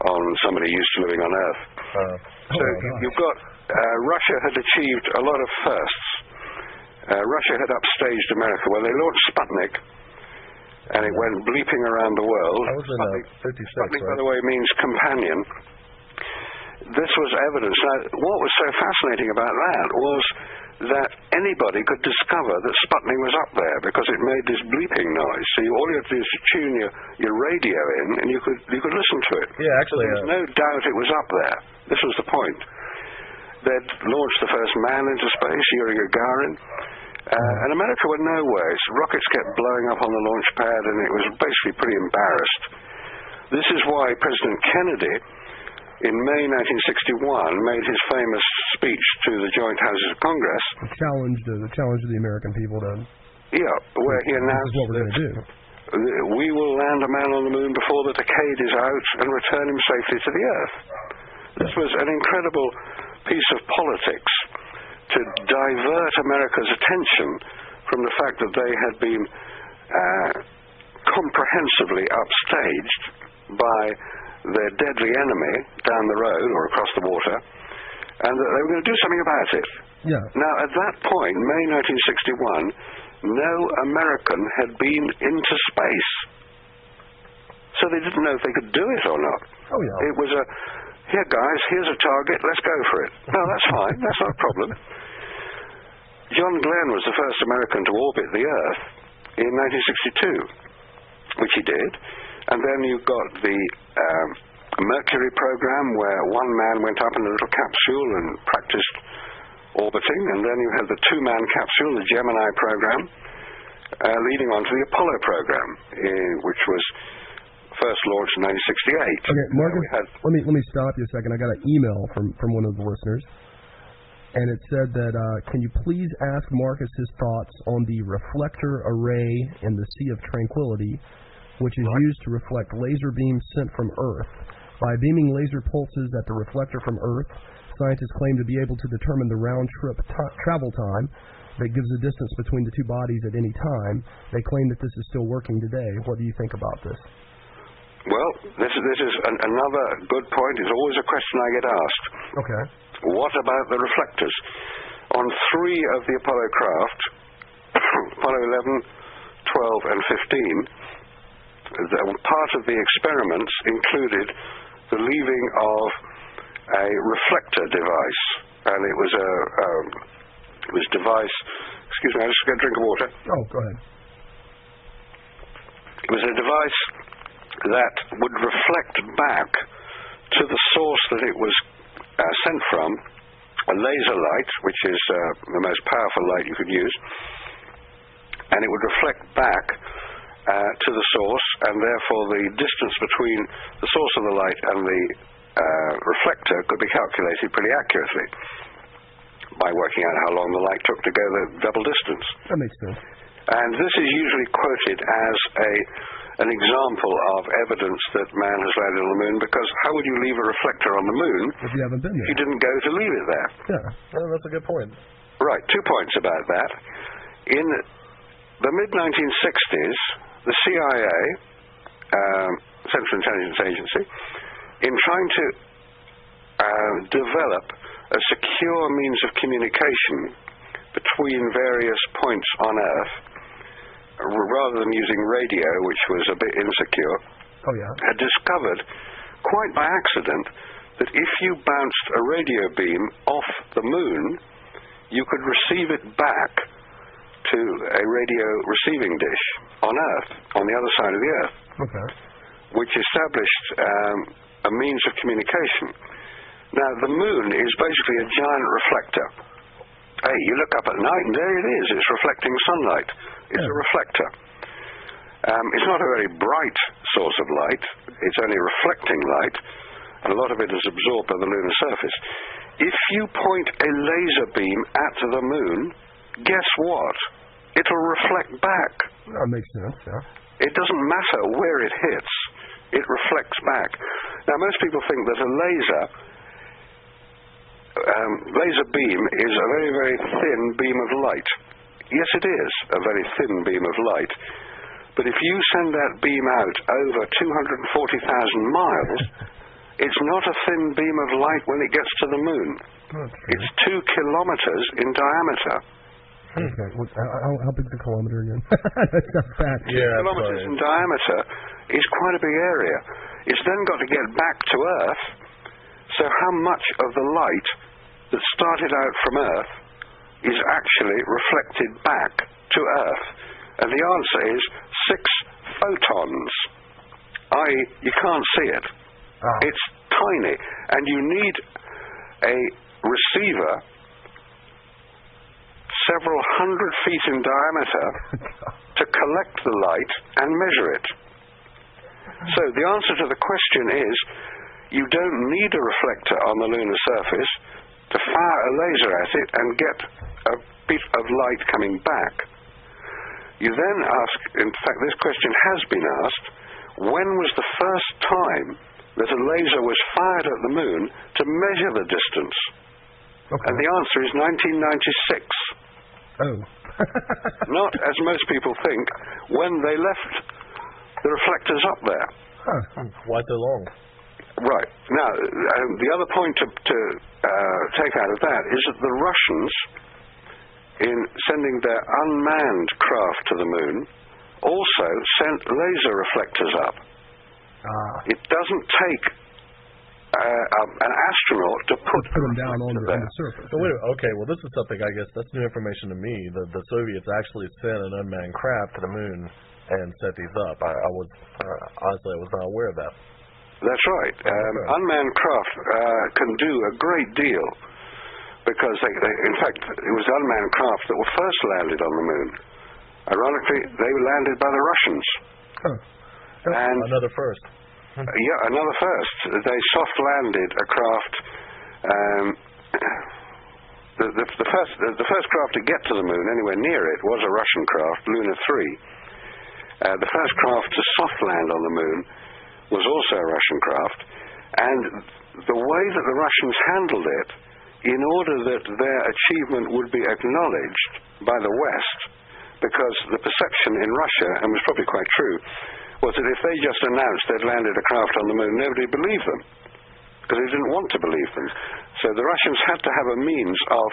on somebody used to living on Earth. So you've got Russia had achieved a lot of firsts. Russia had upstaged America. Well, they launched Sputnik, and it went bleeping around the world. That was in 56, Sputnik, right? by the way, means companion. This was evidence. Now, what was so fascinating about that was that anybody could discover that Sputnik was up there because it made this bleeping noise. So all you had to do is tune your radio in, and you could listen to it. Yeah, actually, so there was no doubt it was up there. This was the point. They'd launched the first man into space, Yuri Gagarin, and America went nowhere. Rockets kept blowing up on the launch pad, and it was basically pretty embarrassed. This is why President Kennedy, in May 1961, made his famous speech to the Joint Houses of Congress. The challenge to the American people to... Yeah, where he announced this is what we're going to do. We will land a man on the moon before the decade is out and return him safely to the Earth. This was an incredible piece of politics to divert America's attention from the fact that they had been comprehensively upstaged by their deadly enemy down the road or across the water, and that they were going to do something about it. Yeah. Now, at that point, May 1961, no American had been into space. So they didn't know if they could do it or not. Oh, yeah. It was here, guys, here's a target, let's go for it. No, that's fine, that's not a problem. John Glenn was the first American to orbit the Earth in 1962, which he did. And then you've got the Mercury program, where one man went up in a little capsule and practiced orbiting, and then you had the two-man capsule, the Gemini program, leading on to the Apollo program, which was first launched in 1968. Okay, Marcus, let me stop you a second. I got an email from one of the listeners, and it said that, can you please ask Marcus his thoughts on the reflector array in the Sea of Tranquility, which is used to reflect laser beams sent from Earth. By beaming laser pulses at the reflector from Earth, scientists claim to be able to determine the round-trip travel time that gives the distance between the two bodies at any time. They claim that this is still working today. What do you think about this? Well, this is another good point. It's always a question I get asked. Okay. What about the reflectors? On 3 of the Apollo craft, Apollo 11, 12, and 15, part of the experiments included the leaving of a reflector device, and it was a device. Excuse me, I just get a drink of water. Oh, go ahead. It was a device that would reflect back to the source that it was sent from, a laser light, which is the most powerful light you could use, and it would reflect back to the source, and therefore the distance between the source of the light and the reflector could be calculated pretty accurately by working out how long the light took to go the double distance. That makes sense. And this is usually quoted as an example of evidence that man has landed on the moon, because how would you leave a reflector on the moon if you haven't been there? If you didn't go to leave it there? Yeah, well, that's a good point. Right, 2 points about that. In the mid-1960s, the CIA, Central Intelligence Agency, in trying to develop a secure means of communication between various points on Earth, rather than using radio, which was a bit insecure, had discovered, quite by accident, that if you bounced a radio beam off the moon, you could receive it back to a radio receiving dish on Earth, on the other side of the Earth, which established a means of communication. Now, the moon is basically a giant reflector. Hey, you look up at night and there it is. It's reflecting sunlight. It's a reflector. It's not a very bright source of light. It's only reflecting light, and a lot of it is absorbed by the lunar surface. If you point a laser beam at the moon, guess what? It'll reflect back. That makes sense, yeah. It doesn't matter where it hits. It reflects back. Now, most people think that a laser beam is a very, very thin beam of light. Yes, it is a very thin beam of light. But if you send that beam out over 240,000 miles, it's not a thin beam of light when it gets to the moon. It's 2 kilometers in diameter. Okay. How big is the kilometer again? That's not bad. 2 kilometers in diameter is quite a big area. It's then got to get back to Earth. So how much of the light that started out from Earth is actually reflected back to Earth? And the answer is 6 photons. I.e., you can't see it. Oh. It's tiny. And you need a receiver several hundred feet in diameter to collect the light and measure it. So the answer to the question is, you don't need a reflector on the lunar surface to fire a laser at it and get a bit of light coming back. You then ask, in fact this question has been asked, when was the first time that a laser was fired at the moon to measure the distance? Okay. And the answer is 1996. Oh. Not, as most people think, when they left the reflectors up there. Huh. Why so long? Right. Now, the other point to take out of that is that the Russians, in sending their unmanned craft to the moon, also sent laser reflectors up. It doesn't take an astronaut to put them down on the surface. So okay, well this is something, I guess, that's new information to me. The Soviets actually sent an unmanned craft to the moon and set these up. I was honestly I was not aware of that. That's right. Unmanned craft can do a great deal because they in fact it was unmanned craft that were first landed on the moon. Ironically, they were landed by the Russians. Huh. And another first. Yeah, another first. They soft landed a craft. The first craft to get to the moon, anywhere near it, was a Russian craft, Lunar 3. The first craft to soft land on the moon was also a Russian craft, and the way that the Russians handled it, in order that their achievement would be acknowledged by the West, because the perception in Russia, and was probably quite true, was that if they just announced they'd landed a craft on the moon, nobody would believe them, because they didn't want to believe them. So the Russians had to have a means of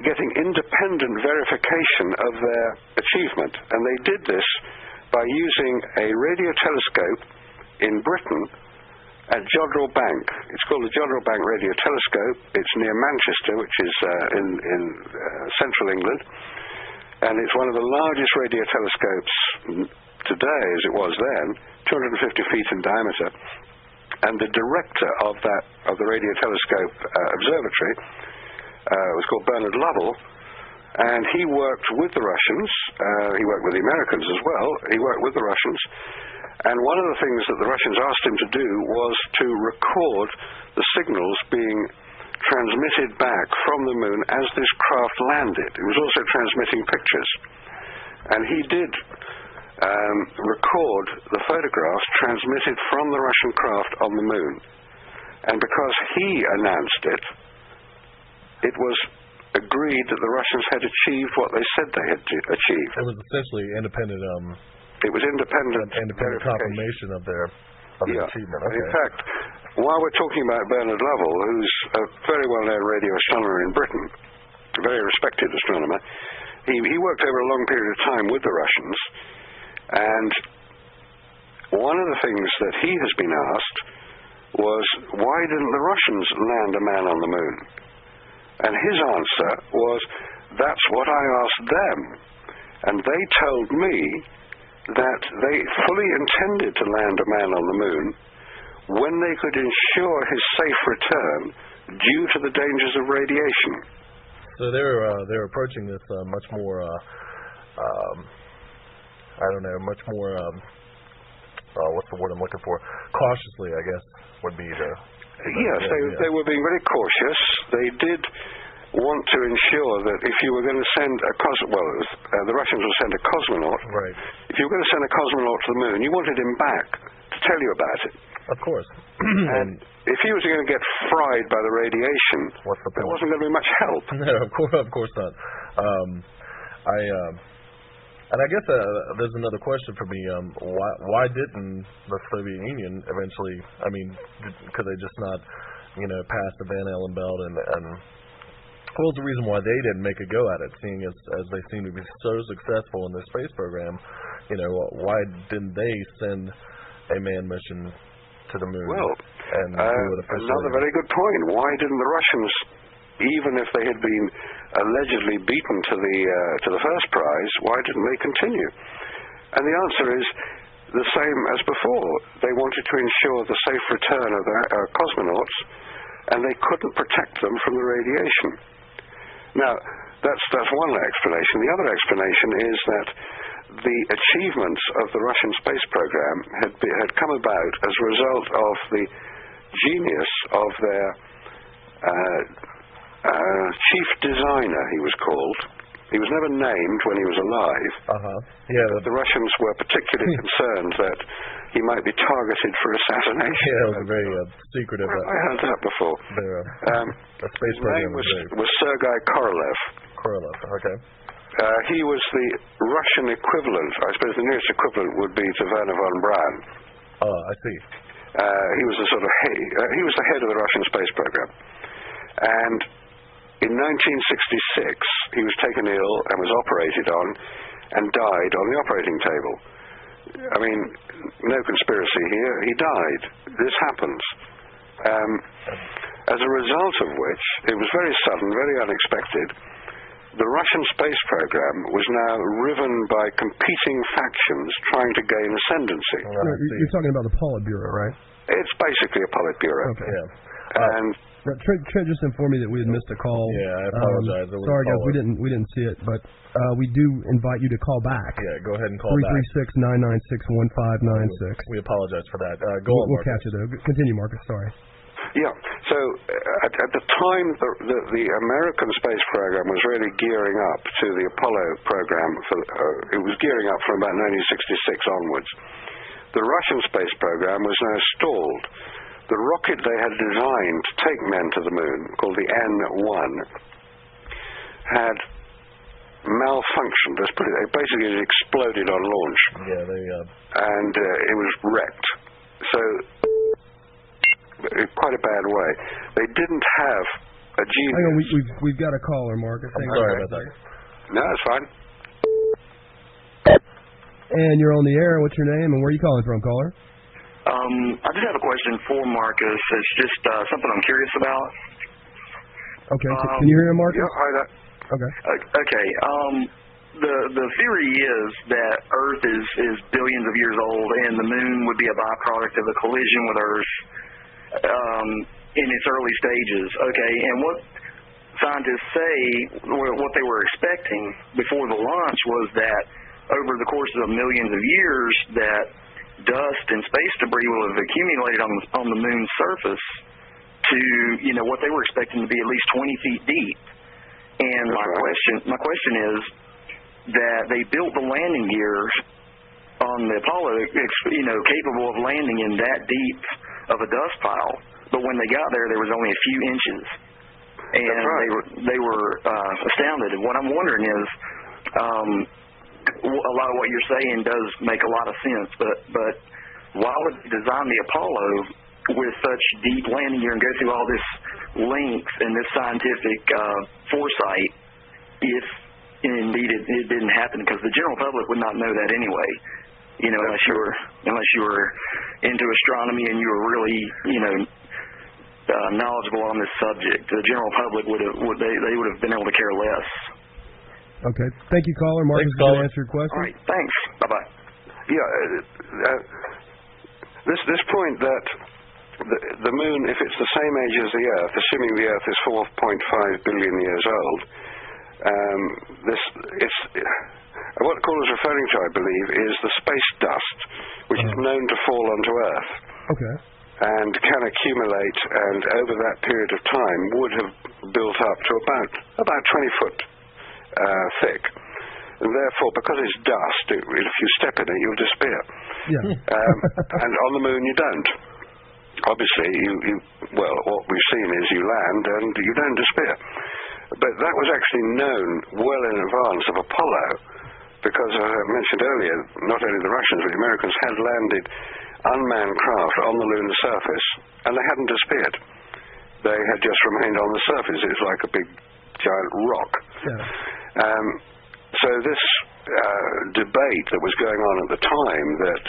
getting independent verification of their achievement, and they did this by using a radio telescope in Britain at Jodrell Bank. It's called the Jodrell Bank Radio Telescope. It's near Manchester, which is in central England, and it's one of the largest radio telescopes today, as it was then, 250 feet in diameter. And the director of the radio telescope observatory was called Bernard Lovell, and he worked with the Russians. He worked with the Americans as well. He worked with the Russians, and one of the things that the Russians asked him to do was to record the signals being transmitted back from the moon as this craft landed. It was also transmitting pictures, and he did record the photographs transmitted from the Russian craft on the moon. And because he announced it, it was agreed that the Russians had achieved what they said they had achieved. It was essentially independent. It was independent confirmation of their achievement. Okay. In fact, while we're talking about Bernard Lovell, who's a very well-known radio astronomer in Britain, a very respected astronomer, he worked over a long period of time with the Russians. And one of the things that he has been asked was, why didn't the Russians land a man on the moon? And his answer was, that's what I asked them. And they told me that they fully intended to land a man on the moon when they could ensure his safe return due to the dangers of radiation. So they're approaching this much more much more, what's the word I'm looking for? Cautiously, I guess, would be the... Yes, they were being very cautious. They did want to ensure that if you were going to send a the Russians would send a cosmonaut. Right. If you were going to send a cosmonaut to the moon, you wanted him back to tell you about it. Of course. And if he was going to get fried by the radiation, there wasn't going to be much help. No, of course not. And I guess there's another question for me. Why didn't the Soviet Union eventually? I mean, could they just not, pass the Van Allen belt? And what was the reason why they didn't make a go at it? Seeing as they seem to be so successful in their space program, why didn't they send a manned mission to the moon? Well, and do it officially? Another very good point. Why didn't the Russians, even if they had been allegedly beaten to the first prize, why didn't they continue? And the answer is the same as before. They wanted to ensure the safe return of the cosmonauts, and they couldn't protect them from the radiation. Now, that's one explanation. The other explanation is that the achievements of the Russian space program had come about as a result of the genius of their chief designer, he was called. He was never named when he was alive. Yeah. But the Russians were particularly concerned that he might be targeted for assassination. Yeah, it was very secretive. I heard that before. The space his program name was Sergei Korolev. Korolev, okay. He was the Russian equivalent. I suppose the nearest equivalent would be to Werner von Braun. Oh, I see. He was the he was the head of the Russian space program. And in 1966, he was taken ill and was operated on and died on the operating table. I mean, no conspiracy here. He died. This happens. As a result of which, it was very sudden, very unexpected. The Russian space program was now riven by competing factions trying to gain ascendancy. You're talking about the Politburo, right? It's basically a Politburo. Okay. Yeah. And Trent just informed me that we had missed a call. Yeah, I apologize. Sorry, guys, we didn't see it, but we do invite you to call back. Yeah, go ahead and call back. 336-996-1596. We apologize for that. We'll catch it, though. Continue, Marcus. Sorry. Yeah. So at the time, the American space program was really gearing up to the Apollo program. It was gearing up from about 1966 onwards. The Russian space program was now stalled. The rocket they had designed to take men to the moon, called the N-1, had malfunctioned. Let's put it. Basically, it exploded on launch. Yeah, and it was wrecked. So, in quite a bad way. They didn't have a genius. Hang on, we've got a caller, Marcus. I'm sorry about that. No, it's fine. And you're on the air. What's your name and where are you calling from, caller? I just have a question for Marcus. It's just something I'm curious about. Okay. Can you hear him, Marcus? Yeah, hi there. Okay. Okay. The theory is that Earth is billions of years old, and the Moon would be a byproduct of a collision with Earth in its early stages. Okay. And what scientists say, what they were expecting before the launch was that over the course of millions of years, that dust and space debris will have accumulated on the Moon's surface to, what they were expecting to be at least 20 feet deep. And my question is that they built the landing gear on the Apollo, capable of landing in that deep of a dust pile. But when they got there, there was only a few inches, and they were astounded. And what I'm wondering is, a lot of what you're saying does make a lot of sense, but why would they design the Apollo with such deep landing gear and go through all this length and this scientific foresight if indeed it didn't happen? Because the general public would not know that anyway, unless you were into astronomy and you were really knowledgeable on this subject. The general public would have been able to care less. Okay. Thank you, caller. Marcus, did you answer your question? All right. Thanks. Bye-bye. Yeah. This point that the Moon, if it's the same age as the Earth, assuming the Earth is 4.5 billion years old, what the caller is referring to, I believe, is the space dust, which is known to fall onto Earth. Okay. And can accumulate, and over that period of time would have built up to about 20 foot thick. And therefore, because it's dust, if you step in it, you'll disappear. Yeah. And on the Moon, you don't. Obviously, what we've seen is you land and you don't disappear. But that was actually known well in advance of Apollo, because because, as I mentioned earlier, not only the Russians but the Americans had landed unmanned craft on the lunar surface, and they hadn't disappeared. They had just remained on the surface. It was like a big, giant rock. Yeah. So this debate that was going on at the time, that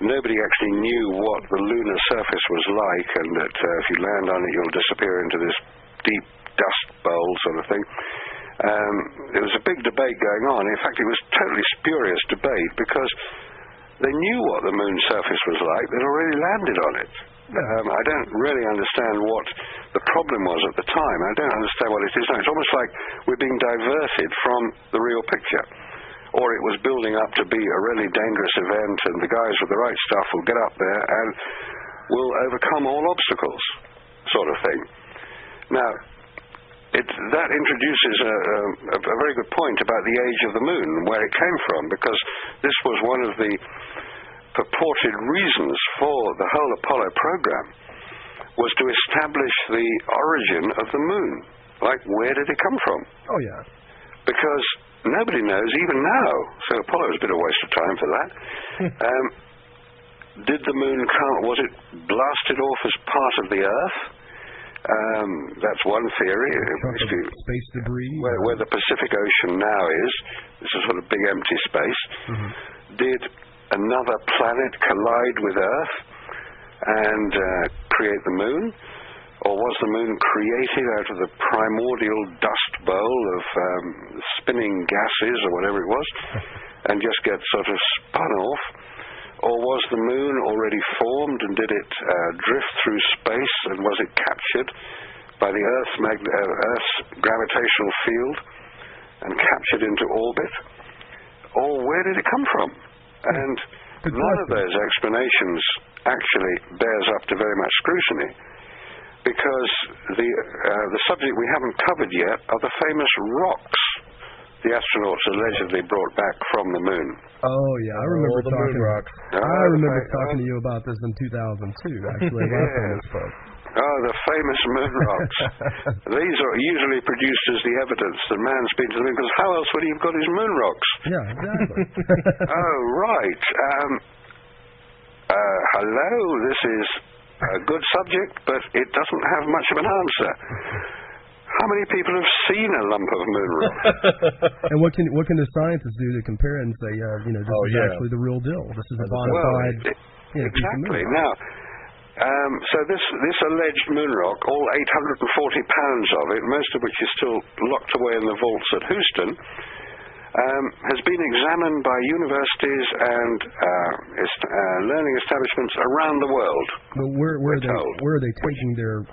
nobody actually knew what the lunar surface was like, and that if you land on it, you'll disappear into this deep dust bowl sort of thing. There was a big debate going on. In fact, it was totally spurious debate because they knew what the moon's surface was like. They'd already landed on it. I don't really understand what the problem was at the time. I don't understand what it is now. It's almost like we're being diverted from the real picture. Or it was building up to be a really dangerous event, and the guys with the right stuff will get up there and will overcome all obstacles, sort of thing. Now, that introduces a very good point about the age of the moon, where it came from, because this was one of the purported reasons for the whole Apollo program, was to establish the origin of the moon. Like, where did it come from? Oh, yeah. Because nobody knows, even now. So Apollo has been a waste of time for that. Did the moon come, was it blasted off as part of the Earth? That's one theory. Space debris. Where the Pacific Ocean now is, it's a sort of big empty space. Did another planet collide with Earth and create the moon? Or was the moon created out of the primordial dust bowl of spinning gases or whatever it was, and just get sort of spun off? Or was the moon already formed, and did it drift through space, and was it captured by the Earth's gravitational field and captured into orbit? Or where did it come from? And none of those explanations actually bears up to very much scrutiny, because the subject we haven't covered yet are the famous rocks the astronauts allegedly brought back from the moon. Oh, yeah, I remember the moon rocks. I remember talking to you about this in 2002, actually. Oh, the famous moon rocks. These are usually produced as the evidence that man's been to the moon, because how else would he have got his moon rocks? Yeah, exactly. Oh, right. Hello, this is a good subject, but it doesn't have much of an answer. How many people have seen a lump of moon rock? And what can the scientists do to compare it and say, this is actually the real deal? This is a bona fide piece of moon rock. Now, so this alleged moon rock, all 840 pounds of it, most of which is still locked away in the vaults at Houston, has been examined by universities and learning establishments around the world. But where are they taking their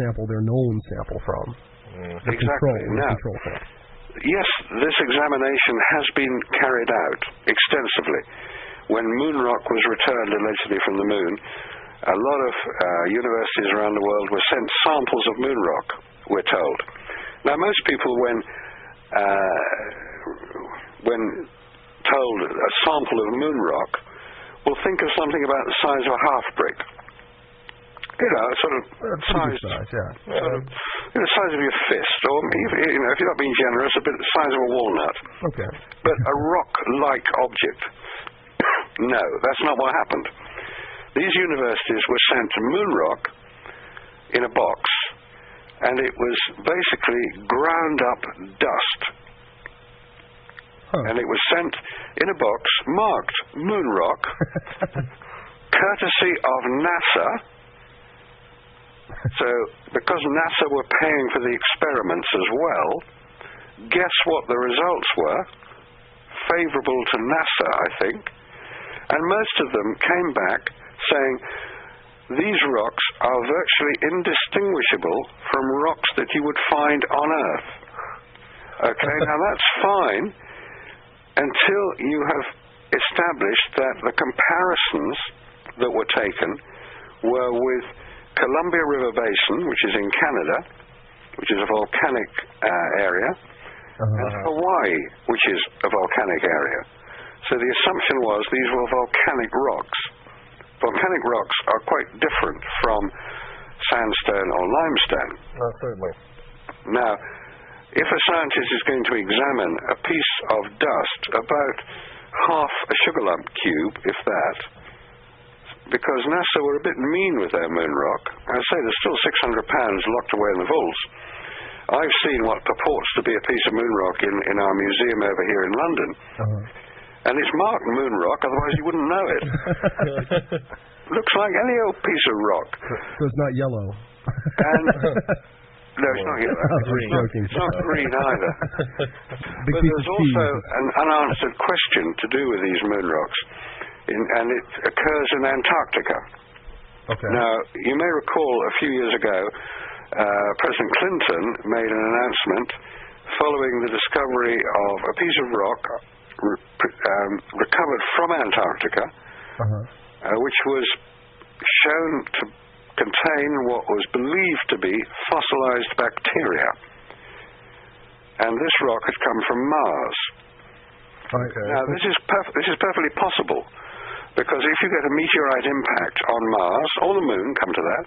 sample, their known sample from? Exactly. Yes, this examination has been carried out extensively. When moon rock was returned allegedly from the moon, a lot of universities around the world were sent samples of moon rock, we're told. Now, most people, when told a sample of moon rock, will think of something about the size of a half brick. Sort of size, the size of your fist, or if you're not being generous, a bit the size of a walnut. Okay. But a rock-like object. No, that's not what happened. These universities were sent moon rock in a box, and it was basically ground up dust. And it was sent in a box marked moon rock, courtesy of NASA. So, because NASA were paying for the experiments as well, guess what the results were? Favorable to NASA, I think. And most of them came back saying, these rocks are virtually indistinguishable from rocks that you would find on Earth. Okay, now that's fine until you have established that the comparisons that were taken were with Columbia River Basin, which is in Canada, which is a volcanic area, and Hawaii, which is a volcanic area. So the assumption was these were volcanic rocks. Volcanic rocks are quite different from sandstone or limestone. Certainly. Now, if a scientist is going to examine a piece of dust about half a sugar lump cube, if that, because NASA were a bit mean with their moon rock. I say there's still 600 pounds locked away in the vaults. I've seen what purports to be a piece of moon rock in our museum over here in London. And it's marked moon rock, otherwise you wouldn't know it. Looks like any old piece of rock. So it's not yellow. And no, it's not yellow. It's not green either. But there's also an unanswered question to do with these moon rocks, and it occurs in Antarctica. Okay. Now, you may recall a few years ago, President Clinton made an announcement following the discovery of a piece of rock recovered from Antarctica, which was shown to contain what was believed to be fossilized bacteria. And this rock had come from Mars. Okay. Now, this is perfectly possible, because if you get a meteorite impact on Mars, or the moon, come to that,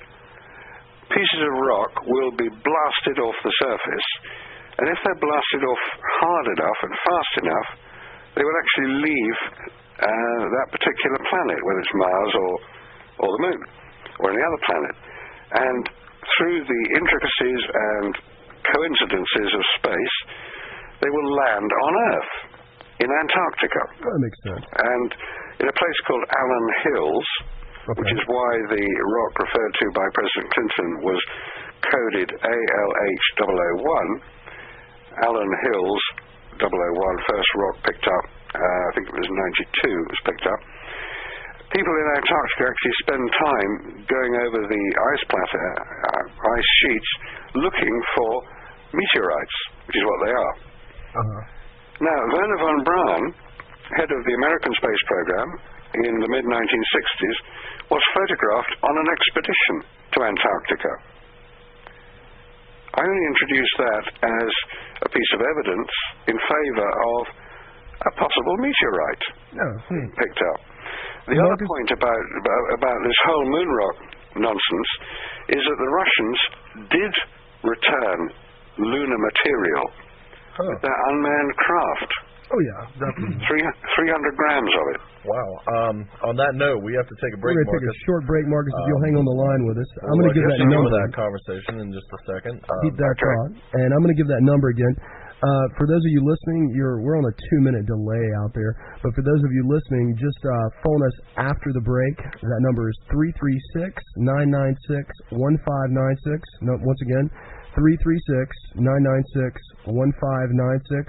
pieces of rock will be blasted off the surface, and if they're blasted off hard enough and fast enough, they will actually leave that particular planet, whether it's Mars or the moon, or any other planet. And through the intricacies and coincidences of space, they will land on Earth in Antarctica. That makes sense. And in a place called Allen Hills, which is why the rock referred to by President Clinton was coded ALH001. Allen Hills 001, first rock picked up, I think it was 92 it was picked up. People in Antarctica actually spend time going over the ice sheets looking for meteorites, which is what they are. Now, Werner von Braun, head of the American space program in the mid-1960s, was photographed on an expedition to Antarctica. I only introduced that as a piece of evidence in favor of a possible meteorite picked up. The other point about this whole moon rock nonsense is that the Russians did return lunar material with their unmanned craft. Oh, yeah, definitely. 300 grams of it. Wow. On that note, we have to take a break, We're going to take a short break, Marcus, if you'll hang on the line with us. I'm going to give that number. That conversation in just a second. Keep that thought. And I'm going to give that number again. For those of you listening, we're on a 2-minute delay out there. But for those of you listening, just phone us after the break. That number is 336-996-1596. No, once again, 336-996-1596.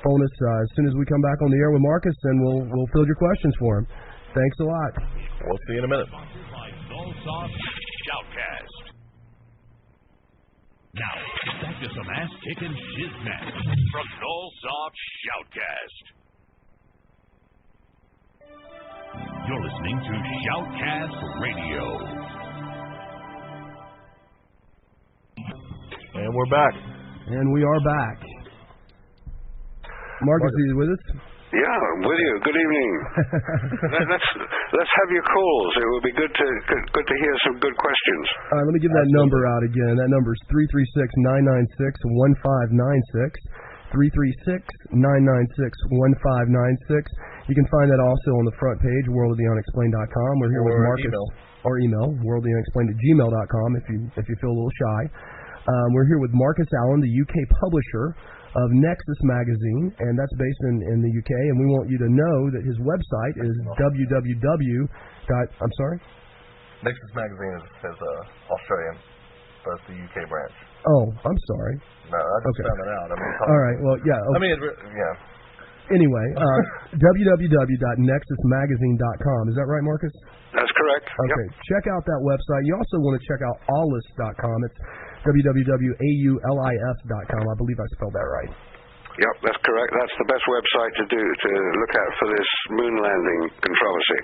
Phone us as soon as we come back on the air with Marcus, and we'll field your questions for him. Thanks a lot. We'll see you in a minute. Shoutcast. Now, back to some ass-kicking shiznat from Nullsoft Shoutcast. You're listening to Shoutcast Radio. And we're back. And we are back. Marcus, are you with us? Yeah, I'm with you. Good evening. let's have your calls. It would be good to hear some good questions. All right, let me give that number out again. That number is 336-996-1596. 336-996-1596. You can find that also on the front page, worldoftheunexplained.com. We're here with Marcus. Or email, worldoftheunexplained@gmail.com if you feel a little shy. We're here with Marcus Allen, the UK publisher of Nexus magazine, and that's based in the UK, and we want you to know that his website is I'm sorry? Nexus magazine is Australian, but it's the UK branch. Oh, I'm sorry. No, I just found it out. All right, well, yeah. Okay. I mean, yeah. Anyway, www.nexusmagazine.com. Is that right, Marcus? That's correct. Okay, check out that website. You also want to check out aulis.com. It's www.aulis.com. I believe I spelled that right. Yep, that's correct. That's the best website to look at for this moon landing controversy.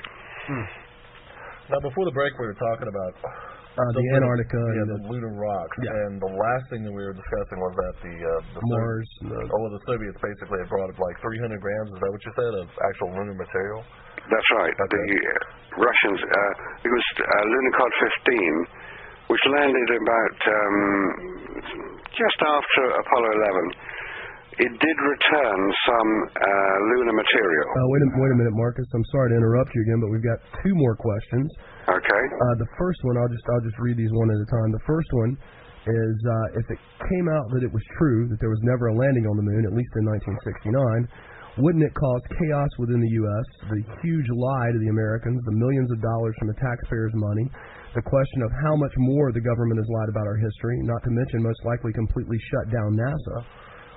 Now, before the break, we were talking about the Antarctica, the lunar rocks, and the last thing that we were discussing was that the Mars, the Soviets basically had brought up like 300 grams. Is that what you said, of actual lunar material? That's right. Okay. The Russians, it was lunar cod 15. which landed about just after Apollo 11, it did return some lunar material. Wait a minute, Marcus. I'm sorry to interrupt you again, but we've got two more questions. Okay. The first one, I'll just read these one at a time. The first one is if it came out that it was true that there was never a landing on the moon, at least in 1969, wouldn't it cause chaos within the U.S., the huge lie to the Americans, the millions of dollars from the taxpayers' money, the question of how much more the government has lied about our history, not to mention most likely completely shut down NASA?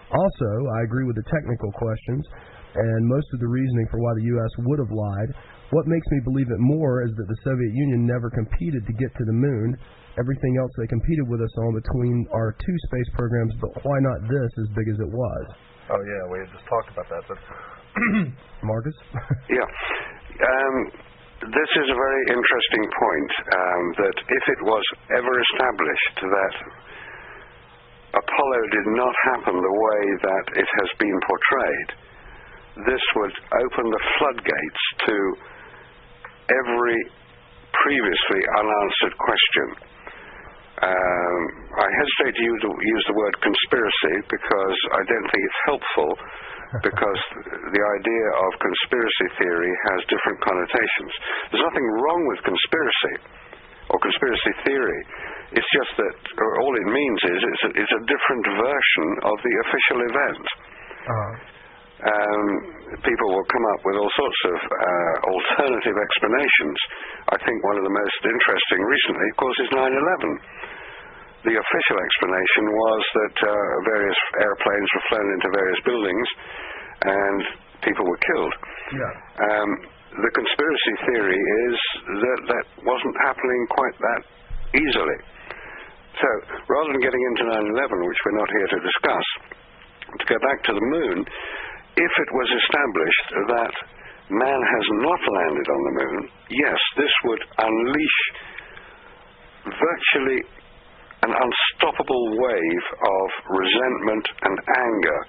Also, I agree with the technical questions and most of the reasoning for why the U.S. would have lied. What makes me believe it more is that the Soviet Union never competed to get to the moon. Everything else they competed with us on between our two space programs, but why not this as big as it was? Oh, yeah, we had just talked about that. But Marcus? Yeah. This is a very interesting point, that if it was ever established that Apollo did not happen the way that it has been portrayed, this would open the floodgates to every previously unanswered question. I hesitate to use the word conspiracy because I don't think it's helpful, because the idea of conspiracy theory has different connotations. There's nothing wrong with conspiracy or conspiracy theory. It's just that all it means is it's a different version of the official event. People will come up with all sorts of alternative explanations. I think one of the most interesting recently, of course, is 9/11. The official explanation was that various airplanes were flown into various buildings and people were killed. Yeah. The conspiracy theory is that that wasn't happening quite that easily. So, rather than getting into 9/11, which we're not here to discuss, to go back to the moon, if it was established that man has not landed on the moon, yes, this would unleash virtually an unstoppable wave of resentment and anger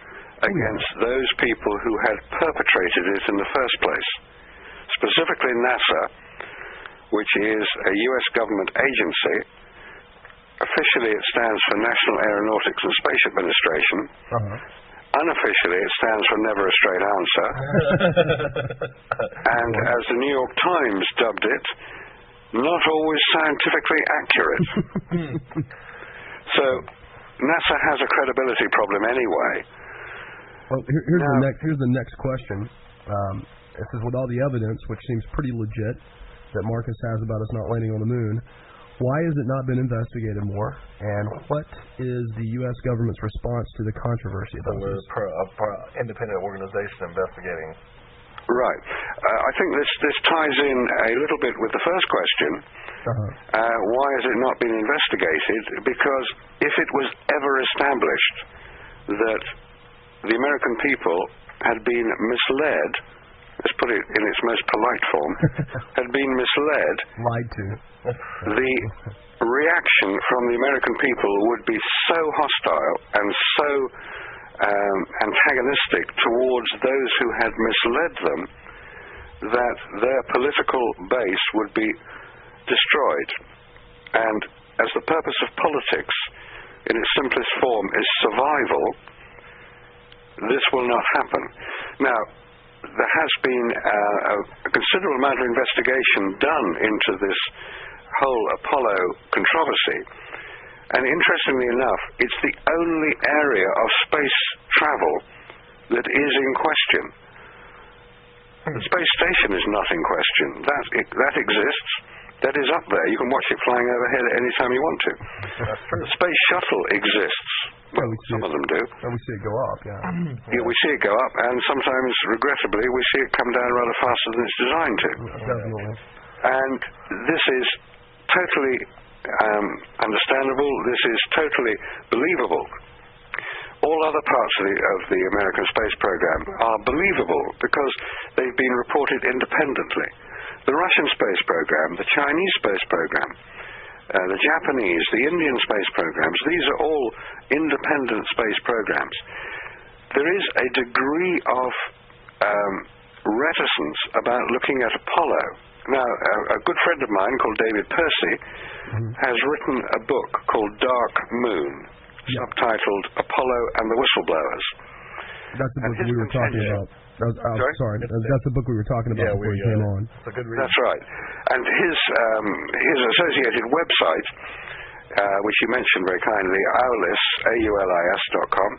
against those people who had perpetrated it in the first place. Specifically NASA, which is a U.S. government agency. Officially it stands for National Aeronautics and Space Administration. Unofficially it stands for Never a Straight Answer. And as the New York Times dubbed it, not always scientifically accurate. So NASA has a credibility problem anyway. Well, here's the next question. This is with all the evidence, which seems pretty legit, that Marcus has about us not landing on the moon. Why has it not been investigated more? And what is the U.S. government's response to the controversy about this? Independent organization investigating. Right. I think this ties in a little bit with the first question. Why has it not been investigated? Because if it was ever established that the American people had been misled, let's put it in its most polite form, had been misled, lied to, the reaction from the American people would be so hostile and so antagonistic towards those who had misled them that their political base would be destroyed. And as the purpose of politics, in its simplest form, is survival, this will not happen. Now, there has been a considerable amount of investigation done into this whole Apollo controversy. And interestingly enough, it's the only area of space travel that is in question. The space station is not in question. That exists. That is up there. You can watch it flying overhead at any time you want to. That's true. The space shuttle exists. Well, some of them do. And we see it go up, Yeah, we see it go up, and sometimes, regrettably, we see it come down rather faster than it's designed to. Definitely. And this is totally understandable. This is totally believable. All other parts of the American space program are believable because they've been reported independently. The Russian space program, the Chinese space program, the Japanese, the Indian space programs, these are all independent space programs. There is a degree of reticence about looking at Apollo Now, a good friend of mine called David Percy has written a book called Dark Moon, subtitled Apollo and the Whistleblowers. That's the book we were talking about. Sorry, that's the book we were talking about before you came on. It's a good read. That's right. And his associated website, which you mentioned very kindly, aulis.com,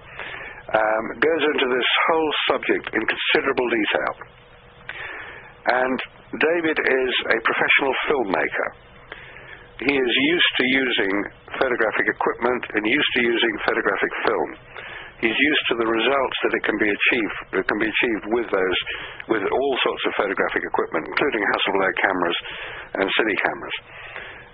goes into this whole subject in considerable detail. And David is a professional filmmaker. He is used to using photographic equipment and used to using photographic film. He's used to the results that it can be achieved with all sorts of photographic equipment, including Hasselblad cameras and cine cameras.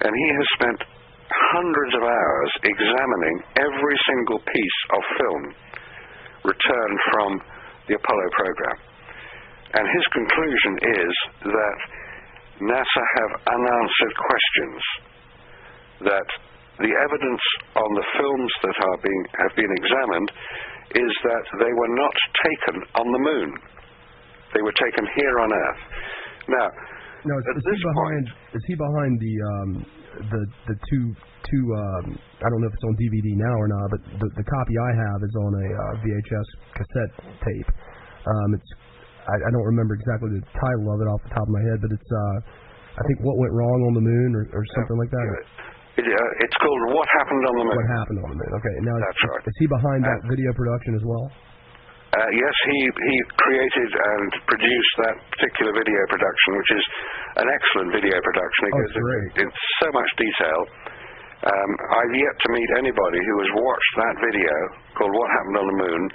And he has spent hundreds of hours examining every single piece of film returned from the Apollo program. And his conclusion is that NASA have unanswered questions, that the evidence on the films that have been examined is that they were not taken on the moon. They were taken here on Earth. Now, is he behind the two I don't know if it's on DVD now or not, but the copy I have is on a VHS cassette tape. I don't remember exactly the title of it off the top of my head, but it's I think What Went Wrong on the Moon or something like that. It's called What Happened on the Moon. What Happened on the Moon. Okay. Now, that's right. Is he behind that video production as well? Yes, he created and produced that particular video production, which is an excellent video production. It goes in so much detail. I've yet to meet anybody who has watched that video called What Happened on the Moon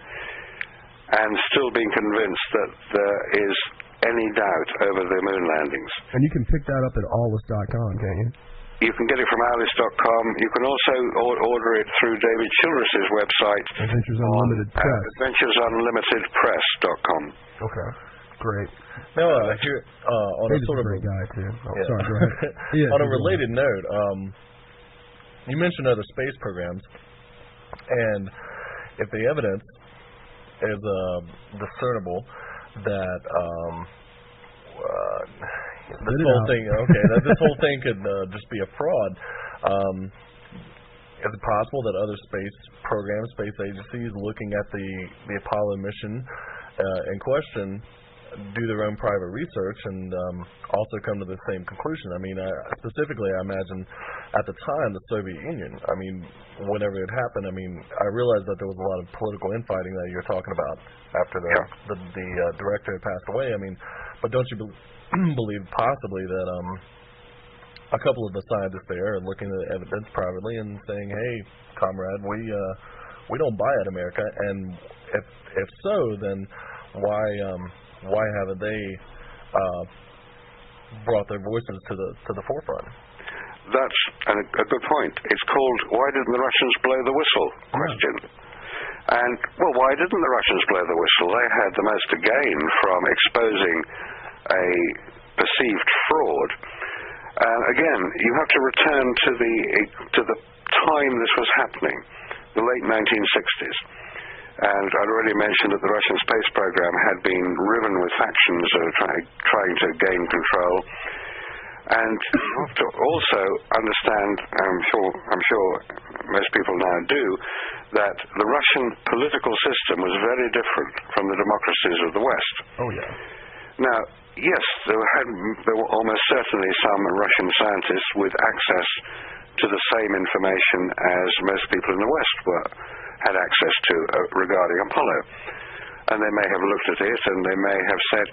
and still being convinced that there is any doubt over the moon landings. And you can pick that up at aulis.com, can't you? You can get it from aulis.com. You can also order it through David Childress's website. Adventures Unlimited Press. AdventuresUnlimitedPress.com. Okay, great. Now, here, on a sort of great guy too. Sorry, go ahead. On a related note, you mentioned other space programs, and if the evidence is discernible that this whole thing could just be a fraud. Is it possible that other space programs, space agencies, looking at the Apollo mission in question, do their own private research and also come to the same conclusion? I mean, specifically, I imagine at the time the Soviet Union. I mean, whenever it happened, I mean, I realized that there was a lot of political infighting that you're talking about after the director had passed away. I mean, but don't you believe possibly that a couple of the scientists there are looking at the evidence privately and saying, "Hey, comrade, we don't buy it, America," and if so, then why haven't they brought their voices to the forefront? That's a good point. It's called "Why didn't the Russians blow the whistle?" question. And well, why didn't the Russians blow the whistle? They had the most to gain from exposing a perceived fraud. Again, you have to return to the time this was happening, the late 1960s. And I'd already mentioned that the Russian space program had been riven with factions trying to gain control. And you have to also understand, I'm sure most people now do, that the Russian political system was very different from the democracies of the West. Oh, yeah. Now, yes, there were almost certainly some Russian scientists with access to the same information as most people in the West had access to regarding Apollo. And they may have looked at it and they may have said,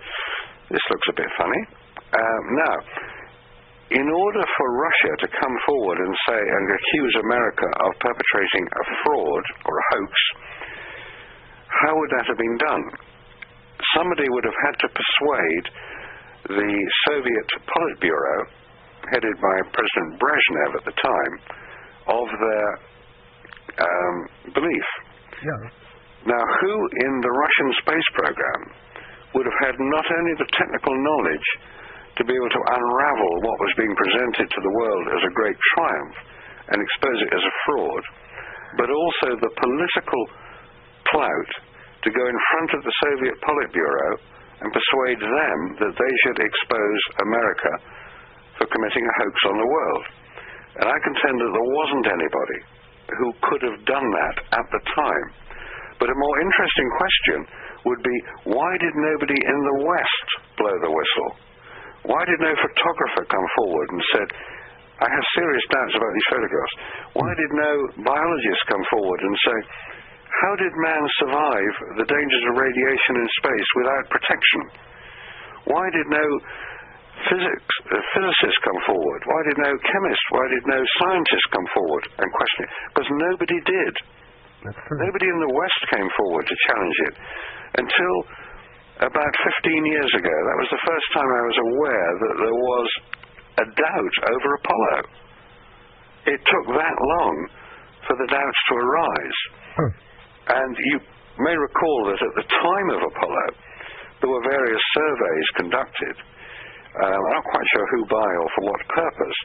this looks a bit funny. Now, in order for Russia to come forward and say and accuse America of perpetrating a fraud or a hoax, how would that have been done? Somebody would have had to persuade the Soviet Politburo, headed by President Brezhnev at the time, of their belief. Yeah. Now, who in the Russian space program would have had not only the technical knowledge to be able to unravel what was being presented to the world as a great triumph and expose it as a fraud, but also the political clout to go in front of the Soviet Politburo and persuade them that they should expose America for committing a hoax on the world. And I contend that there wasn't anybody who could have done that at the time. But a more interesting question would be, why did nobody in the West blow the whistle? Why did no photographer come forward and said, I have serious doubts about these photographs? Why did no biologist come forward and say, how did man survive the dangers of radiation in space without protection? Why did no physicists come forward? Why did no chemists? Why did no scientists come forward and question it? Because nobody did. Nobody in the West came forward to challenge it until about 15 years ago. That was the first time I was aware that there was a doubt over Apollo. It took that long for the doubts to arise. And you may recall that at the time of Apollo, there were various surveys conducted. I'm not quite sure who by or for what purpose,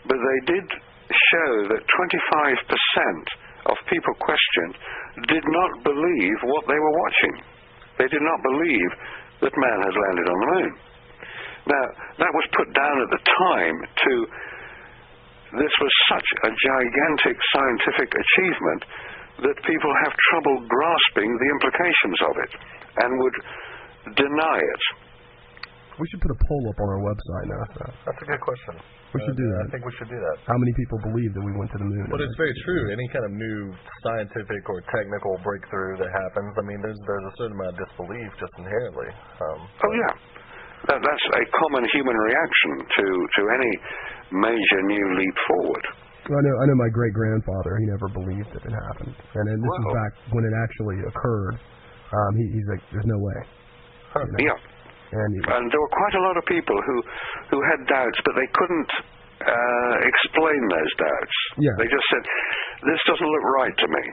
but they did show that 25% of people questioned did not believe what they were watching. They did not believe that man had landed on the moon. Now, that was put down at the time to this was such a gigantic scientific achievement that people have trouble grasping the implications of it and would deny it. We should put a poll up on our website now. That's a good question. We should do that. I think we should do that. How many people believe that we went to the moon? But it's very true. Any kind of new scientific or technical breakthrough that happens, I mean, there's a certain amount of disbelief just inherently. Oh, yeah. That's a common human reaction to any major new leap forward. I know my great-grandfather, he never believed that it happened. And then this is back when it actually occurred. He's like, there's no way. You know? Yeah. And there were quite a lot of people who had doubts, but they couldn't explain those doubts. Yeah. They just said, this doesn't look right to me.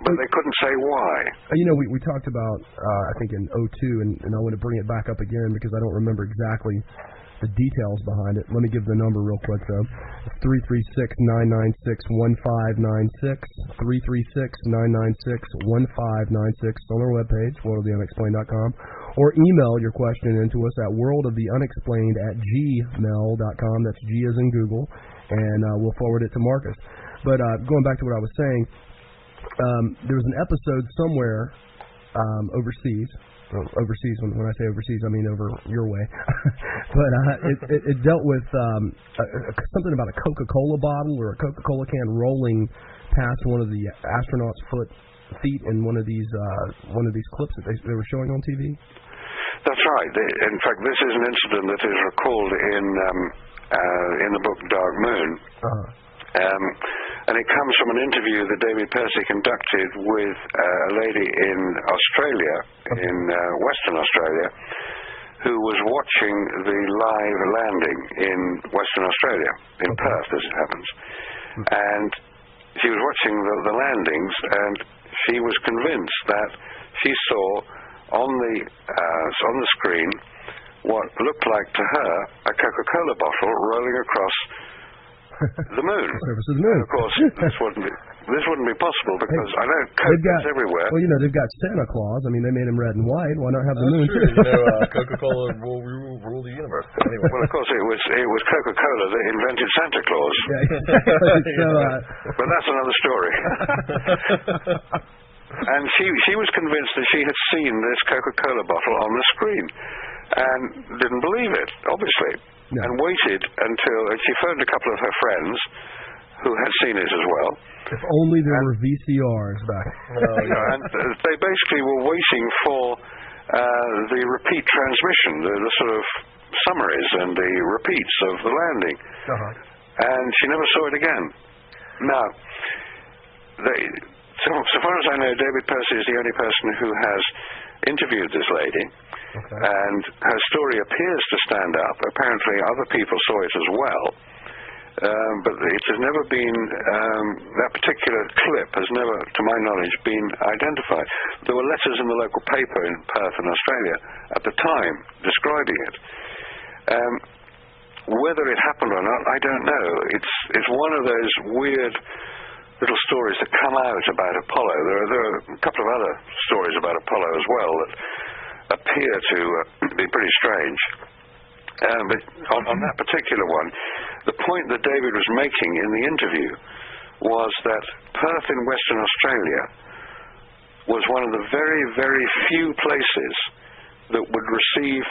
But they couldn't say why. You know, we talked about, I think in 02, and I want to bring it back up again because I don't remember exactly the details behind it. Let me give the number real quick, though. It's 336-996-1596, 336-996-1596. It's on our webpage, worldoftheunexplained.com. Or email your question into us at worldoftheunexplained@gmail.com. That's G as in Google. And we'll forward it to Marcus. But going back to what I was saying, there was an episode somewhere overseas. Well, overseas, when I say overseas, I mean over your way. But it dealt with something about a Coca-Cola bottle or a Coca-Cola can rolling past one of the astronauts' feet in one of these clips that they were showing on TV. That's right. In fact, this is an incident that is recalled in the book Dark Moon. And it comes from an interview that David Percy conducted with a lady in Australia, in Western Australia, who was watching the live landing in Western Australia, in Perth, as it happens. And she was watching the landings, and she was convinced that she saw on the screen what looked like to her a Coca-Cola bottle rolling across the moon. Surface of the moon. Of course, this wouldn't be possible because I know Coke is everywhere. Well, you know, they've got Santa Claus. I mean, they made him red and white. Why not have the moon too? You know, Coca-Cola will rule the universe. Anyway. Well, of course, it was Coca-Cola that invented Santa Claus. But that's another story. And she was convinced that she had seen this Coca-Cola bottle on the screen and didn't believe it, obviously. No. And waited until she phoned a couple of her friends who had seen it as well. If only there were VCRs back. And they basically were waiting for the repeat transmission, the sort of summaries and the repeats of the landing. And she never saw it again. Now, so far as I know, David Percy is the only person who has interviewed this lady. And her story appears to stand up. Apparently other people saw it as well. But it has never been, that particular clip has never, to my knowledge, been identified. There were letters in the local paper in Perth in Australia at the time describing it. Whether it happened or not, I don't know. It's one of those weird little stories that come out about Apollo. There are a couple of other stories about Apollo as well that appear to be pretty strange. But on that particular one, the point that David was making in the interview was that Perth in Western Australia was one of the very, very few places that would receive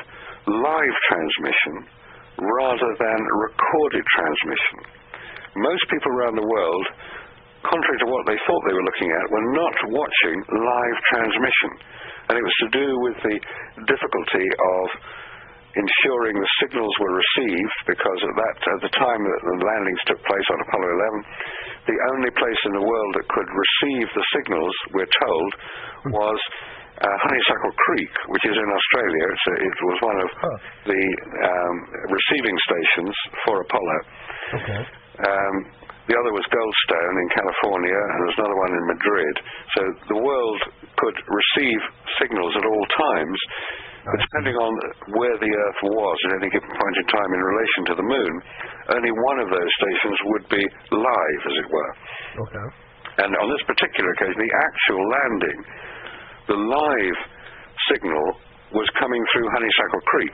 live transmission rather than recorded transmission. Most people around the world, contrary to what they thought they were looking at, were not watching live transmission. And it was to do with the difficulty of ensuring the signals were received, because at the time that the landings took place on Apollo 11, the only place in the world that could receive the signals, we're told, was Honeysuckle Creek, which is in Australia. It was one of the receiving stations for Apollo. Okay. The other was Goldstone in California, and there's another one in Madrid. So the world could receive signals at all times, but depending on where the Earth was at any given point in time in relation to the Moon, only one of those stations would be live, as it were. Okay. And on this particular occasion, the actual landing, the live signal was coming through Honeysuckle Creek.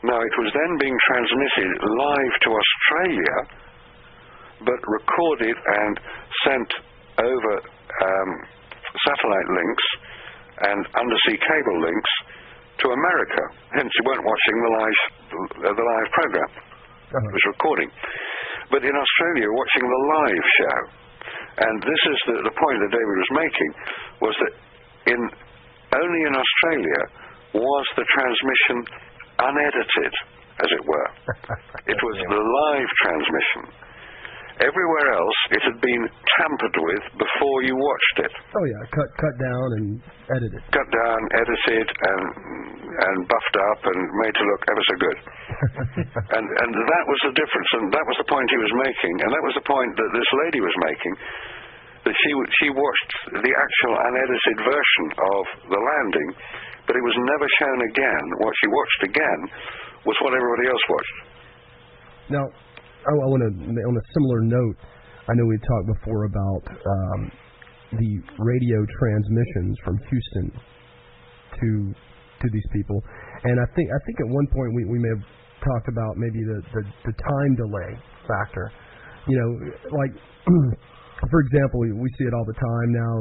Now, it was then being transmitted live to Australia, but recorded and sent over satellite links and undersea cable links to America. Hence, you weren't watching the live program. It was recording. But in Australia, you're watching the live show. And this is the point that David was making, was that only in Australia was the transmission unedited, as it were. It was the live transmission. Everywhere else, it had been tampered with before you watched it. Oh yeah, cut down and edited. Cut down, edited, and buffed up, and made to look ever so good. and that was the difference, and that was the point he was making, and that was the point that this lady was making, that she watched the actual unedited version of the landing, but it was never shown again. What she watched again was what everybody else watched. Now, I want to, on a similar note, I know we talked before about the radio transmissions from Houston to these people, and I think at one point we may have talked about maybe the time delay factor. You know, like for example, we see it all the time now.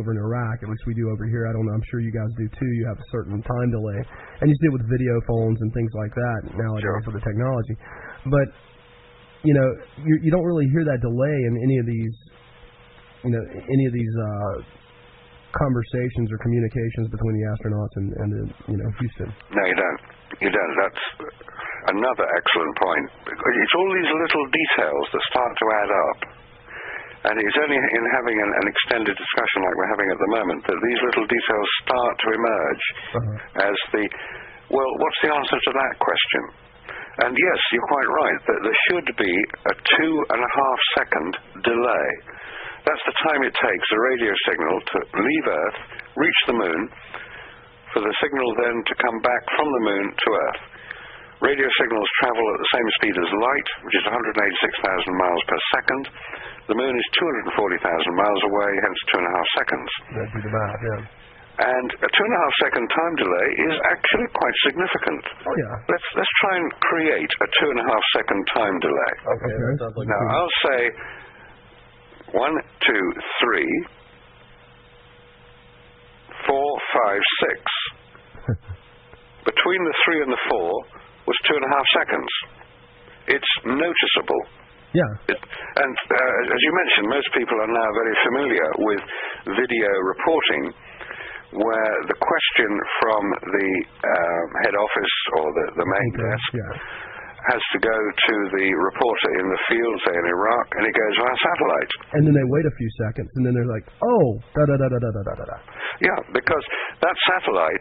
Over in Iraq, at least we do over here. I don't know. I'm sure you guys do too. You have a certain time delay, and you see it with video phones and things like that nowadays with the technology, but you don't really hear that delay in any of these, conversations or communications between the astronauts and Houston. No, you don't. You don't. That's another excellent point. It's all these little details that start to add up. And it's only in having an extended discussion like we're having at the moment that these little details start to emerge as what's the answer to that question? And yes, you're quite right, that there should be a 2.5-second delay. That's the time it takes a radio signal to leave Earth, reach the Moon, for the signal then to come back from the Moon to Earth. Radio signals travel at the same speed as light, which is 186,000 miles per second. The Moon is 240,000 miles away, hence 2.5 seconds. That'd be the math, yeah. And a 2.5-second time delay is actually quite significant. Oh yeah. Let's try and create a 2.5-second time delay. Okay. Sounds like now I'll say 1, 2, 3, 4, 5, 6. Between the 3 and the 4 was 2.5 seconds. It's noticeable. Yeah. And as you mentioned, most people are now very familiar with video reporting, where the question from the head office or the main desk has to go to the reporter in the field, say in Iraq, and it goes via satellite. And then they wait a few seconds, and then they're like, oh, da-da-da-da-da-da-da-da. Yeah, because that satellite,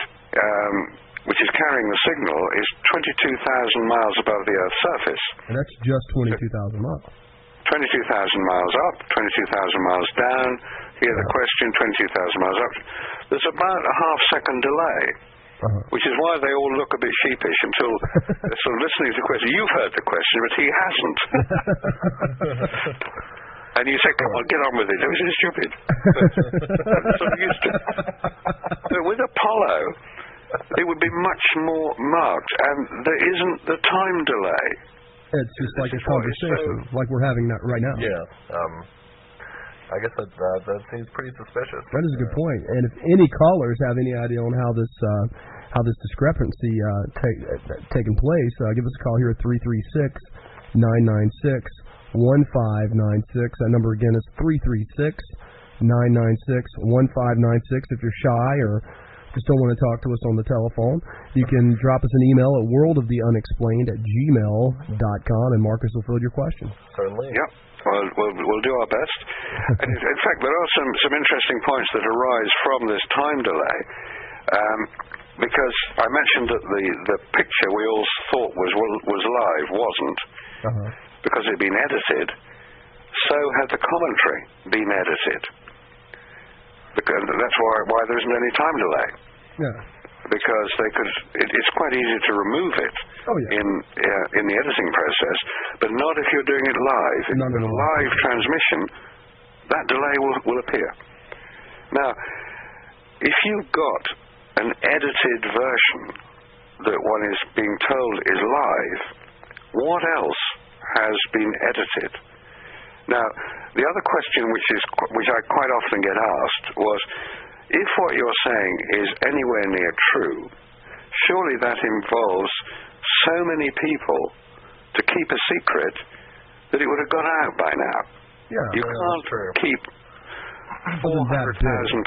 which is carrying the signal, is 22,000 miles above the Earth's surface. And that's just 22,000 miles. 22,000 miles up, 22,000 miles down. Here the question, 22,000 miles up. There's about a half-second delay, which is why they all look a bit sheepish until they're sort of listening to the question. You've heard the question, but he hasn't. And you say, come on, get on with it. It was stupid. That's what I'm used to. But with Apollo, it would be much more marked, and there isn't the time delay. It's just like a conversation, like we're having right now. Yeah. I guess that seems pretty suspicious. That is a good point. And if any callers have any idea on how this discrepancy taken place, give us a call here at 336-996-1596. That number again is 336-996-1596. If you're shy or just don't want to talk to us on the telephone, you can drop us an email at worldoftheunexplained@gmail.com, and Marcus will field your question. Certainly. Yep. We'll do our best. And in fact, there are some interesting points that arise from this time delay, because I mentioned that the picture we all thought was live wasn't, because it had been edited. So had the commentary been edited. Because that's why there isn't any time delay. Yeah. Because it's quite easy to remove it in the editing process, but not if you're doing it live. If it's a live transmission, that delay will appear. Now, if you've got an edited version that one is being told is live, what else has been edited? Now, the other question which I quite often get asked was, if what you're saying is anywhere near true, surely that involves so many people to keep a secret that it would have got out by now. Yeah, you can't keep 400,000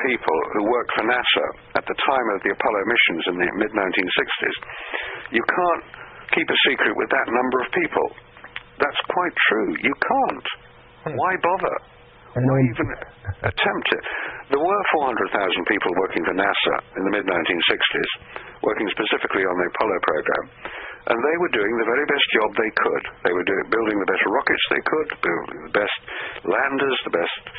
people who worked for NASA at the time of the Apollo missions in the mid-1960s. You can't keep a secret with that number of people. That's quite true. You can't. Why bother? Why even attempt it? There were 400,000 people working for NASA in the mid-1960s, working specifically on the Apollo program, and they were doing the very best job they could. They were building the best rockets they could, building the best landers, the best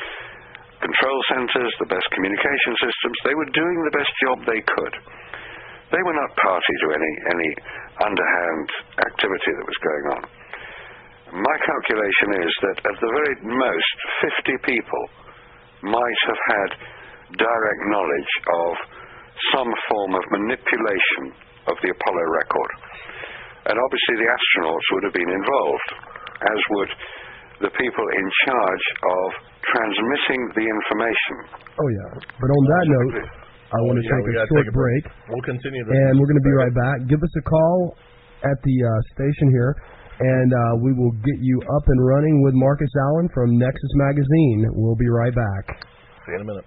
control centers, the best communication systems. They were doing the best job they could. They were not party to any underhand activity that was going on. My calculation is that at the very most, 50 people might have had direct knowledge of some form of manipulation of the Apollo record. And obviously the astronauts would have been involved, as would the people in charge of transmitting the information. Oh, yeah. But on that note, I want to take a short break. We'll continue this. And we're going to be right back. Give us a call at the station here, and we will get you up and running with Marcus Allen from Nexus Magazine. We'll be right back. See you in a minute.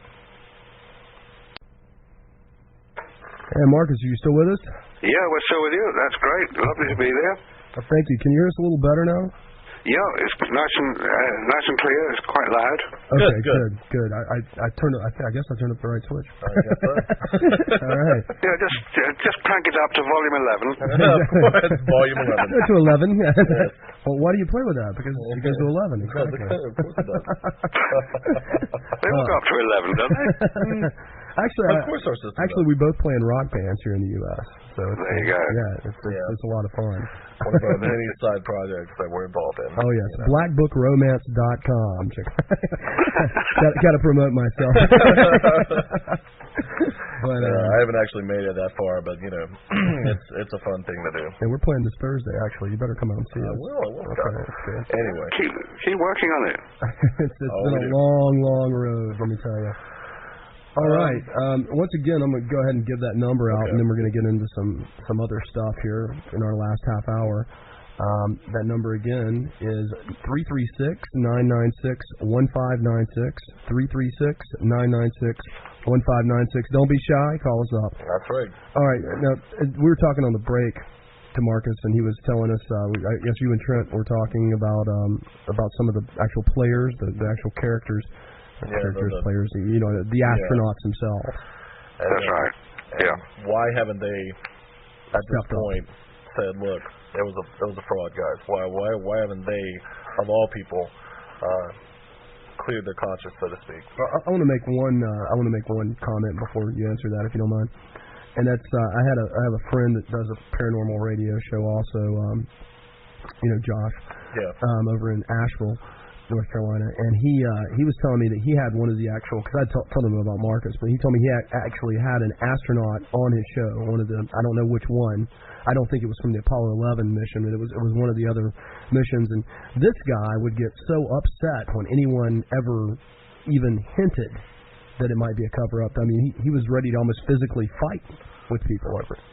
Hey, Marcus, are you still with us? Yeah, we're still with you. That's great. Lovely to be there. Thank you. Can you hear us a little better now? Yeah, it's nice and clear. It's quite loud. Okay, good. I turned. I guess I turned up the right switch. I guess so. All right. Yeah, just crank it up to volume 11. Volume 11. To 11. Yes. Well, why do you play with that? Because it goes to 11. Exactly. Of course it does. They all go up to 11, don't they? Actually, of course our system actually, we both play in rock bands here in the U.S. So there you go. Yeah, it's a lot of fun. One of our many side projects that we're involved in. Oh yes, blackbookromance.com. Got to promote myself. But I haven't actually made it that far, but you know, it's a fun thing to do. And we're playing this Thursday. Actually, you better come out and see us. Okay. Anyway, keep working on it. It's been a long road. Let me tell you. All right. Once again, I'm going to go ahead and give that number out, and then we're going to get into some other stuff here in our last half hour. That number again is 336-996-1596, 336-996-1596. Don't be shy. Call us up. That's right. All right. Now, we were talking on the break to Marcus, and he was telling us, I guess you and Trent were talking about some of the actual players, the actual characters. Players, you know, the astronauts themselves. That's right. Yeah. Why haven't they, at this point, said, "Look, it was a fraud, guys"? Why haven't they, of all people, cleared their conscience, so to speak? I want to make one comment before you answer that, if you don't mind. And that's I have a friend that does a paranormal radio show, also. Josh. Yeah. Over in Asheville. North Carolina, and he was telling me that he had one of the actual, because I told him about Marcus, but he told me he actually had an astronaut on his show, one of the, I don't know which one. I don't think it was from the Apollo 11 mission, but it was one of the other missions, and this guy would get so upset when anyone ever even hinted that it might be a cover-up. I mean, he was ready to almost physically fight with people over it.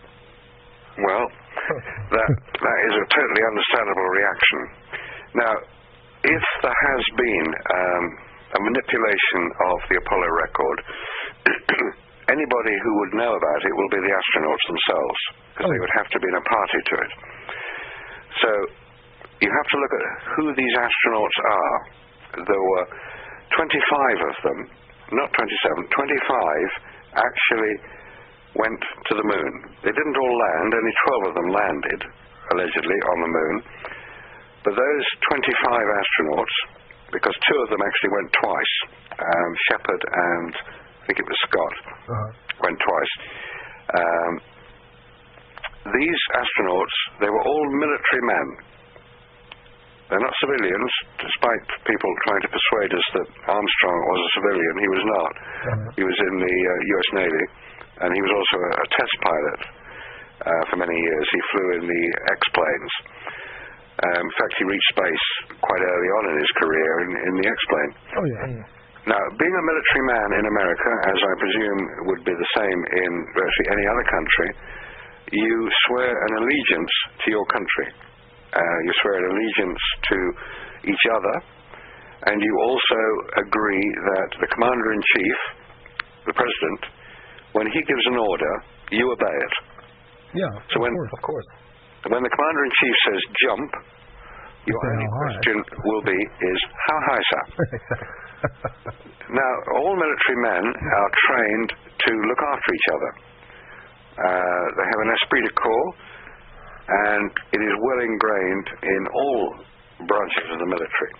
Well, that is a totally understandable reaction. Now, if there has been a manipulation of the Apollo record, anybody who would know about it will be the astronauts themselves, because they would have to be in a party to it. So you have to look at who these astronauts are. There were 25 of them, not 27, 25 actually went to the moon. They didn't all land, only 12 of them landed, allegedly, on the moon. But those 25 astronauts, because 2 of them actually went twice, Shepard and I think it was Scott, went twice. These astronauts, they were all military men. They're not civilians, despite people trying to persuade us that Armstrong was a civilian. He was not. He was in the U.S. Navy, and he was also a test pilot for many years. He flew in the X-planes. In fact, he reached space quite early on in his career in the X-plane. Oh, yeah. Now, being a military man in America, as I presume would be the same in virtually any other country, you swear an allegiance to your country. You swear an allegiance to each other, and you also agree that the Commander-in-Chief, the President, when he gives an order, you obey it. Yeah, so of course. When the Commander-in-Chief says jump, your only question will be, how high, sir? Now, all military men are trained to look after each other. They have an esprit de corps, and it is well ingrained in all branches of the military.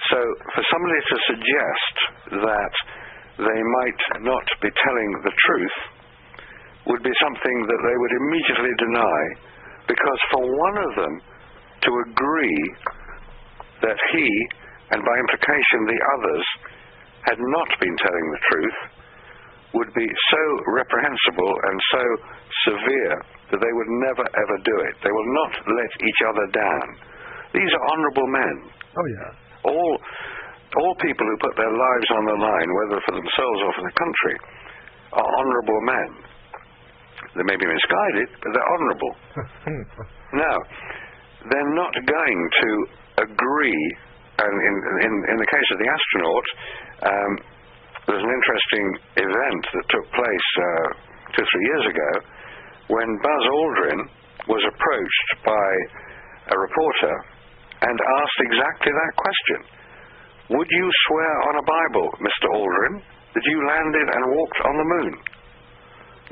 So, for somebody to suggest that they might not be telling the truth would be something that they would immediately deny, because for one of them to agree that he, and by implication the others, had not been telling the truth would be so reprehensible and so severe that they would never ever do it. They will not let each other down. These are honorable men. Oh, yeah. All people who put their lives on the line, whether for themselves or for the country, are honorable men. They may be misguided, but they're honorable. Now, they're not going to agree, and in the case of the astronauts, there's an interesting event that took place 2 or 3 years ago when Buzz Aldrin was approached by a reporter and asked exactly that question. Would you swear on a Bible, Mr. Aldrin, that you landed and walked on the moon?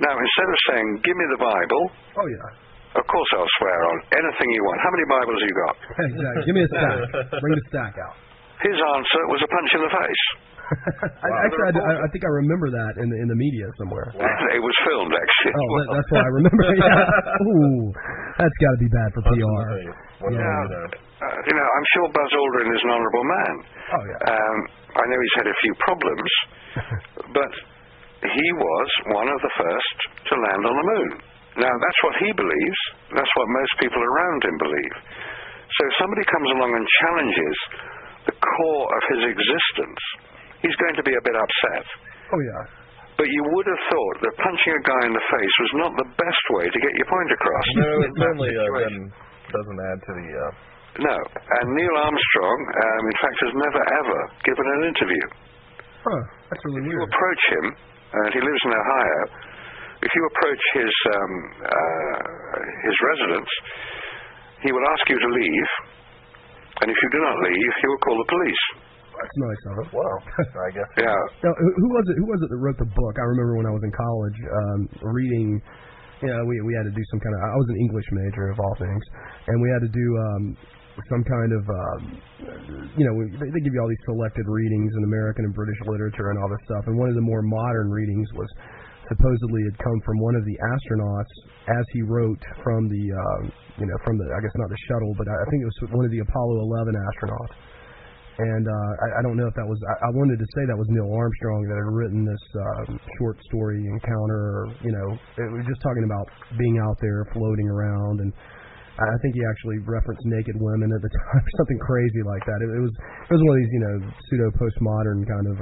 Now, instead of saying, give me the Bible, oh, yeah, of course I'll swear on anything you want. How many Bibles have you got? Exactly. Give me a stack. Bring the stack out. His answer was a punch in the face. Actually, I think I remember that in the media somewhere. Wow. It was filmed, actually. Oh, that's what I remember. Yeah. Ooh, that's got to be bad for PR. I'm sure Buzz Aldrin is an honorable man. Oh, yeah. I know he's had a few problems, but he was one of the first to land on the moon. Now, that's what he believes. That's what most people around him believe. So if somebody comes along and challenges the core of his existence, he's going to be a bit upset. Oh, yeah. But you would have thought that punching a guy in the face was not the best way to get your point across. No, it certainly doesn't add to the... No. And Neil Armstrong, in fact, has never, ever given an interview. Huh. That's really weird. If you approach him, he lives in Ohio, if you approach his residence, he will ask you to leave, and if you do not leave, he will call the police. That's nice of him. Wow. I guess. Yeah. Now, who was it that wrote the book? I remember when I was in college reading. We had to do some kind of. I was an English major of all things, and we had to do some kind of. They give you all these selected readings in American and British literature and all this stuff. And one of the more modern readings was supposedly had come from one of the astronauts as he wrote from the I guess not the shuttle, but I think it was one of the Apollo 11 astronauts. And I don't know if that was, I wanted to say that was Neil Armstrong that had written this short story encounter, or, you know, it was just talking about being out there floating around, and I think he actually referenced naked women at the time, something crazy like that. It was one of these, you know, pseudo-postmodern kind of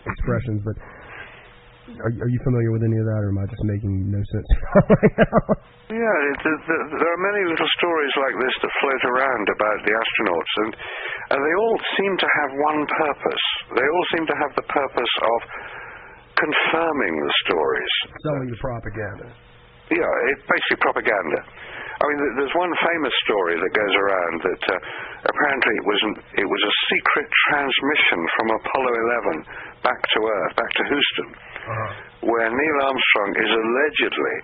expressions, but are you familiar with any of that, or am I just making no sense right now? Yeah, there are many little stories like this that float around about the astronauts, and they all seem to have one purpose. They all seem to have the purpose of confirming the stories. Selling the propaganda. Yeah, it's basically propaganda. I mean, there's one famous story that goes around that apparently it was a secret transmission from Apollo 11 back to Earth, back to Houston, where Neil Armstrong is allegedly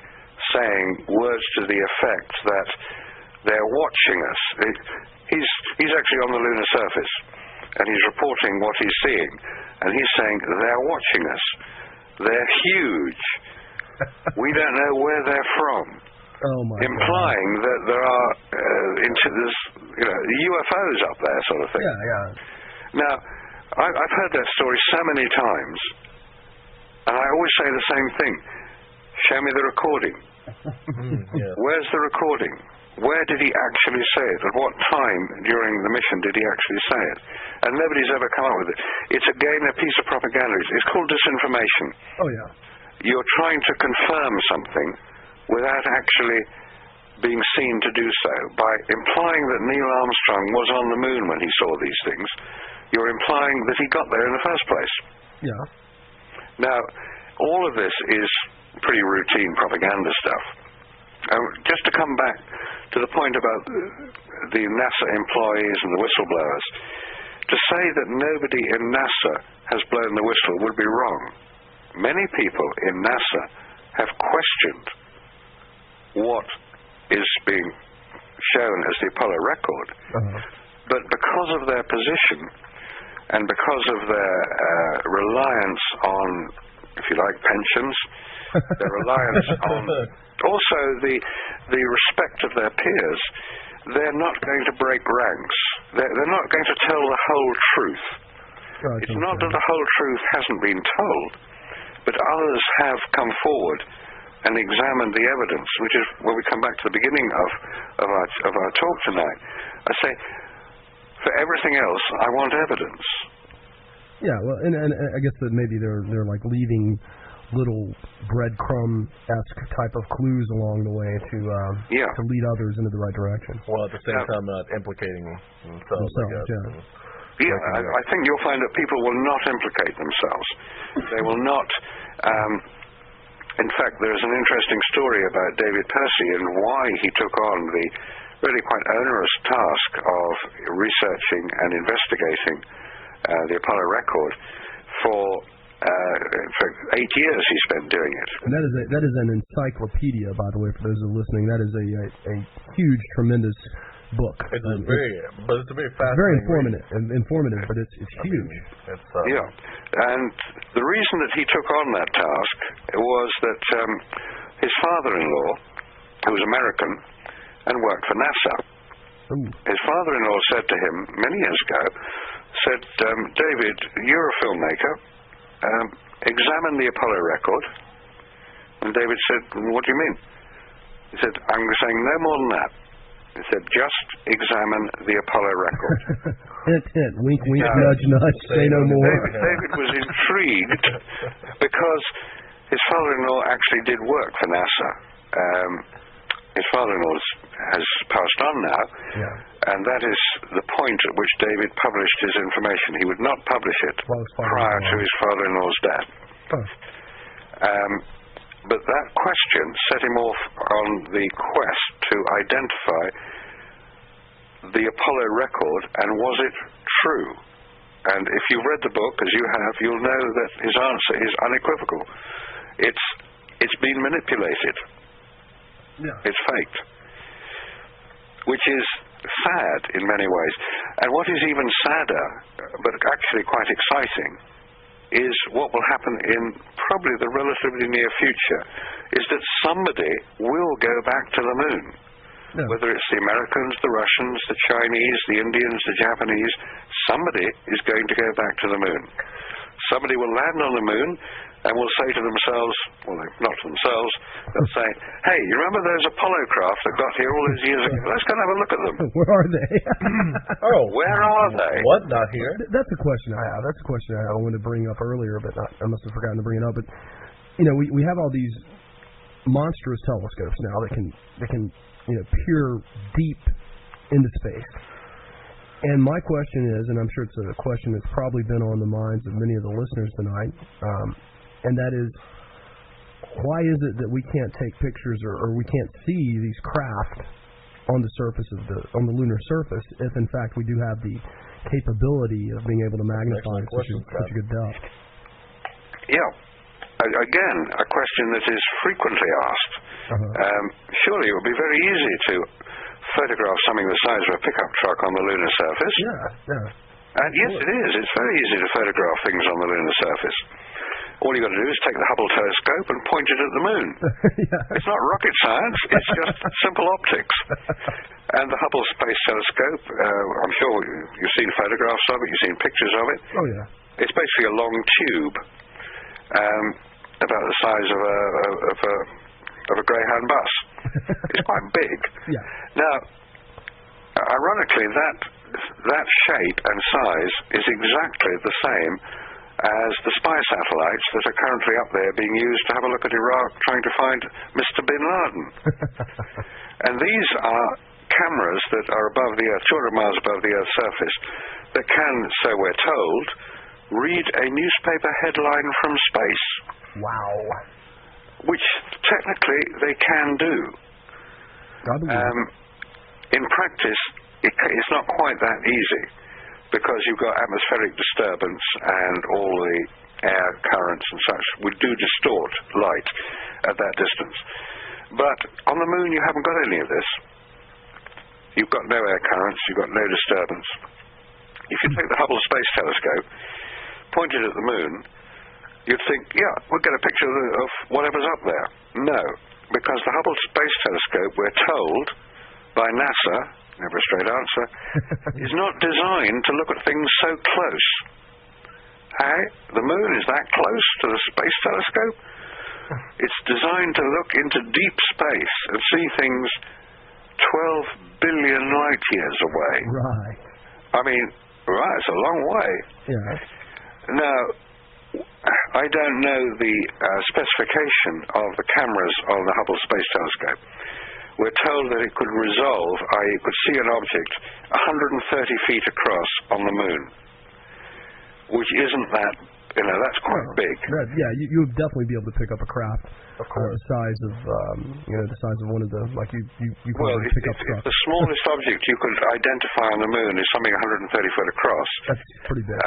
saying words to the effect that they're watching us. He's actually on the lunar surface, and he's reporting what he's seeing, and he's saying they're watching us. They're huge. We don't know where they're from. Oh my implying God. that there are UFOs up there, sort of thing. Yeah, yeah. Now, I've heard that story so many times, and I always say the same thing. Show me the recording. Yes. Where's the recording? Where did he actually say it? At what time during the mission did he actually say it? And nobody's ever come up with it. It's again a piece of propaganda. It's called disinformation. Oh, yeah. You're trying to confirm something without actually being seen to do so. By implying that Neil Armstrong was on the moon when he saw these things, you're implying that he got there in the first place. Yeah. Now, all of this is pretty routine propaganda stuff. Just to come back to the point about the NASA employees and the whistleblowers, to say that nobody in NASA has blown the whistle would be wrong. Many people in NASA have questioned what is being shown as the Apollo record, but because of their position and because of their reliance on, if you like, pensions, their reliance on also the respect of their peers, they're not going to break ranks. They're not going to tell the whole truth. It's not that the whole truth hasn't been told, but others have come forward and examined the evidence, which is where we come back to the beginning of our talk tonight. I say, for everything else, I want evidence. Yeah, well, and I guess that maybe they're like leaving little breadcrumb-esque type of clues along the way to lead others into the right direction. Well, at the same time, not implicating themselves, I guess. Yeah, I think you'll find that people will not implicate themselves. They will not. In fact, there's an interesting story about David Percy and why he took on the really quite onerous task of researching and investigating the Apollo record for 8 years he spent doing it. And that is an encyclopedia, by the way, for those who are listening. That is a huge, tremendous book. It's a very fascinating. Very informative, but it's huge. And the reason that he took on that task was that his father-in-law, who was American and worked for NASA, his father-in-law said to him many years ago, said, David, you're a filmmaker. Examine the Apollo record. And David said, what do you mean? He said, I'm saying no more than that. He said, just examine the Apollo record. Hint, hint, wink, wink, nudge, nudge, say no more. David was intrigued because his father-in-law actually did work for NASA. His father-in-law has passed on now, and that is the point at which David published his information. He would not publish it prior to his father-in-law's death. But that question set him off on the quest to identify the Apollo record, and was it true? And if you've read the book, as you have, you'll know that his answer is unequivocal. It's been manipulated. It's faked. Which is sad in many ways. And what is even sadder, but actually quite exciting, is what will happen in probably the relatively near future, is that somebody will go back to the moon. Whether it's the Americans, the Russians, the Chinese, the Indians, the Japanese, somebody is going to go back to the moon. Somebody will land on the moon and will say to themselves, well, not to themselves, they'll say, hey, you remember those Apollo craft that got here all those years ago? Let's go and have a look at them. Where are they? Where are they? What? Not here? That's a question I have. That's a question I wanted to bring up earlier, but I must have forgotten to bring it up. But, you know, we have all these monstrous telescopes now that can peer deep into space. And my question is, and I'm sure it's a question that's probably been on the minds of many of the listeners tonight, and that is, why is it that we can't take pictures or we can't see these craft on the surface on the lunar surface if in fact we do have the capability of being able to magnify such a good depth? Yeah. Again, a question that is frequently asked. Surely it would be very easy to photograph something the size of a pickup truck on the lunar surface. Yeah. And yes, it is. It's very easy to photograph things on the lunar surface. All you've got to do is take the Hubble telescope and point it at the moon. It's not rocket science. It's just simple optics. And the Hubble Space Telescope, I'm sure you've seen photographs of it, you've seen pictures of it. Oh, yeah. It's basically a long tube, about the size of a Greyhound bus. It's quite big. Yeah. Now, ironically, that shape and size is exactly the same as the spy satellites that are currently up there being used to have a look at Iraq trying to find Mr. Bin Laden. And these are cameras that are above the Earth, 200 miles above the Earth's surface, that can, so we're told, read a newspaper headline from space. Wow. Which technically they can do. In practice, it's not quite that easy, because you've got atmospheric disturbance and all the air currents and such would do distort light at that distance. But on the moon you haven't got any of this. You've got no air currents, you've got no disturbance. If you take the Hubble Space Telescope, point it at the moon, you'd think, yeah, we'll get a picture of whatever's up there. No, because the Hubble Space Telescope, we're told by NASA, never a straight answer, is not designed to look at things so close. Hey, the moon is that close to the space telescope? It's designed to look into deep space and see things 12 billion light years away. Right. I mean, it's a long way. Yeah. Now, I don't know the specification of the cameras on the Hubble Space Telescope. We're told that it could resolve, i.e. it could see an object 130 feet across on the moon, which isn't that, that's quite big. You would definitely be able to pick up a craft the size of, the size of one of the, like you well, pick up trucks. The smallest object you could identify on the moon is something 130 foot across. That's pretty big.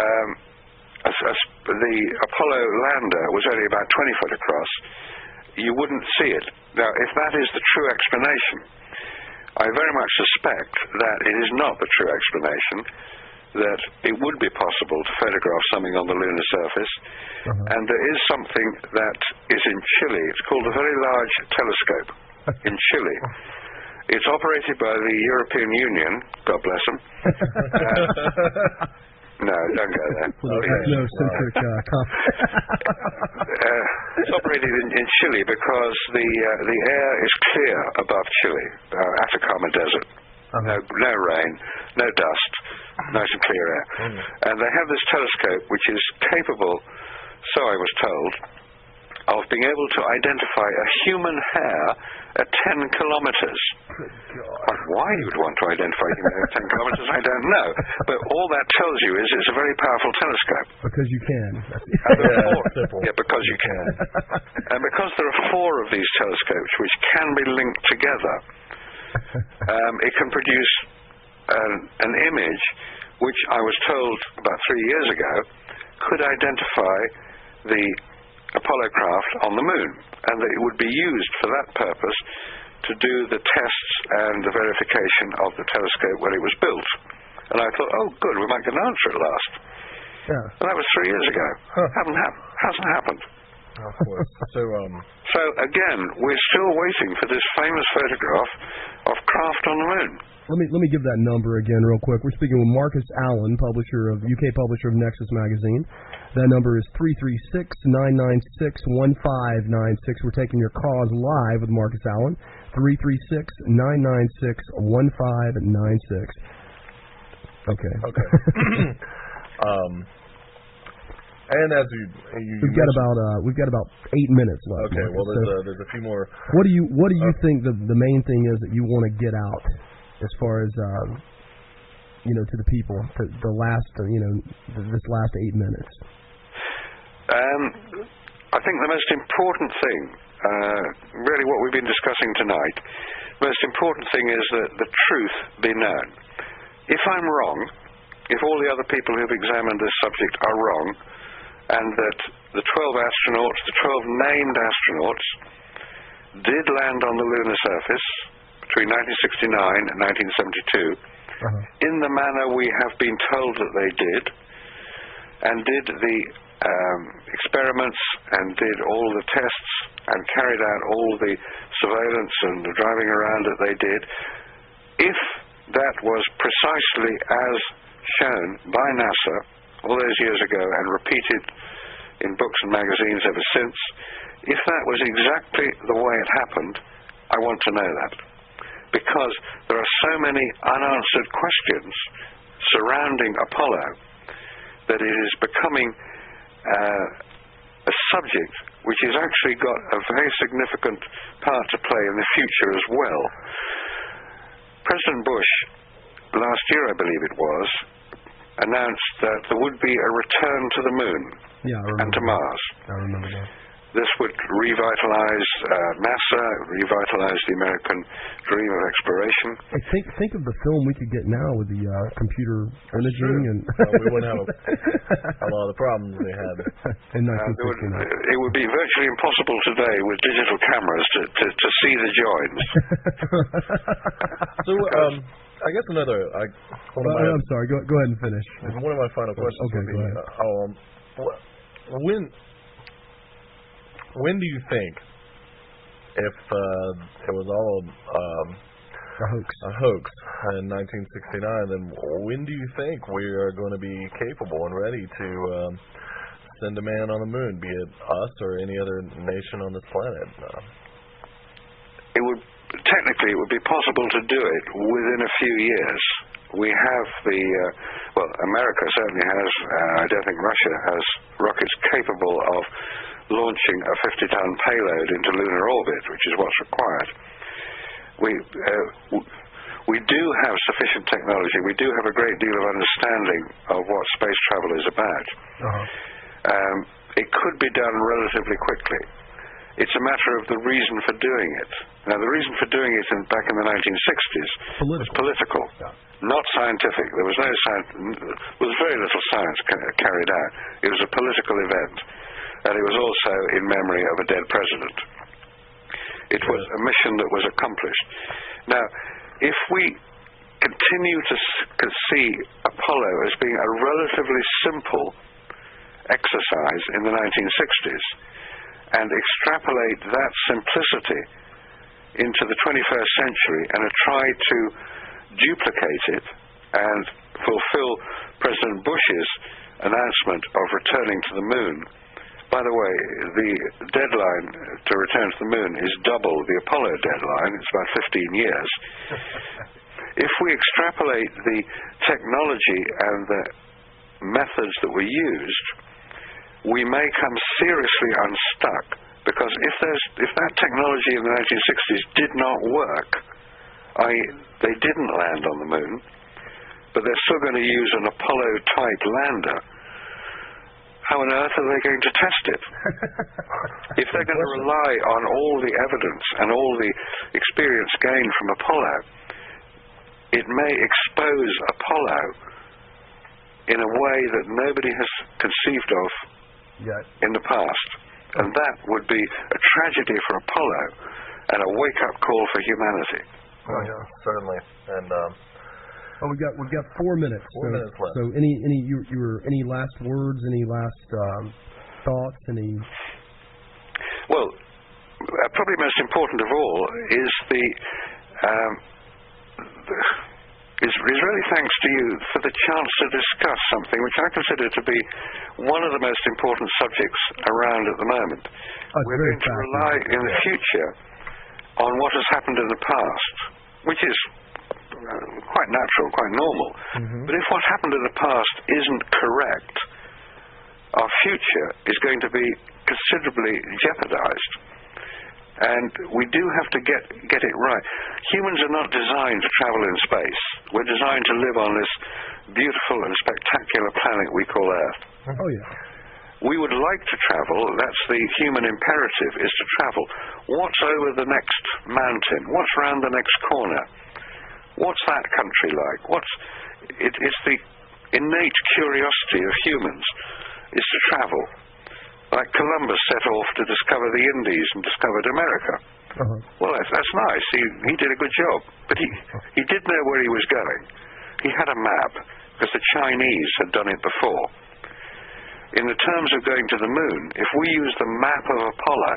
The Apollo lander was only about 20 foot across. You wouldn't see it. Now, if that is the true explanation, I very much suspect that it is not the true explanation, that it would be possible to photograph something on the lunar surface, and there is something that is in Chile. It's called the Very Large Telescope in Chile. It's operated by the European Union, God bless them. No, don't go there. It's operated in Chile because the air is clear above Chile, Atacama Desert. No rain, no dust, nice and clear air. And they have this telescope which is capable, so I was told, of being able to identify a human hair at 10 kilometers. Why you would want to identify a human hair at 10 kilometers, I don't know. But all that tells you is it's a very powerful telescope. Because you can. Because you can. And because there are 4 of these telescopes which can be linked together, it can produce an image which I was told about 3 years ago could identify the Apollo craft on the moon, and that it would be used for that purpose to do the tests and the verification of the telescope when it was built. And I thought, oh good, we might get an answer at last. And that was 3 years ago. Hasn't happened. Of course. So again, we're still waiting for this famous photograph of craft on the moon. Let me give that number again real quick. We're speaking with Marcus Allen, UK publisher of Nexus magazine. That number is 336-996-1596. We're taking your calls live with Marcus Allen. 336-996-1596. Okay. And as you we've got about 8 minutes left. Okay. Marcus. Well, there's a few more. What do you think the main thing is that you want to get out as far as to the people to the last this last 8 minutes? I think the most important thing, really what we've been discussing tonight, the most important thing is that the truth be known. If I'm wrong, if all the other people who've examined this subject are wrong, and that the 12 astronauts, the 12 named astronauts, did land on the lunar surface between 1969 and 1972, in the manner we have been told that they did, and did the experiments and did all the tests and carried out all the surveillance and the driving around that they did, if that was precisely as shown by NASA all those years ago and repeated in books and magazines ever since, if that was exactly the way it happened, I want to know that. Because there are so many unanswered questions surrounding Apollo that it is becoming a subject which has actually got a very significant part to play in the future as well. President Bush, last year I believe it was, announced that there would be a return to the moon and to Mars. I remember that. This would revitalize NASA, revitalize the American dream of exploration. Hey, think of the film we could get now with the computer imaging, and we wouldn't have a lot of the problems they had in 1969. It would be virtually impossible today with digital cameras to see the joins. So, I guess another. I'm sorry. Go ahead and finish. One of my final questions would be, when do you think, if it was all a hoax in 1969, then when do you think we are going to be capable and ready to send a man on the moon, be it us or any other nation on this planet? Technically, it would be possible to do it within a few years. We have America certainly has, I don't think Russia has rockets capable of launching a 50-ton payload into lunar orbit, which is what's required. We do have sufficient technology. We do have a great deal of understanding of what space travel is about. It could be done relatively quickly. It's a matter of the reason for doing it. Now, the reason for doing it back in the 1960s was political, not scientific. There was very little science carried out. It was a political event, and it was also in memory of a dead president. It was a mission that was accomplished. Now, if we continue to see Apollo as being a relatively simple exercise in the 1960s, and extrapolate that simplicity into the 21st century and try to duplicate it and fulfill President Bush's announcement of returning to the moon. By the way, the deadline to return to the moon is double the Apollo deadline. It's about 15 years. If we extrapolate the technology and the methods that were used, we may come seriously unstuck, because if that technology in the 1960s did not work, they didn't land on the moon, but they're still going to use an Apollo-type lander, how on earth are they going to test it? If they're going to rely on all the evidence and all the experience gained from Apollo, it may expose Apollo in a way that nobody has conceived of in the past, and that would be a tragedy for Apollo and a wake-up call for humanity. Oh yeah, certainly. And we've got 4 minutes. 4 minutes left. So any last words? Any last thoughts? Any? Well, probably most important of all is is really thanks to you for the chance to discuss something which I consider to be one of the most important subjects around at the moment. We're going to rely in the future on what has happened in the past, which is quite natural, quite normal. But if what happened in the past isn't correct, our future is going to be considerably jeopardized. And we do have to get it right. Humans are not designed to travel in space. We're designed to live on this beautiful and spectacular planet we call Earth. Oh, yeah. We would like to travel. That's the human imperative, is to travel. What's over the next mountain? What's around the next corner? What's that country like? It's the innate curiosity of humans, is to travel. Like Columbus set off to discover the Indies and discovered America. Well, that's nice. He did a good job. But he did know where he was going. He had a map, because the Chinese had done it before. In the terms of going to the moon, if we use the map of Apollo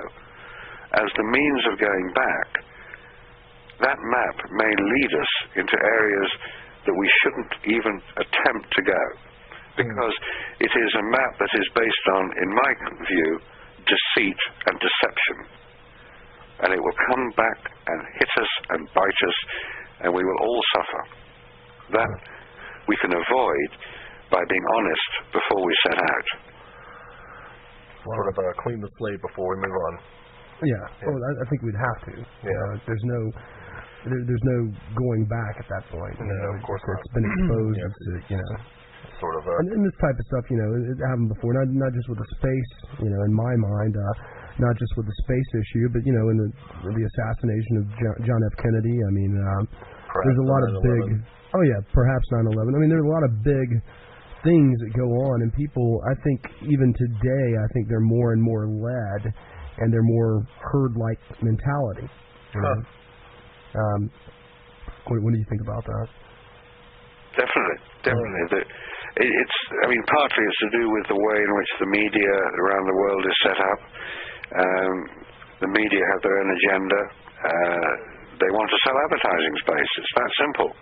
as the means of going back, that map may lead us into areas that we shouldn't even attempt to go, because it is a map that is based on, in my view, deceit and deception. And it will come back and hit us and bite us, and we will all suffer. That we can avoid by being honest before we set out. Sort of clean the slate before we move on. Yeah. Well, I think we'd have to. There's no going back at that point. No, of course not. It's been exposed to, sort of. And this type of stuff, it happened before. Not just with the space, in my mind, not just with the space issue, but in the assassination of John F. Kennedy. I mean, there's a lot of big. Oh yeah, perhaps 9/11. I mean, there's a lot of big things that go on, and people, I think, even today, I think they're more and more led, and they're more herd-like mentality. What do you think about that? Definitely. Partly it's to do with the way in which the media around the world is set up. The media have their own agenda. They want to sell advertising space. It's that simple.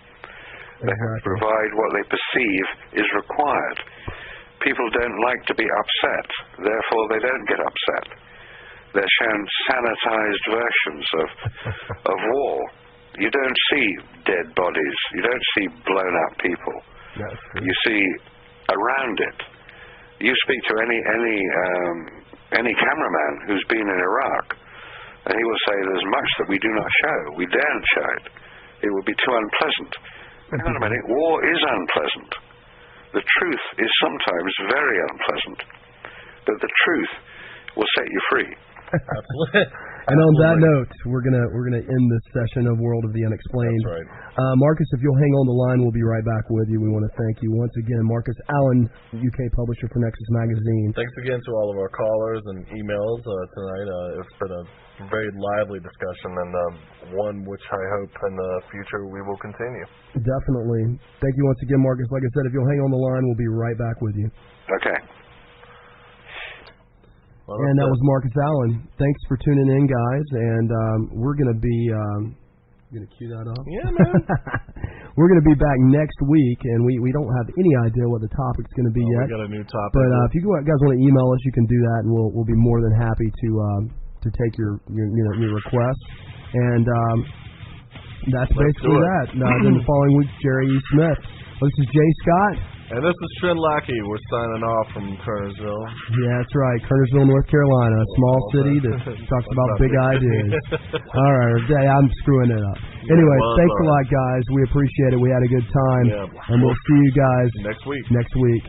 They have to provide what they perceive is required. People don't like to be upset, therefore they don't get upset. They're shown sanitized versions of war. You don't see dead bodies. You don't see blown up people. You see around it. You speak to any cameraman who's been in Iraq, and he will say there's much that we do not show. We daren't show it. It would be too unpleasant. Hang on a minute. War is unpleasant. The truth is sometimes very unpleasant, but the truth will set you free. Absolutely. And on that note, we're gonna end this session of World of the Unexplained. That's right. Marcus, if you'll hang on the line, we'll be right back with you. We want to thank you once again, Marcus Allen, UK publisher for Nexus Magazine. Thanks again to all of our callers and emails tonight. It's been a very lively discussion, and one which I hope in the future we will continue. Definitely. Thank you once again, Marcus. Like I said, if you'll hang on the line, we'll be right back with you. Okay. And that was Marcus Allen. Thanks for tuning in, guys. And we're going to be... you going to cue that up? Yeah, man. We're going to be back next week, and we don't have any idea what the topic's going to be yet. We got a new topic. But if you guys want to email us, you can do that, and we'll be more than happy to take your requests. And that's basically that. Then the following week, Jerry E. Smith. Well, this is Jay Scott. And this is Trent Lackey. We're signing off from Kernersville. Yeah, that's right. Kernersville, North Carolina, a small city that talks about big ideas. All right, I'm screwing it up. Anyway, thanks a lot, guys. We appreciate it. We had a good time. Yeah. And we'll see you guys next week. Next week.